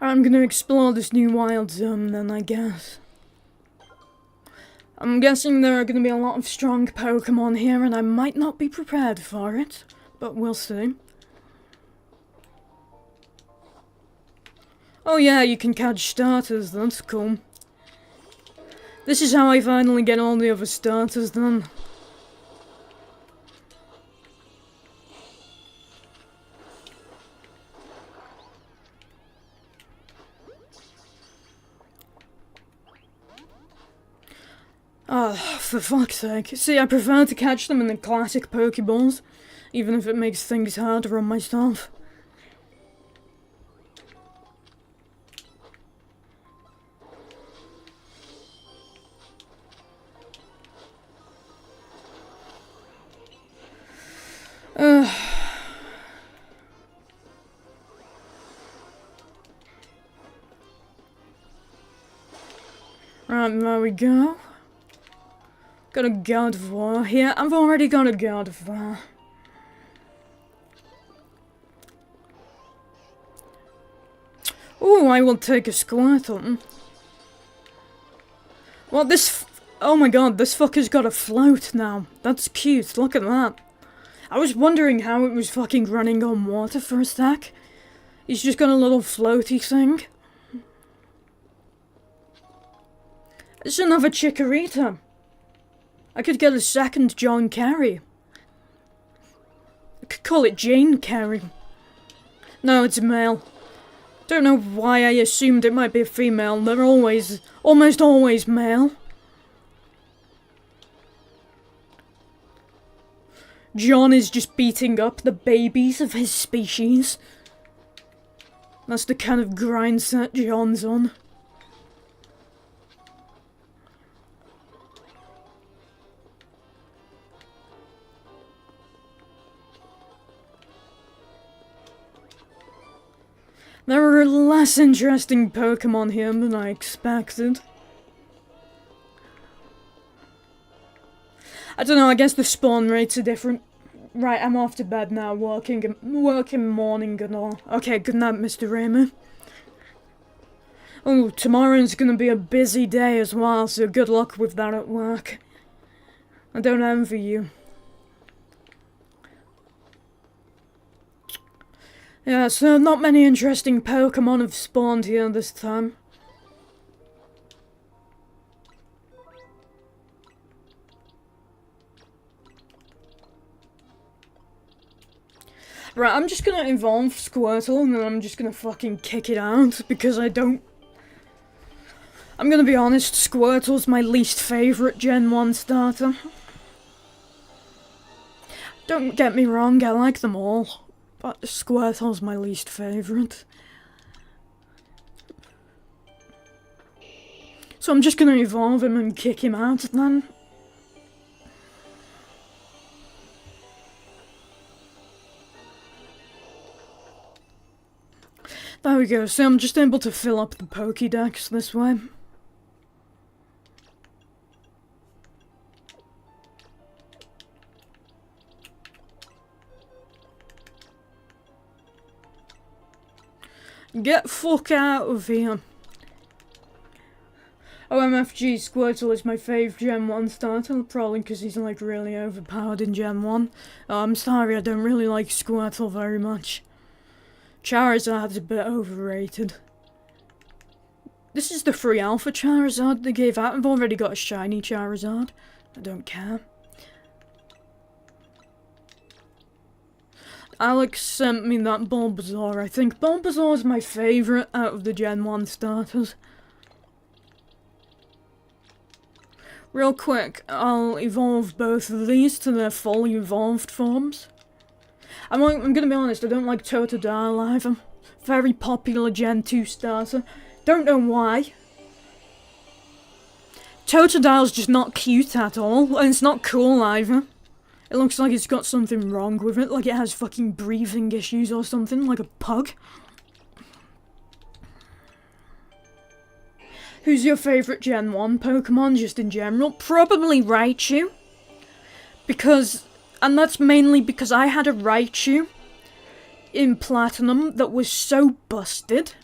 I'm gonna explore this new wild zone then, I guess. I'm guessing there are gonna be a lot of strong Pokémon here and I might not be prepared for it, but we'll see. Oh yeah, you can catch starters, that's cool. This is how I finally get all the other starters then. Oh, for fuck's sake. See, I prefer to catch them in the classic Pokeballs, even if it makes things harder on myself. Right, there we go. Got a Gardevoir here. I've already got a Gardevoir. Ooh, I will take a Squirtle. Well, oh my god, this fucker's got a float now. That's cute, look at that. I was wondering how it was fucking running on water for a sec. He's just got a little floaty thing. It's another Chikorita. I could get a second John Kerry. I could call it Jane Kerry. No, it's a male. Don't know why I assumed it might be a female. They're almost always male. John is just beating up the babies of his species. That's the kind of grind set John's on. There are less interesting Pokémon here than I expected. I don't know, I guess the spawn rates are different. Right, I'm off to bed now, working morning and all. Okay, good night, Mr. Raymond. Oh, tomorrow's gonna be a busy day as well, so good luck with that at work. I don't envy you. Yeah, so not many interesting Pokémon have spawned here this time. Right, I'm just gonna evolve Squirtle and then I'm just gonna fucking kick it out because I'm gonna be honest, Squirtle's my least favourite Gen 1 starter. Don't get me wrong, I like them all. But Squirtle's my least favourite. So I'm just gonna evolve him and kick him out then. There we go, so I'm just able to fill up the Pokédex this way. Get fuck out of here. OMFG Squirtle is my fave Gen 1 starter, probably because he's like really overpowered in Gen 1. I'm sorry, I don't really like Squirtle very much. Charizard's a bit overrated. This is the free alpha Charizard they gave out. I've already got a shiny Charizard. I don't care. Alex sent me that Bulbasaur, I think. Bulbasaur is my favourite out of the Gen 1 starters. Real quick, I'll evolve both of these to their fully evolved forms. I'm gonna be honest, I don't like Totodile either. Very popular Gen 2 starter. Don't know why. Totodile's just not cute at all, and it's not cool either. It looks like it's got something wrong with it, like it has fucking breathing issues or something, like a pug. Who's your favourite Gen 1 Pokemon, just in general? Probably Raichu. And that's mainly because I had a Raichu in Platinum that was so busted.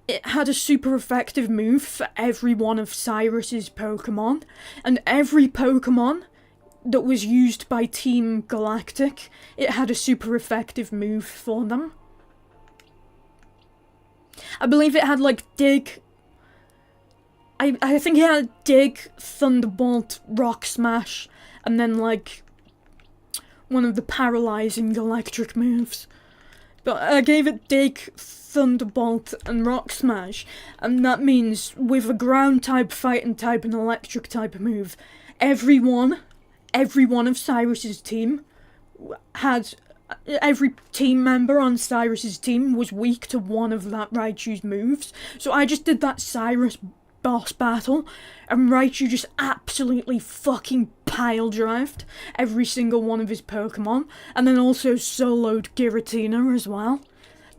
It had a super effective move for every one of Cyrus's Pokemon, and every Pokemon that was used by Team Galactic, it had a super effective move for them. I believe it had like Dig. I think it had Dig, Thunderbolt, Rock Smash, and then like one of the paralyzing electric moves. But I gave it Dig, Thunderbolt, and Rock Smash, and that means with a ground type, fighting type, and electric type move, every one of Cyrus's team had. Every team member on Cyrus's team was weak to one of that Raichu's moves. So I just did that Cyrus boss battle, and Raichu just absolutely fucking pile-drived every single one of his Pokemon, and then also soloed Giratina as well.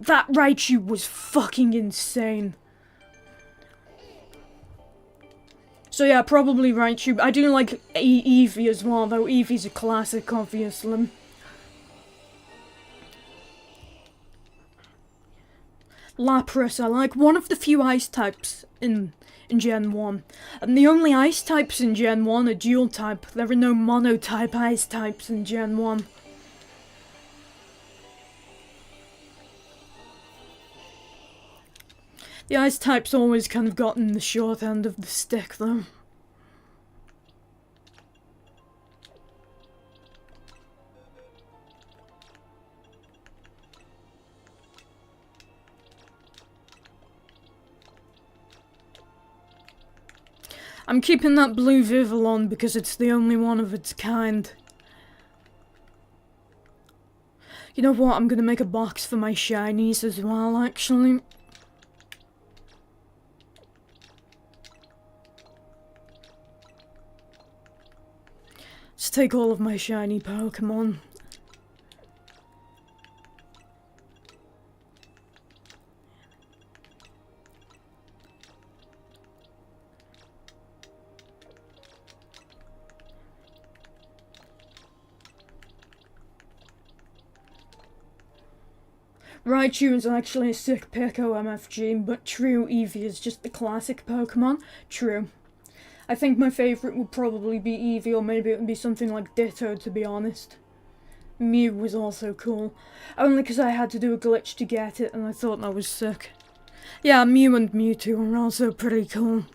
That Raichu was fucking insane. So yeah, probably Raichu. I do like Eevee as well, though Eevee's a classic, obviously. Lapras, I like one of the few ice types in Gen 1. And the only ice types in Gen 1 are dual type. There are no monotype ice types in Gen 1. The ice types always kind of gotten the short end of the stick, though. I'm keeping that blue Vivillon because it's the only one of its kind. You know what, I'm gonna make a box for my shinies as well, actually. Let's take all of my shiny Pokemon. Raichu is actually a sick Pico MFG, but true, Eevee is just the classic Pokemon. True. I think my favourite would probably be Eevee, or maybe it would be something like Ditto, to be honest. Mew was also cool, only because I had to do a glitch to get it, and I thought that was sick. Yeah, Mew and Mewtwo are also pretty cool.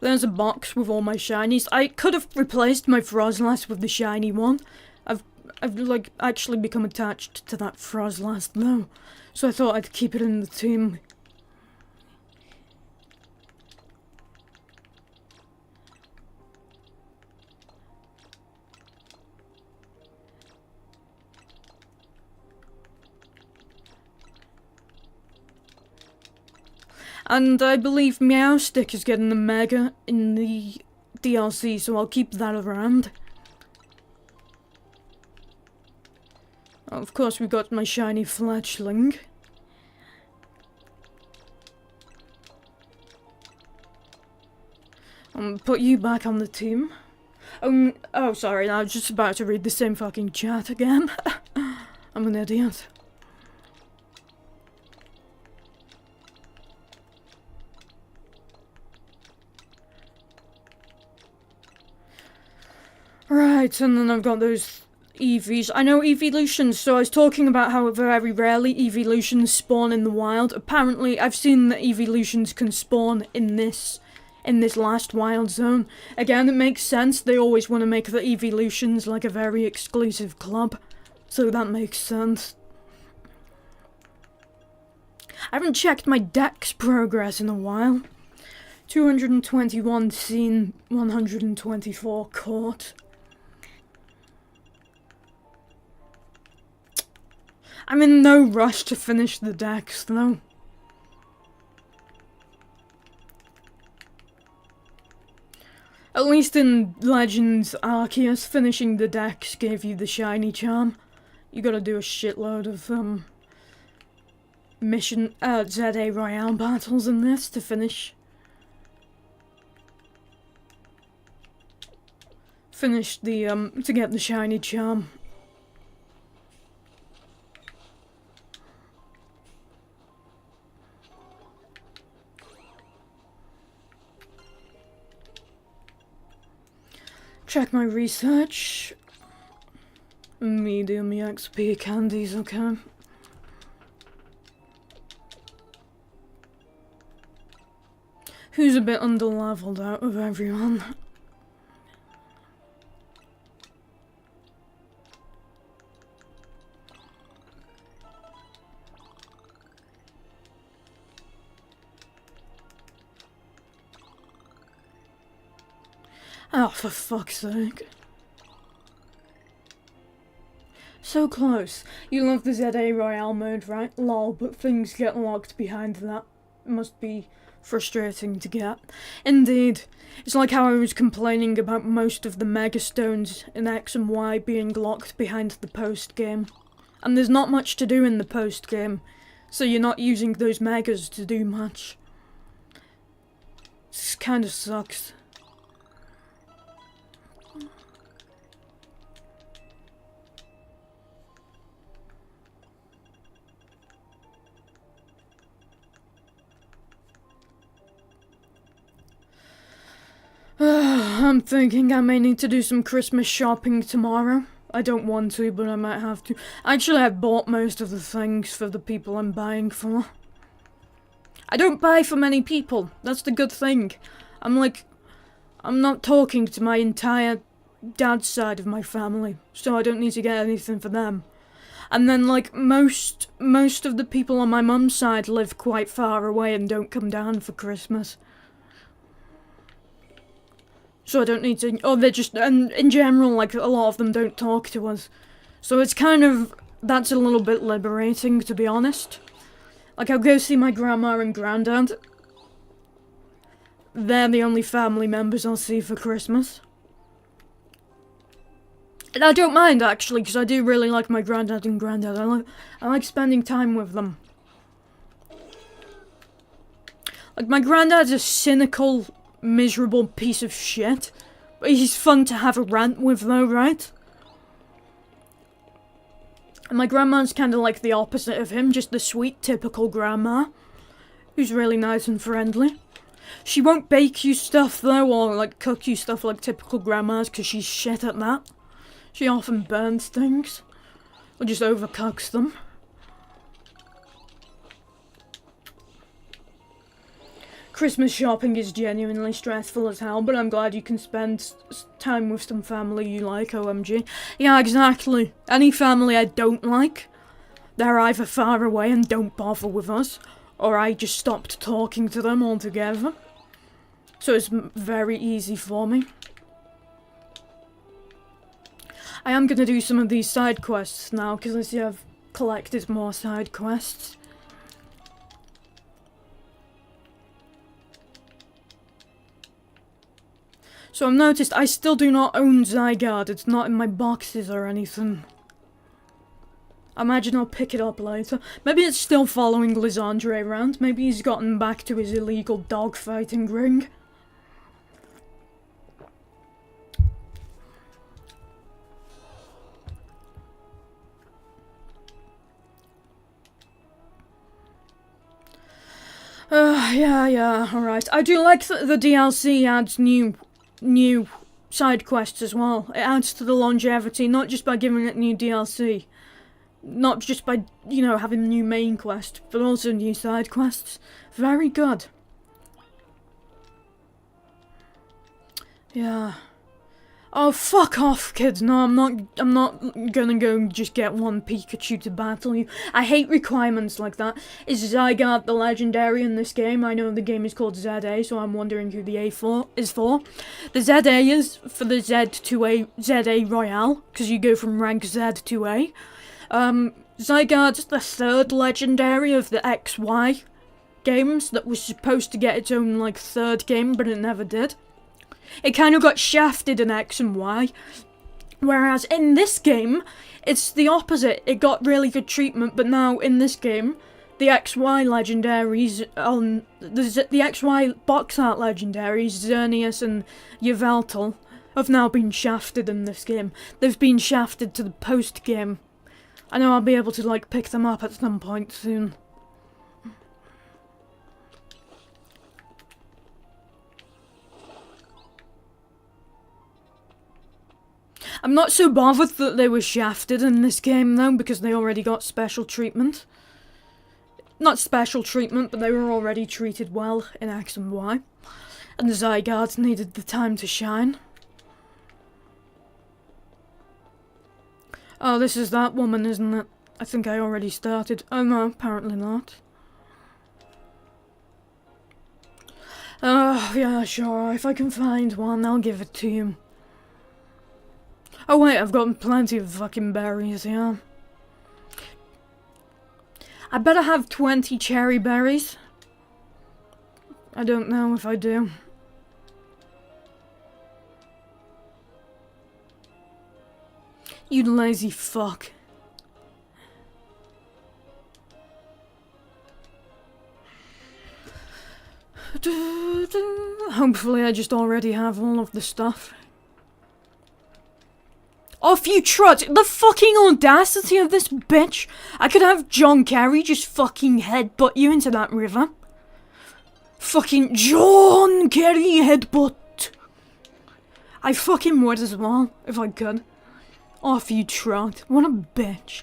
There's a box with all my shinies. I could have replaced my Frozlast with the shiny one. I've like actually become attached to that Frozlast though, so I thought I'd keep it in the team. And I believe Meowstick is getting a Mega in the DLC, so I'll keep that around. Of course, we've got my shiny Fletchling. Put you back on the team. Oh, sorry, I was just about to read the same fucking chat again. I'm an idiot. Right, and then I've got those Eevees. I know evolutions, so I was talking about how very rarely evolutions spawn in the wild. Apparently, I've seen that evolutions can spawn in this last wild zone. Again, it makes sense. They always want to make the evolutions like a very exclusive club, so that makes sense. I haven't checked my dex progress in a while. 221 seen, 124 caught. I'm in no rush to finish the dex, though. at least in Legends Arceus, finishing the decks gave you the shiny charm. You gotta do a shitload of, ZA Royale battles in this to finish the, to get the shiny charm. Check my research. Medium EXP candies, okay. Who's a bit underleveled out of everyone? Oh, for fuck's sake. So close. You love the ZA Royale mode, right? Lol, but things get locked behind that. Must be frustrating to get. Indeed. It's like how I was complaining about most of the Mega Stones in X and Y being locked behind the post-game. And there's not much to do in the post-game, so you're not using those Megas to do much. This kinda sucks. I'm thinking I may need to do some Christmas shopping tomorrow. I don't want to, but I might have to. Actually, I bought most of the things for the people I'm buying for. I don't buy for many people. That's the good thing. I'm not talking to my entire dad's side of my family, so I don't need to get anything for them. And then, like, most of the people on my mum's side live quite far away and don't come down for Christmas. So I don't need to, and in general, like, a lot of them don't talk to us. So it's kind of, that's a little bit liberating, to be honest. Like, I'll go see my grandma and granddad. They're the only family members I'll see for Christmas. And I don't mind, actually, because I do really like my granddad and granddad. I like spending time with them. Like, my granddad's a cynical, miserable piece of shit, but he's fun to have a rant with though, right? And my grandma's kind of like the opposite of him, just the sweet, typical grandma, who's really nice and friendly. She won't bake you stuff though, or like cook you stuff like typical grandmas, because she's shit at that. She often burns things, or just overcooks them. Christmas shopping is genuinely stressful as hell, but I'm glad you can spend time with some family you like, OMG. Yeah, exactly. Any family I don't like, they're either far away and don't bother with us, or I just stopped talking to them altogether. So it's very easy for me. I am going to do some of these side quests now, because I see I've collected more side quests. So I've noticed I still do not own Zygarde, it's not in my boxes or anything. I imagine I'll pick it up later. Maybe it's still following Lysandre around, maybe he's gotten back to his illegal dogfighting ring. Yeah, alright. I do like that the DLC adds new side quests as well. It adds to the longevity, not just by giving it new DLC. Not just by, you know, having a new main quest, but also new side quests. Very good. Yeah. Oh, fuck off, kids. No, I'm not gonna go just get one Pikachu to battle you. I hate requirements like that. Is Zygarde the legendary in this game? I know the game is called ZA, so I'm wondering who the A is for. The ZA is for the Z2A, ZA Royale, because you go from rank Z to A. Zygarde's the third legendary of the XY games that was supposed to get its own, like, third game, but it never did. It kind of got shafted in X and Y. Whereas in this game, it's the opposite. It got really good treatment, but now in this game, the XY legendaries, the XY box art legendaries, Xerneas and Yveltal, have now been shafted in this game. They've been shafted to the post game. I know I'll be able to like pick them up at some point soon. I'm not so bothered that they were shafted in this game though, because they already got special treatment. Not special treatment, but they were already treated well in X and Y. And the Zygardes needed the time to shine. Oh, this is that woman, isn't it? I think I already started. Oh no, apparently not. Oh, yeah, sure. If I can find one, I'll give it to you. Oh wait, I've got plenty of fucking berries, yeah. I better have 20 cherry berries. I don't know if I do. You lazy fuck. Hopefully I just already have all of the stuff. Off you trot! The fucking audacity of this bitch! I could have John Kerry just fucking headbutt you into that river. Fucking John Kerry headbutt! I fucking would as well, if I could. Off you trot. What a bitch.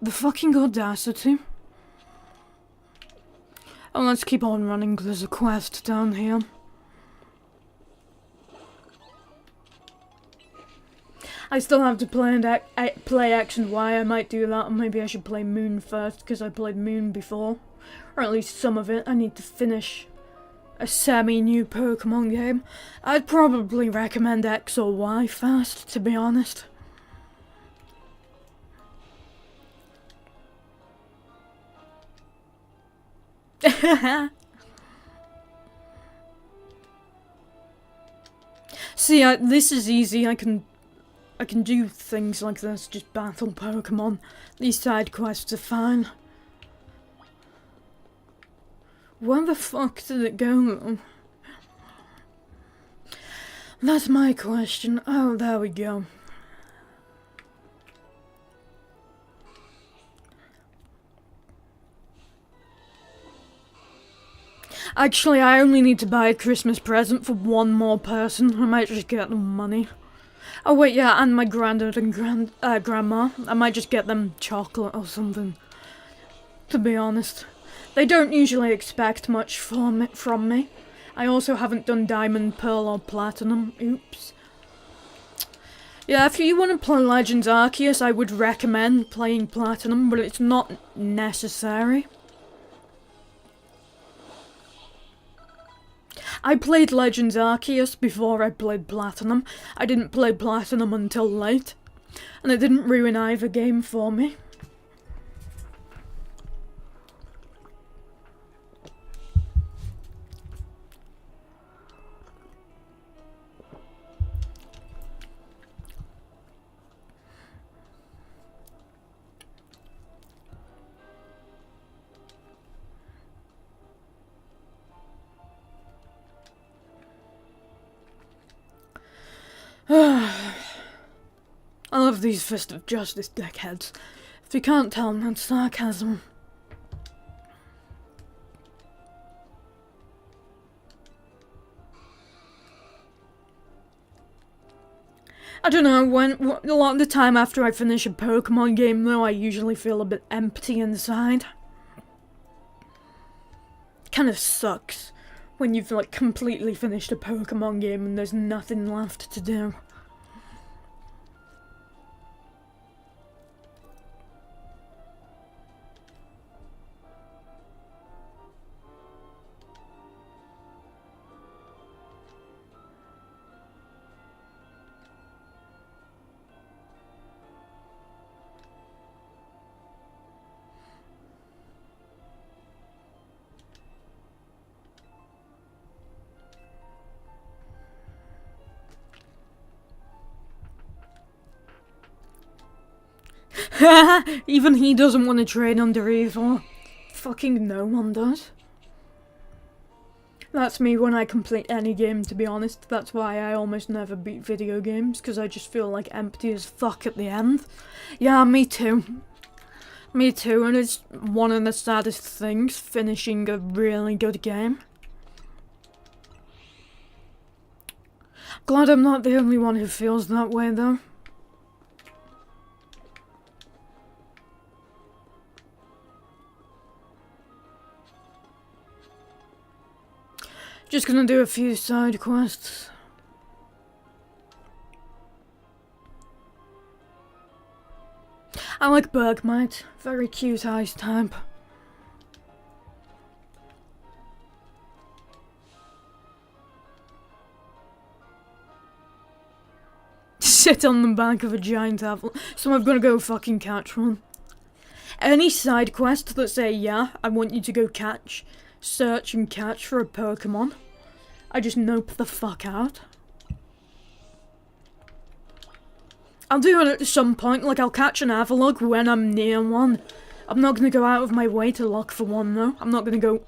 The fucking audacity. Oh, let's keep on running, there's a quest down here. I still have to play X and Y. I might do that, or maybe I should play Moon first, because I played Moon before. Or at least some of it. I need to finish a semi-new Pokemon game. I'd probably recommend X or Y first, to be honest. See, this is easy. I can do things like this, just battle Pokemon. These side quests are fine. Where the fuck did it go though? That's my question. Oh, there we go. Actually, I only need to buy a Christmas present for one more person. I might just get them money. Oh wait, yeah, and my granddad and grandma. I might just get them chocolate or something. To be honest. They don't usually expect much from me. I also haven't done Diamond, Pearl or Platinum. Oops. Yeah, if you want to play Legends Arceus, I would recommend playing Platinum, but it's not necessary. I played Legends Arceus before I played Platinum. I didn't play Platinum until late, and it didn't ruin either game for me. I love these Fist of Justice dickheads. If you can't tell, that's sarcasm. I don't know, a lot of the time after I finish a Pokemon game though, I usually feel a bit empty inside. Kind of sucks when you've like completely finished a Pokemon game and there's nothing left to do. Even he doesn't want to train under evil. Fucking no one does. That's me when I complete any game, to be honest. That's why I almost never beat video games, because I just feel like empty as fuck at the end. Yeah, me too. Me too, and it's one of the saddest things, finishing a really good game. Glad I'm not the only one who feels that way, though. Just gonna do a few side quests. I like Bergmite, very cute ice type. Sit on the back of a giant apple, so I'm gonna go fucking catch one. Any side quest that say, yeah, I want you to go catch, search and catch for a Pokémon, I just nope the fuck out. I'll do it at some point, like I'll catch an Avalugg when I'm near one. I'm not gonna go out of my way to look for one though. I'm not gonna go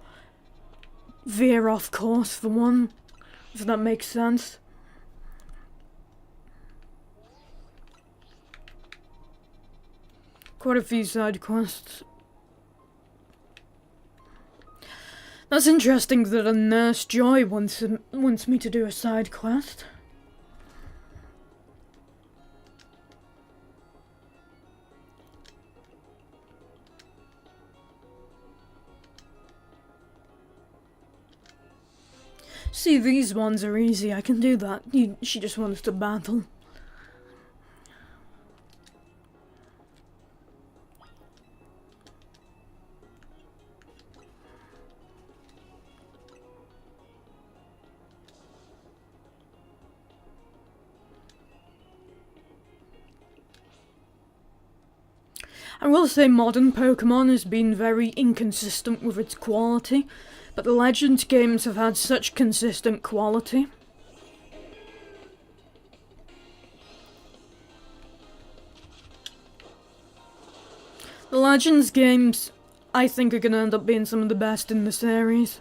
veer off course for one, if that makes sense. Quite a few side quests. That's interesting that a Nurse Joy wants me to do a side quest. See, these ones are easy, I can do that. She just wants to battle. I will say modern Pokémon has been very inconsistent with its quality, but the Legends games have had such consistent quality. The Legends games, I think, are gonna end up being some of the best in the series.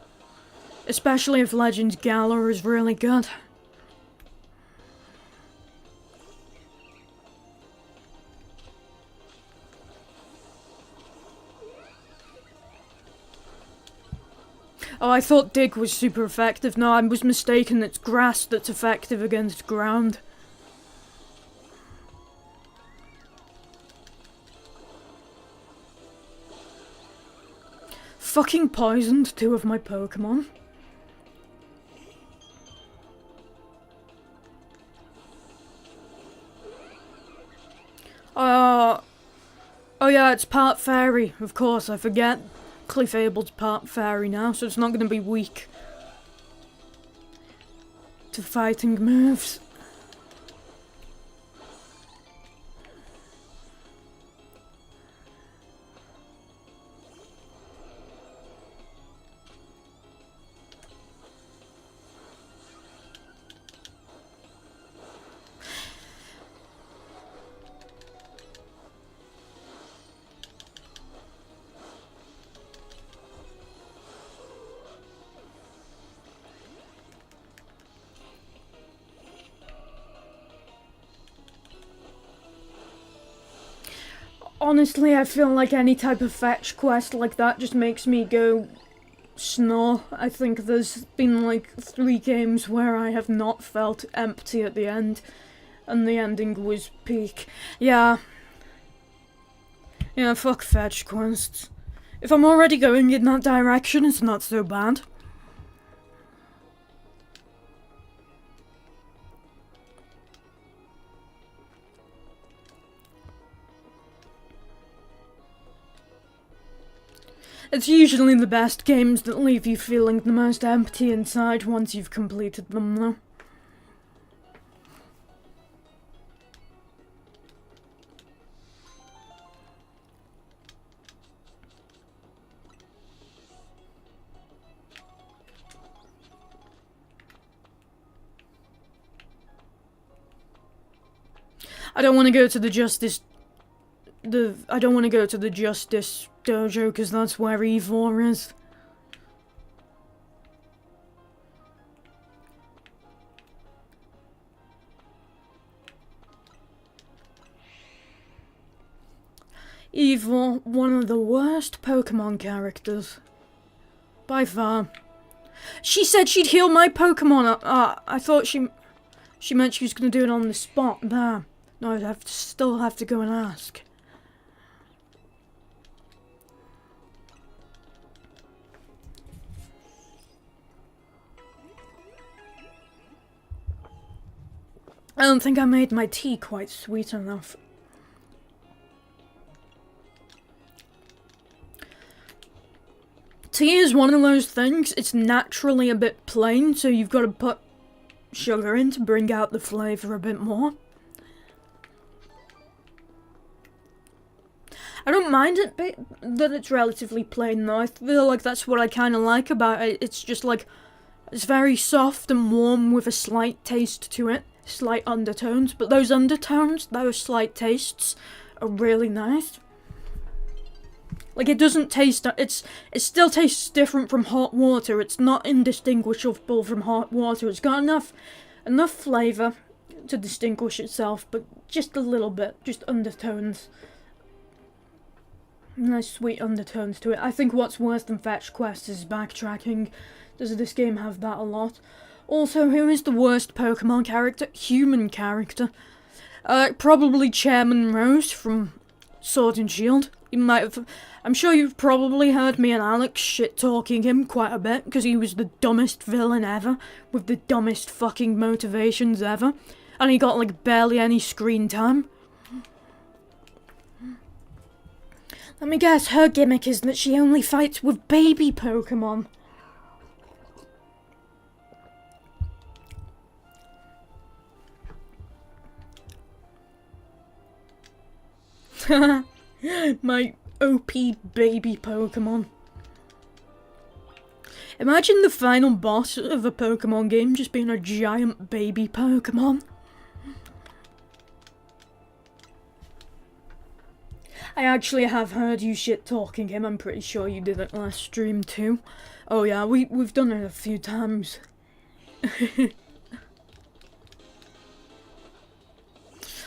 Especially if Legends Galar is really good. Oh, I thought Dig was super effective. No, I was mistaken. It's grass that's effective against ground. Fucking poisoned 2 of my Pokémon. Oh yeah, it's part fairy, of course, I forget. Clefable's part fairy now, so it's not going to be weak to fighting moves. Honestly, I feel like any type of fetch quest like that just makes me go snore. I think there's been like 3 games where I have not felt empty at the end, and the ending was peak. Yeah, fuck fetch quests. If I'm already going in that direction, it's not so bad. It's usually the best games that leave you feeling the most empty inside once you've completed them, though. I don't want to go to the Justice I don't want to go to the Justice Dojo because that's where Ivor is. Ivor, one of the worst Pokemon characters. By far. She said she'd heal my Pokemon. I thought she meant she was going to do it on the spot there. No, I'd still have to go and ask. I don't think I made my tea quite sweet enough. Tea is one of those things, it's naturally a bit plain, so you've got to put sugar in to bring out the flavour a bit more. I don't mind it that it's relatively plain though. I feel like that's what I kind of like about it. It's just like, it's very soft and warm with a slight taste to it. Slight undertones, but those undertones, those slight tastes, are really nice. Like, it doesn't taste, it still tastes different from hot water. It's not indistinguishable from hot water. It's got enough flavour to distinguish itself, but just a little bit, just undertones. Nice sweet undertones to it. I think what's worse than Fetch Quest is backtracking. Does this game have that a lot? Also, who is the worst Pokemon character? Human character. Probably Chairman Rose from Sword and Shield. You might have... I'm sure you've probably heard me and Alex shit-talking him quite a bit, because he was the dumbest villain ever, with the dumbest fucking motivations ever, and he got, like, barely any screen time. Let me guess, her gimmick is that she only fights with baby Pokemon. My OP baby Pokemon. Imagine the final boss of a Pokemon game just being a giant baby Pokemon. I actually have heard you shit-talking him. I'm pretty sure you did it last stream too. Oh yeah, we've done it a few times.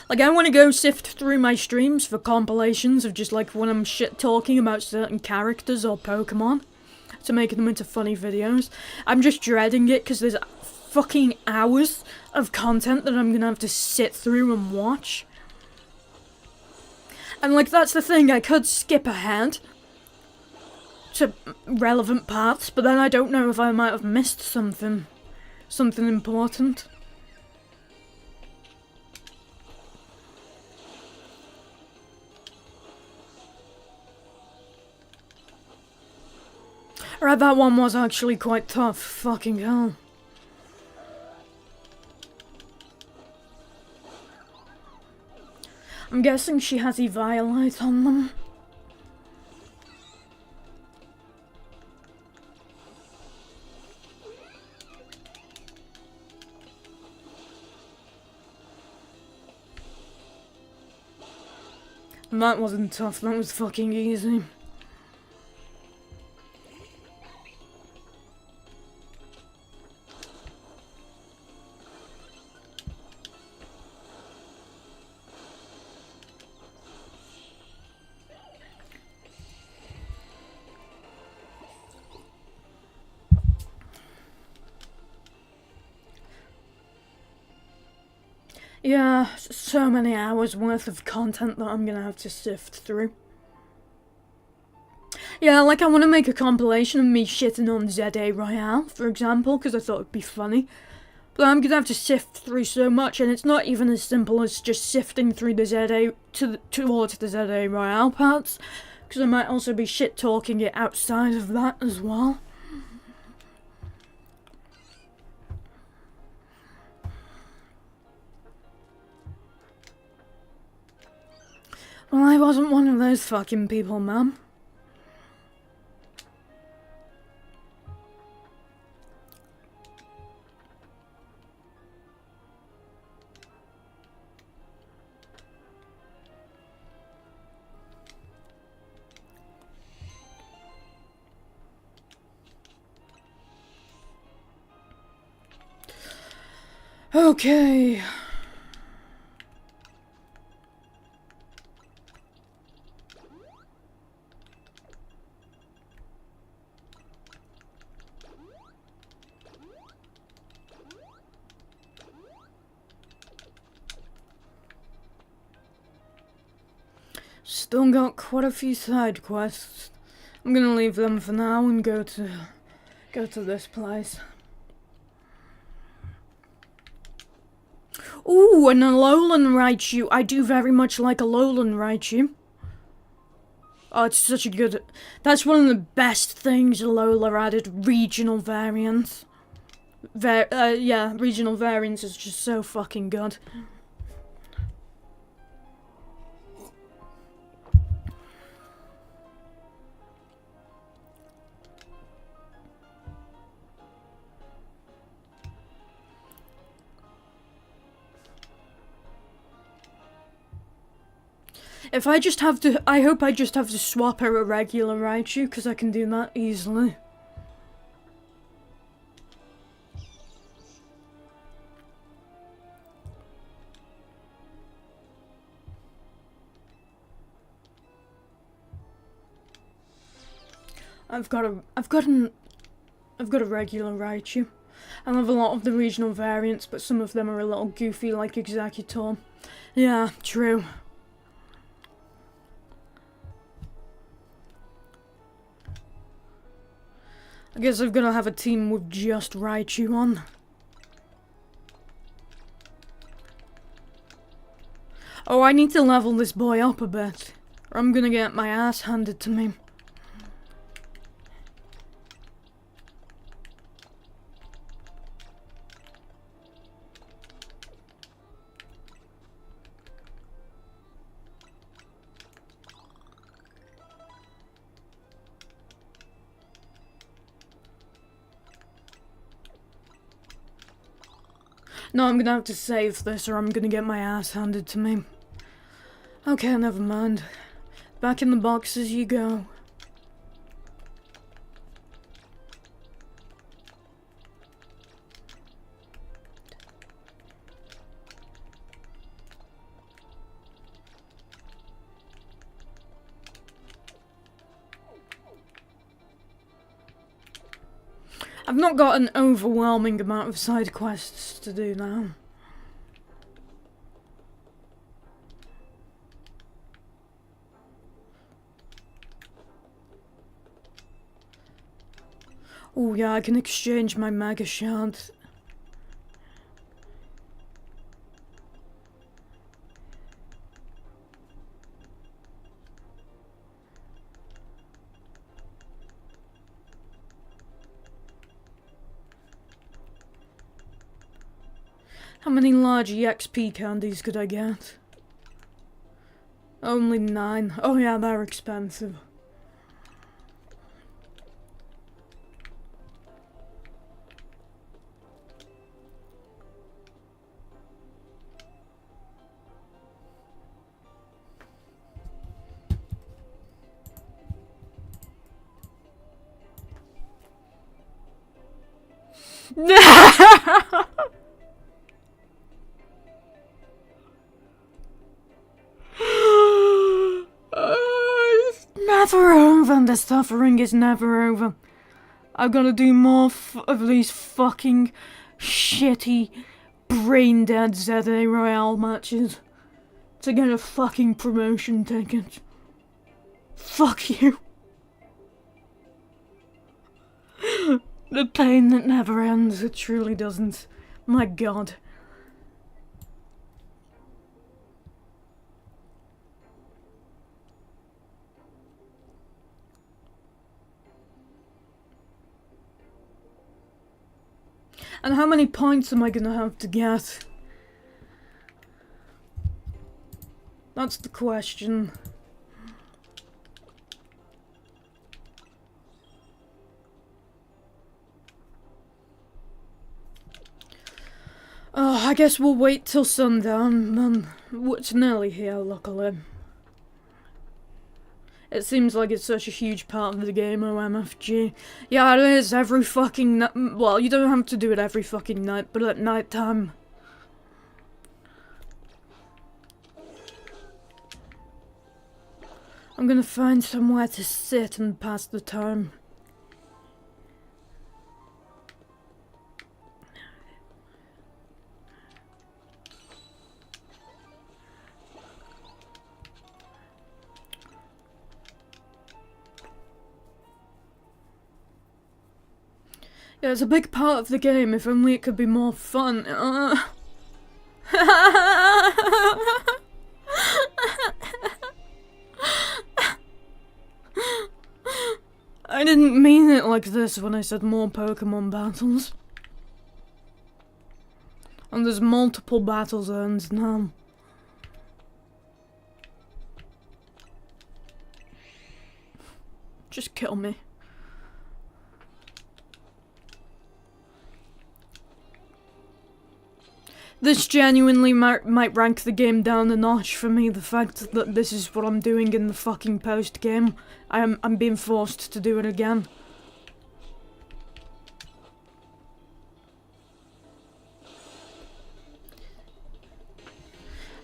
Like, I want to go sift through my streams for compilations of just, like, when I'm shit-talking about certain characters or Pokemon, to make them into funny videos. I'm just dreading it, because there's fucking hours of content that I'm gonna have to sit through and watch. And, like, that's the thing, I could skip ahead to relevant parts, but then I don't know if I might have missed something important. Right, that one was actually quite tough. Fucking hell. I'm guessing she has Eviolite on them. And that wasn't tough, that was fucking easy. Yeah, so many hours worth of content that I'm gonna have to sift through. Yeah, like I want to make a compilation of me shitting on ZA Royale, for example, because I thought it'd be funny. But I'm gonna have to sift through so much, and it's not even as simple as just sifting through the ZA towards the ZA Royale parts, because I might also be shit-talking it outside of that as well. Well, I wasn't one of those fucking people, ma'am. Okay. Still got quite a few side quests. I'm gonna leave them for now and go to this place. Ooh, and a Alolan Raichu. I do very much like a Alolan Raichu. Oh, it's such a good... That's one of the best things Alola added, regional variants. Yeah, regional variants is just so fucking good. If I just have to... I hope I just have to swap out a regular Raichu, because I can do that easily. I've got a regular Raichu. I love a lot of the regional variants, but some of them are a little goofy, like Executor. Yeah, true. I guess I've got to have a team with just Raichu on. Oh, I need to level this boy up a bit, or I'm gonna get my ass handed to me. No, I'm gonna have to save this or I'm gonna get my ass handed to me. Okay, never mind. Back in the boxes you go. I've not got an overwhelming amount of side quests to do now. Oh yeah, I can exchange my Mega Shard. How many large EXP candies could I get? Only 9. Oh yeah, they're expensive. It's never over. The suffering is never over. I've got to do more of these fucking shitty, brain-dead ZA Royale matches to get a fucking promotion ticket. Fuck you. The pain that never ends, it truly doesn't. My god. And how many points am I gonna have to get? That's the question. Oh, I guess we'll wait till sundown. It's nearly here, luckily. It seems like it's such a huge part of the game, OMFG. Yeah, it is every fucking night. Well, you don't have to do it every fucking night, but at night time. I'm gonna find somewhere to sit and pass the time. Yeah, it's a big part of the game, if only it could be more fun. I didn't mean it like this when I said more Pokémon battles. And there's multiple battle zones now. Just kill me. This genuinely might rank the game down a notch for me, the fact that this is what I'm doing in the fucking post-game. I'm being forced to do it again.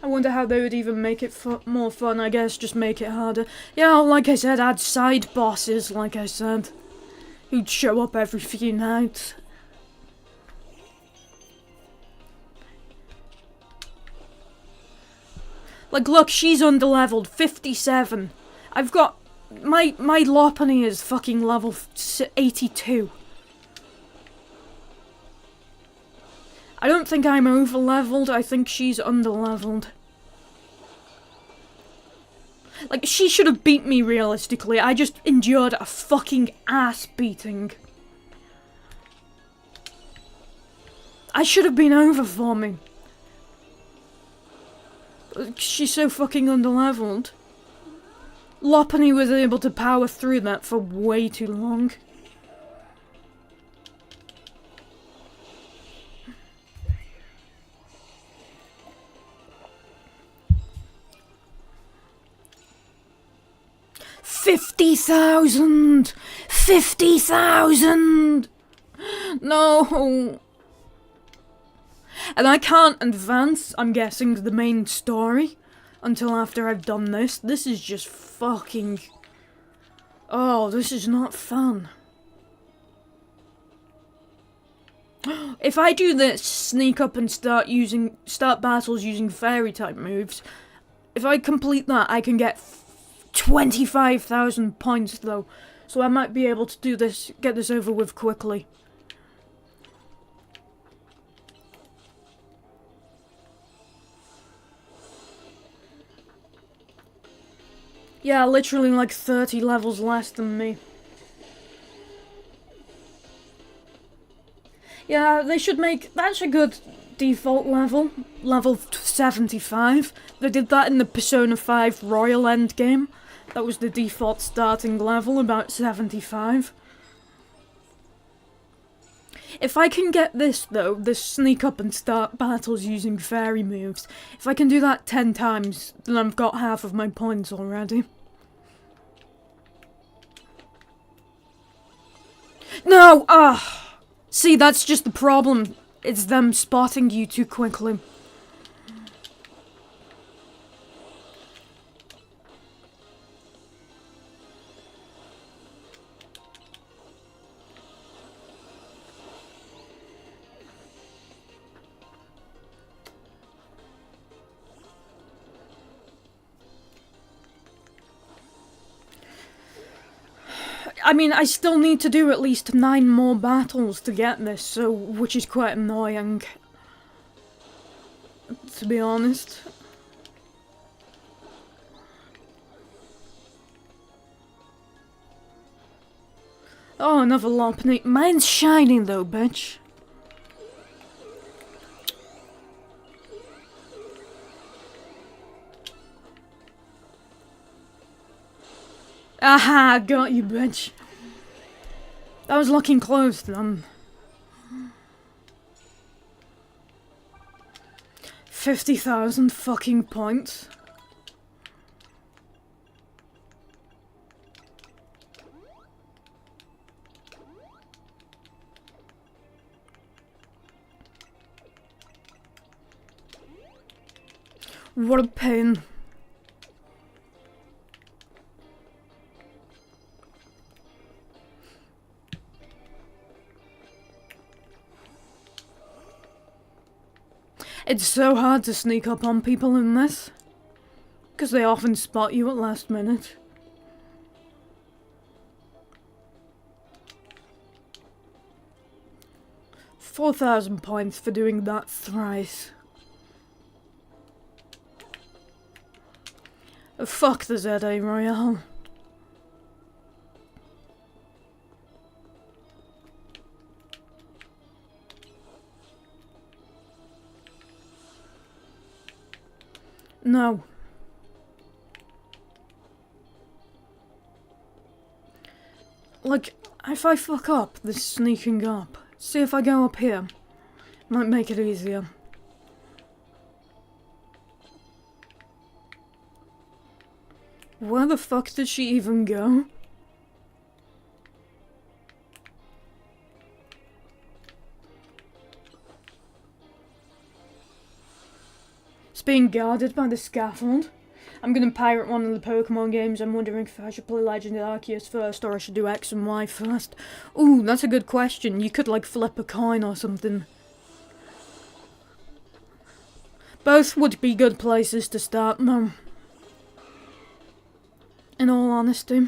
I wonder how they would even make it more fun. I guess just make it harder. Yeah, like I said, add side bosses, like I said, who'd show up every few nights. Like, look, she's underleveled, 57. I've got... My Lopunny is fucking level 82. I don't think I'm overleveled, I think she's underleveled. Like, she should have beat me realistically, I just endured a fucking ass beating. I should have been over for me. She's so fucking underleveled. Lopunny was able to power through that for way too long. $50,000! 50,000! No! And I can't advance, I'm guessing, the main story until after I've done this. This is just fucking... Oh, this is not fun. If I do this, sneak up and start battles using fairy-type moves, if I complete that, I can get 25,000 points, though. So I might be able to do this, get this over with quickly. Yeah, literally like 30 levels less than me. Yeah, they should make... That's a good default level. Level 75. They did that in the Persona 5 Royal Endgame. That was the default starting level, about 75. If I can get this, though, this sneak up and start battles using fairy moves, if I can do that 10 times, then I've got half of my points already. No! Ah! See, that's just the problem. It's them spotting you too quickly. I mean, I still need to do at least 9 more battles to get this, so which is quite annoying, to be honest. Oh, another Lopunny. Mine's shining though, bitch. Aha, got you, bitch. That was looking close, then. 50,000 fucking points. What a pain. It's so hard to sneak up on people in this, because they often spot you at last minute. £4,000 for doing that thrice. Fuck the ZA Royale. No. Like, if I fuck up this sneaking up, see if I go up here. Might make it easier. Where the fuck did she even go? It's being guarded by the scaffold. I'm gonna pirate one of the Pokémon games. I'm wondering if I should play Legend of Arceus first or I should do X and Y first. Ooh, that's a good question. You could like flip a coin or something. Both would be good places to start, Mum. In all honesty.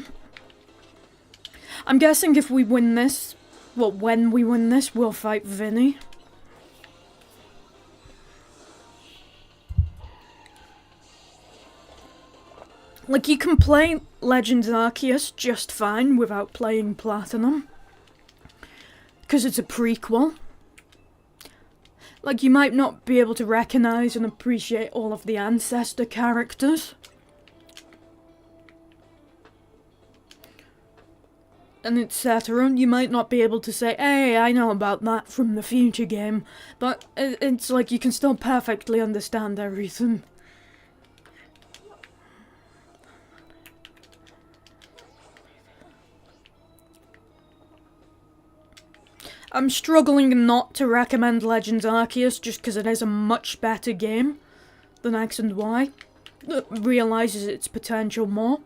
I'm guessing if we win this, well, when we win this, we'll fight Vinny. Like, you can play Legends Arceus just fine without playing Platinum. Because it's a prequel. Like, you might not be able to recognise and appreciate all of the ancestor characters. And etc. You might not be able to say, hey, I know about that from the future game. But it's like you can still perfectly understand everything. I'm struggling not to recommend Legends Arceus just because it is a much better game than X and Y. It realises its potential more.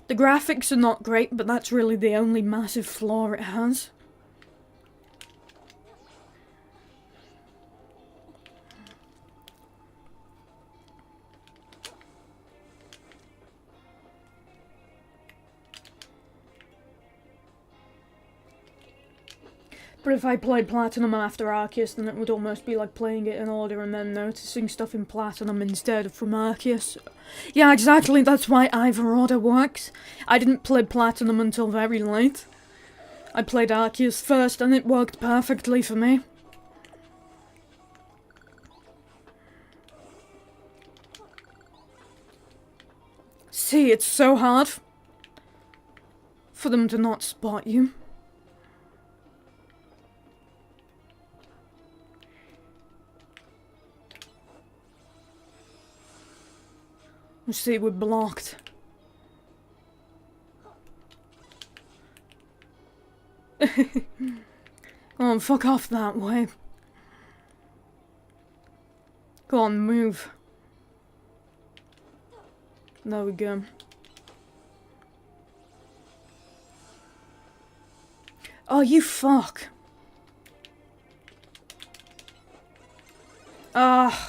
The graphics are not great, but that's really the only massive flaw it has. But if I played Platinum after Arceus, then it would almost be like playing it in order and then noticing stuff in Platinum instead of from Arceus. Yeah, exactly, that's why either order works. I didn't play Platinum until very late. I played Arceus first and it worked perfectly for me. See, it's so hard for them to not spot you. See, we're blocked. Oh, fuck off that way. Go on, move. There we go. Oh, you fuck.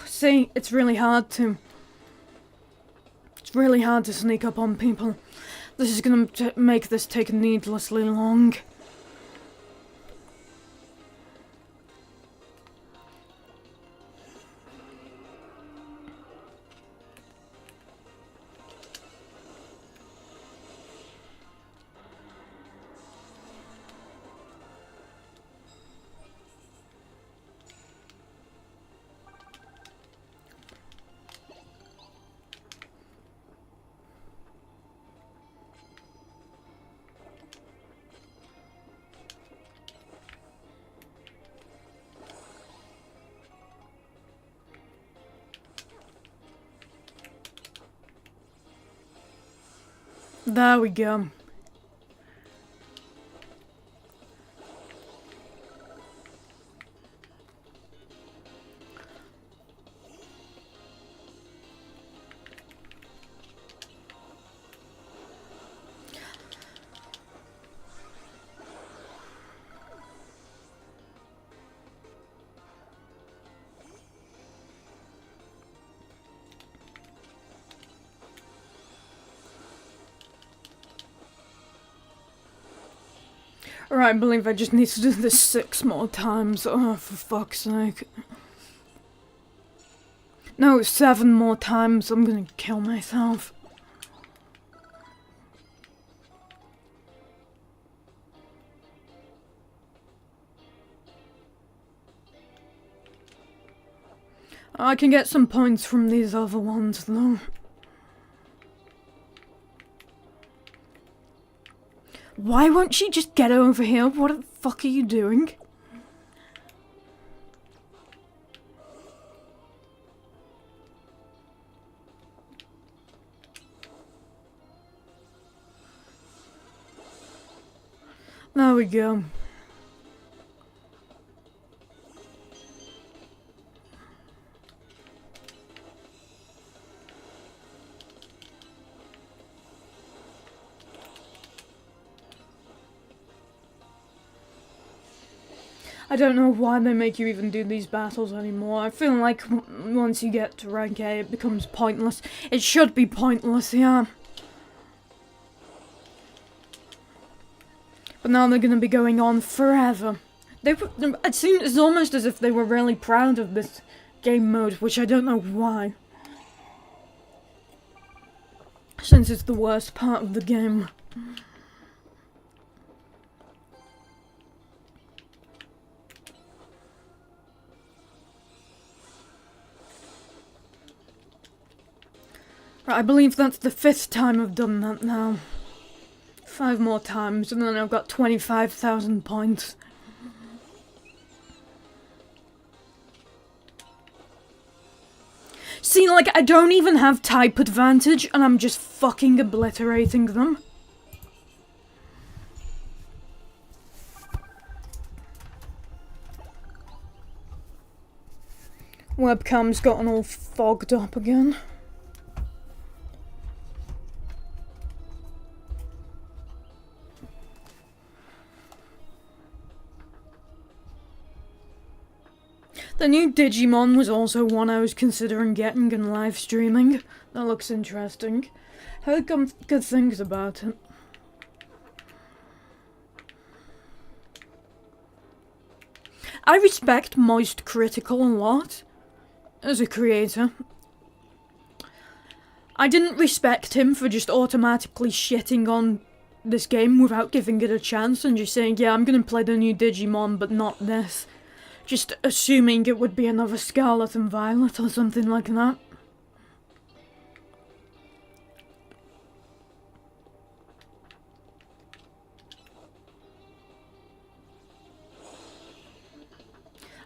See, it's really hard to... It's really hard to sneak up on people. This is gonna make this take needlessly long. There we go. Right, I believe I just need to do this 6 more times. Oh, for fuck's sake. No, 7 more times. I'm gonna kill myself. I can get some points from these other ones, though. Why won't she just get over here? What the fuck are you doing? There we go. I don't know why they make you even do these battles anymore. I feel like once you get to rank A, it becomes pointless. It should be pointless, yeah. But now they're gonna be going on forever. It's almost as if they were really proud of this game mode, which I don't know why. Since it's the worst part of the game. Right, I believe that's the 5th time I've done that now. 5 more times, and then I've got 25,000 points. See, like, I don't even have type advantage, and I'm just fucking obliterating them. Webcam's gotten all fogged up again. The new Digimon was also one I was considering getting and live streaming. That looks interesting. Heard good things about it. I respect Moist Critical a lot as a creator. I didn't respect him for just automatically shitting on this game without giving it a chance and just saying, yeah, I'm gonna play the new Digimon, but not this. Just assuming it would be another Scarlet and Violet or something like that.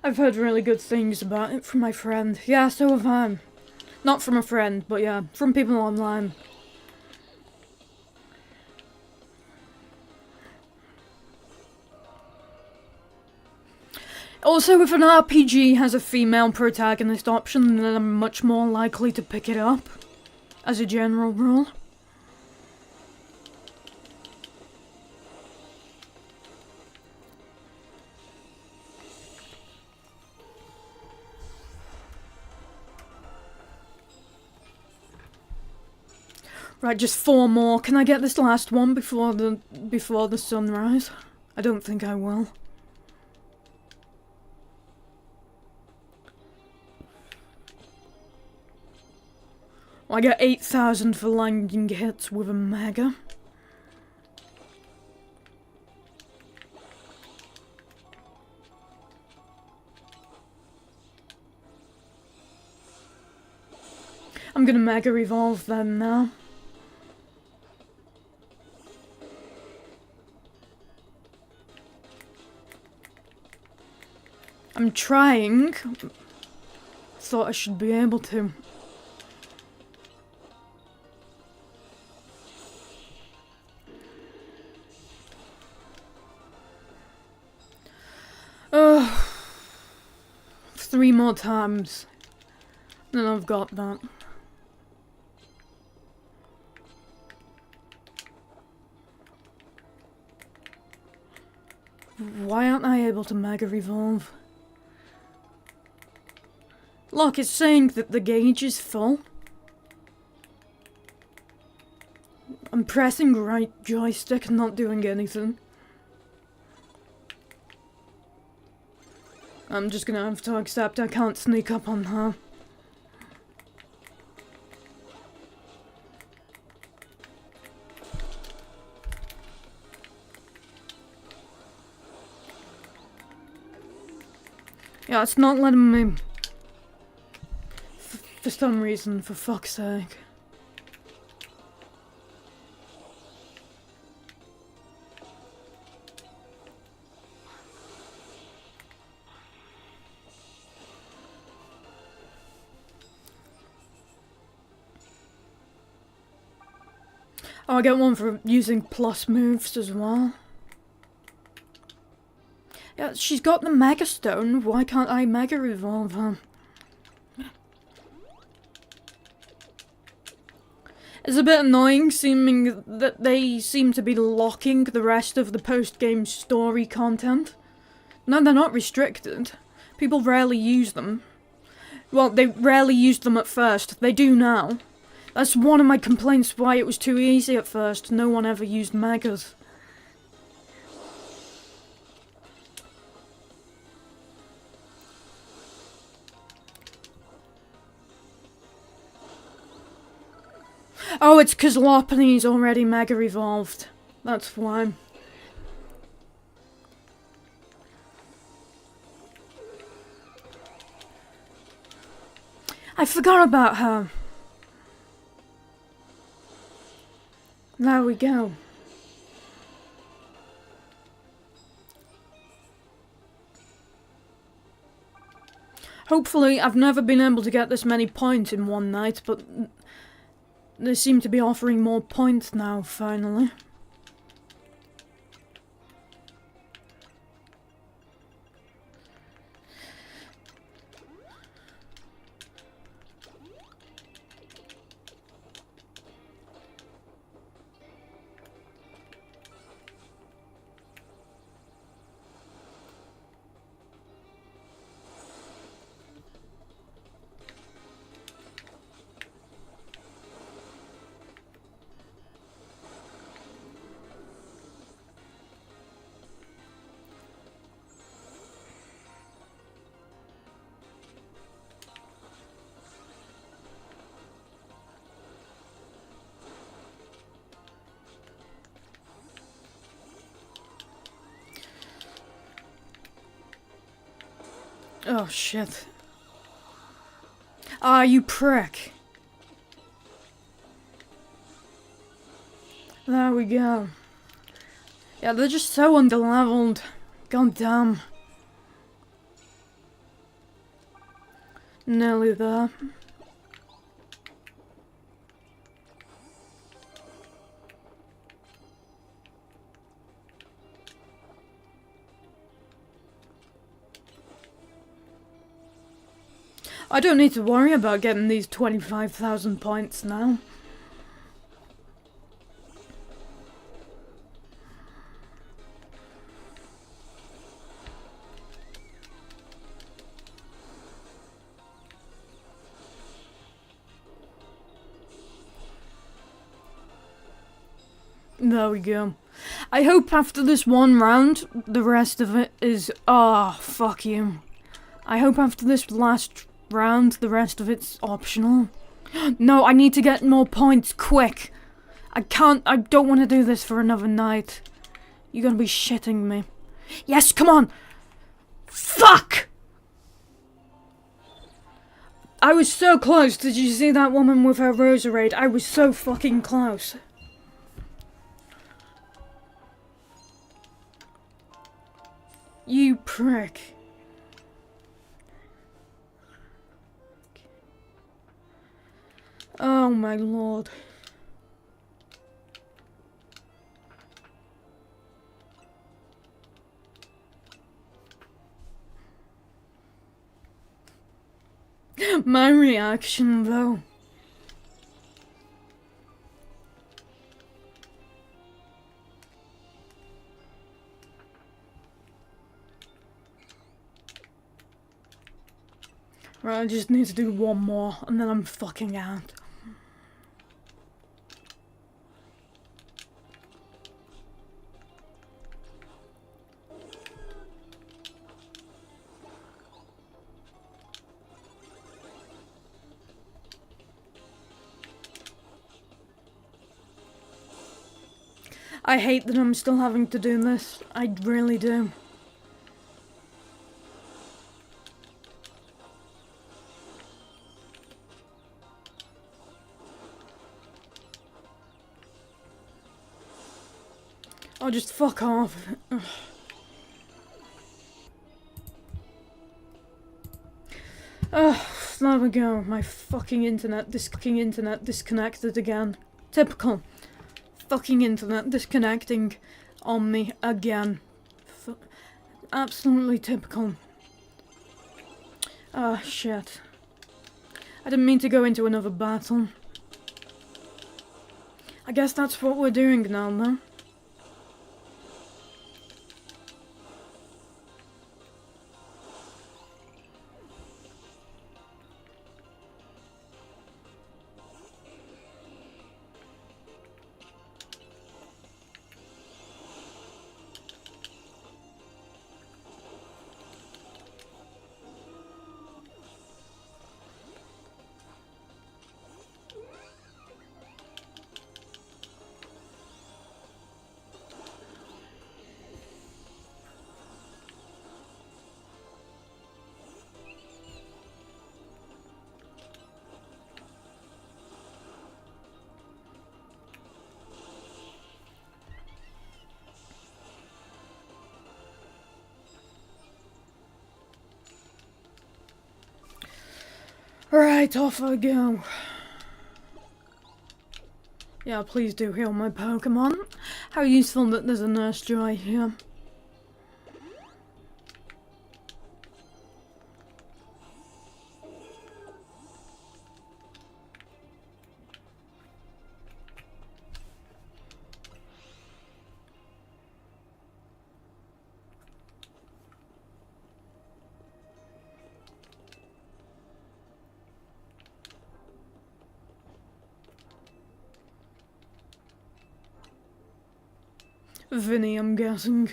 I've heard really good things about it from my friend. Yeah, so have I. Not from a friend, but yeah, from people online. Also, if an RPG has a female protagonist option, then I'm much more likely to pick it up, as a general rule. Right, just 4 more. Can I get this last one before the sunrise? I don't think I will. I get 8,000 for landing hits with a Mega. I'm gonna Mega Evolve then now. I'm trying. Thought I should be able to. Ugh. 3 more times. Then I've got that. Why aren't I able to Mega Evolve? Look, it's saying that the gauge is full. I'm pressing right joystick and not doing anything. I'm just gonna have to accept I can't sneak up on her. Yeah, it's not letting me. For some reason, for fuck's sake. Oh, I get one for using plus moves as well. Yeah, she's got the Mega Stone. Why can't I Mega Evolve her? It's a bit annoying seeming that they seem to be locking the rest of the post-game story content. No, they're not restricted. People rarely use them. Well, they rarely used them at first. They do now. That's one of my complaints why it was too easy at first. No one ever used Megas. Oh, it's because Lopunny's already Mega Evolved. That's why. I forgot about her. There we go. Hopefully, I've never been able to get this many points in one night, but they seem to be offering more points now, finally. Oh, shit. Ah, you prick. There we go. Yeah, they're just so underleveled. God damn. Nearly there. I don't need to worry about getting these 25,000 points now. There we go. I hope after this one round, the rest of it is... Ah, fuck you. I hope after this last round, the rest of it's optional. No, I need to get more points, quick. I don't want to do this for another night. You're gonna be shitting me. Yes, come on! Fuck! I was so close. Did you see that woman with her Roserade? I was so fucking close. You prick. Oh my lord. My reaction though. Right, I just need to do one more and then I'm fucking out. I hate that I'm still having to do this. I really do. Oh, just fuck off. There we go. My fucking internet disconnected again. Typical. Fucking internet disconnecting on me again. Absolutely typical. Ah, shit. I didn't mean to go into another battle. I guess that's what we're doing now, though. Right, off I go. Yeah, please do heal my Pokémon. How useful that there's a Nurse Joy here. Vinny, I'm guessing.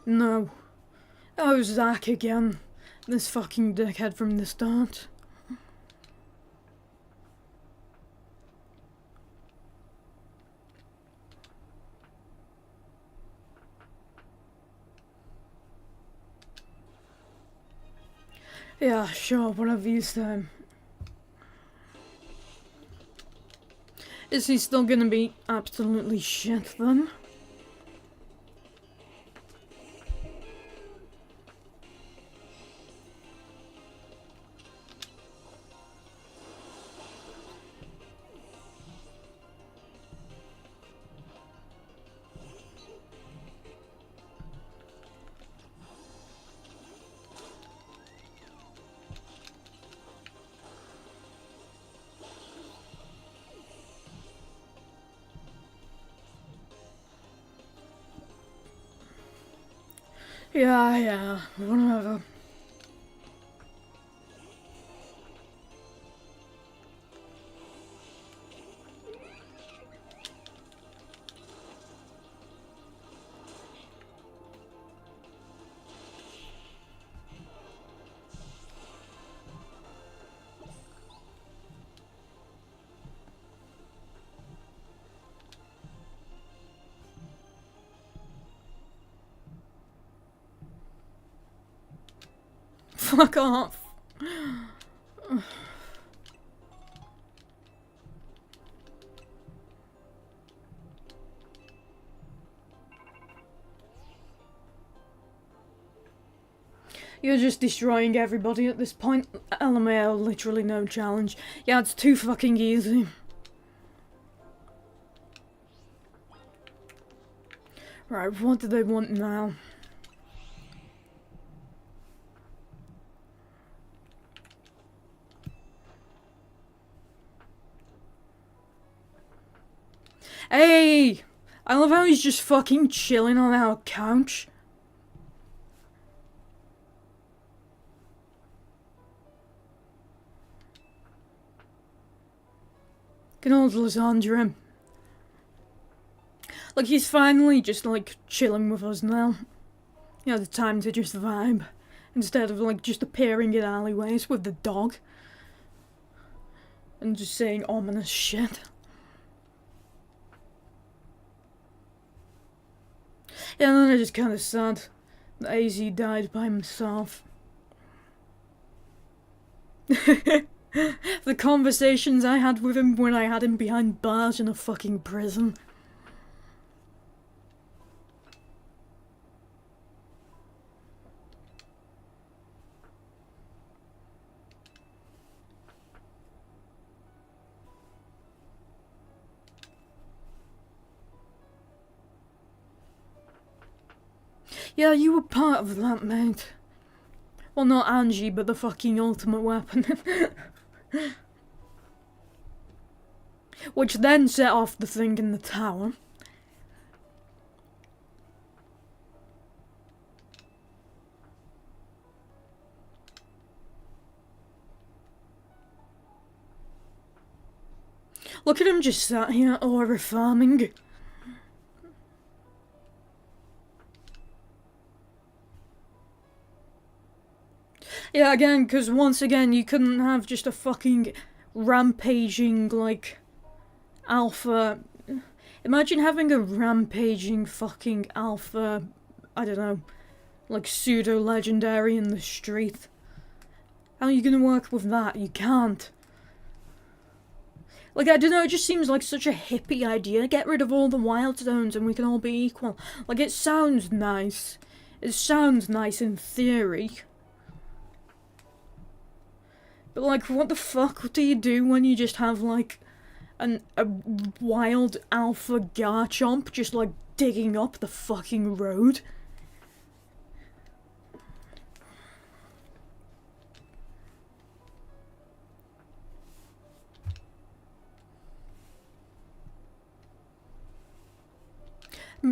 No. Oh, Zach again. This fucking dickhead from the start. Yeah, sure, whatever you say. Is he still gonna be absolutely shit then? Yeah, whatever. Fuck off. You're just destroying everybody at this point. LMAO, literally no challenge. Yeah, it's too fucking easy. Right, what do they want now? Hey! I love how he's just fucking chilling on our couch. Good old Lysandra. Like, he's finally just, like, chilling with us now. You know, the time to just vibe. Instead of, like, just appearing in alleyways with the dog. And just saying ominous shit. Yeah, and then I just kind of sad that AZ died by himself. The conversations I had with him when I had him behind bars in a fucking prison. Yeah, you were part of that, mate. Well, not Angie, but the fucking ultimate weapon. Which then set off the thing in the tower. Look at him just sat here, aura farming. Yeah, again, because once again, you couldn't have just a fucking rampaging, like, alpha. Imagine having a rampaging fucking alpha, I don't know, like pseudo-legendary in the street. How are you gonna work with that? You can't. Like, I don't know, it just seems like such a hippie idea. Get rid of all the wild zones and we can all be equal. Like, it sounds nice. It sounds nice in theory. But, like, what the fuck do you do when you just have, like, a wild alpha Garchomp just, like, digging up the fucking road?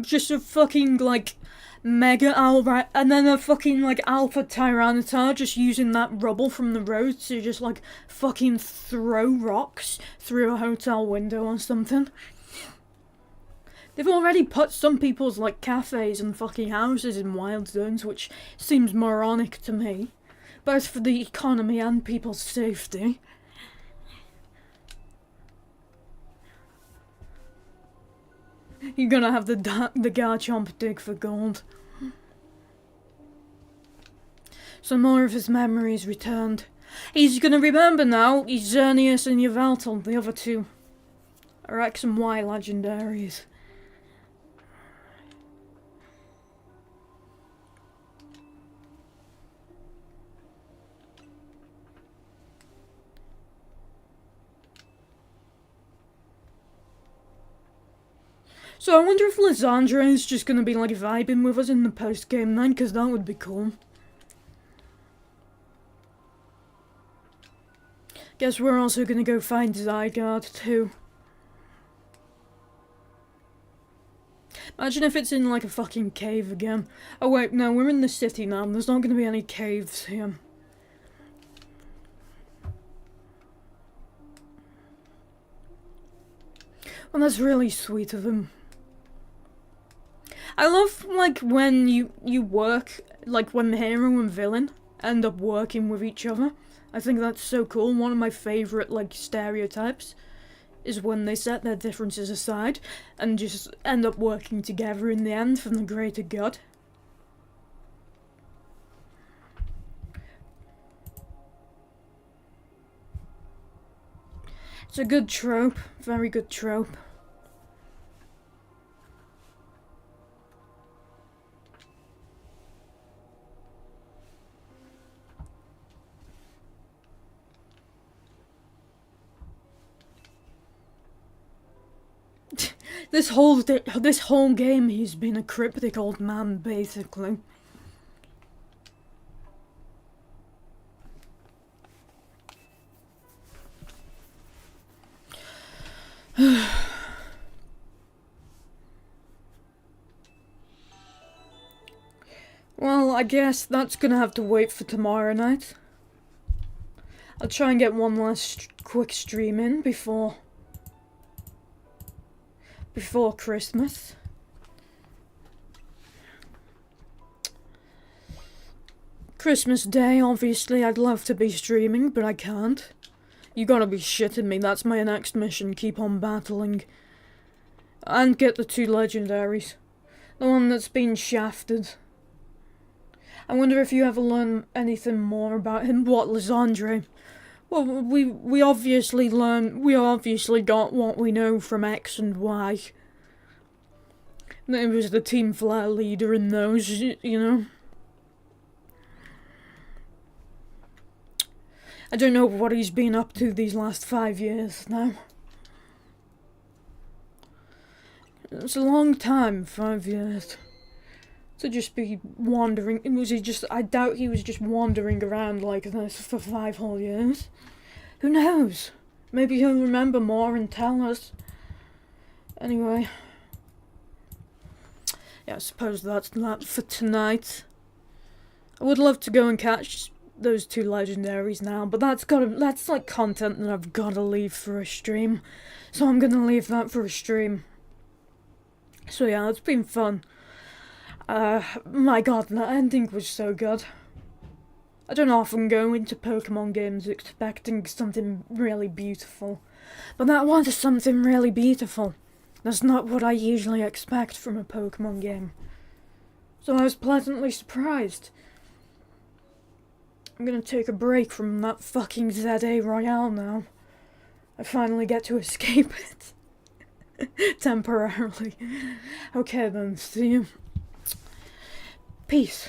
Just a fucking, like, mega alpha, and then a fucking, like, alpha Tyranitar just using that rubble from the road to just, like, fucking throw rocks through a hotel window or something. They've already put some people's, like, cafes and fucking houses in wild zones, which seems moronic to me, both for the economy and people's safety. You're gonna have the Garchomp dig for gold. Some more of his memories returned. He's gonna remember now, he's Xerneas and Yveltal, the other two are X and Y legendaries. So I wonder if Lysandra is just gonna be like vibing with us in the post-game then, because that would be cool. Guess we're also gonna go find Zygarde too. Imagine if it's in like a fucking cave again. Oh wait, no, we're in the city now, there's not gonna be any caves here. Well, that's really sweet of him. I love, like, when you work, like, when the hero and villain end up working with each other. I think that's so cool. One of my favourite, like, stereotypes is when they set their differences aside and just end up working together in the end for the greater good. It's a good trope, very good trope. This whole game, he's been a cryptic old man, basically. Well, I guess that's gonna have to wait for tomorrow night. I'll try and get one last quick stream in before Christmas. Christmas Day, obviously, I'd love to be streaming, but I can't. You gotta be shitting me, that's my next mission, keep on battling. And get the 2 legendaries. The one that's been shafted. I wonder if you ever learn anything more about him. What, Lysandre? Well, we obviously got what we know from X and Y. It was the Team Flare leader in those, you know. I don't know what he's been up to these last 5 years now. It's a long time, 5 years. To just be wandering. I doubt he was just wandering around like this for 5 whole years. Who knows? Maybe he'll remember more and tell us. Anyway. Yeah, I suppose that's that for tonight. I would love to go and catch those 2 legendaries now, but that's like content that I've gotta leave for a stream. So I'm gonna leave that for a stream. So yeah, it's been fun. My god, that ending was so good. I don't often go into Pokemon games expecting something really beautiful, but that one is something really beautiful. That's not what I usually expect from a Pokemon game. So I was pleasantly surprised. I'm gonna take a break from that fucking ZA Royale now. I finally get to escape it. Temporarily. Okay then, see you. Peace.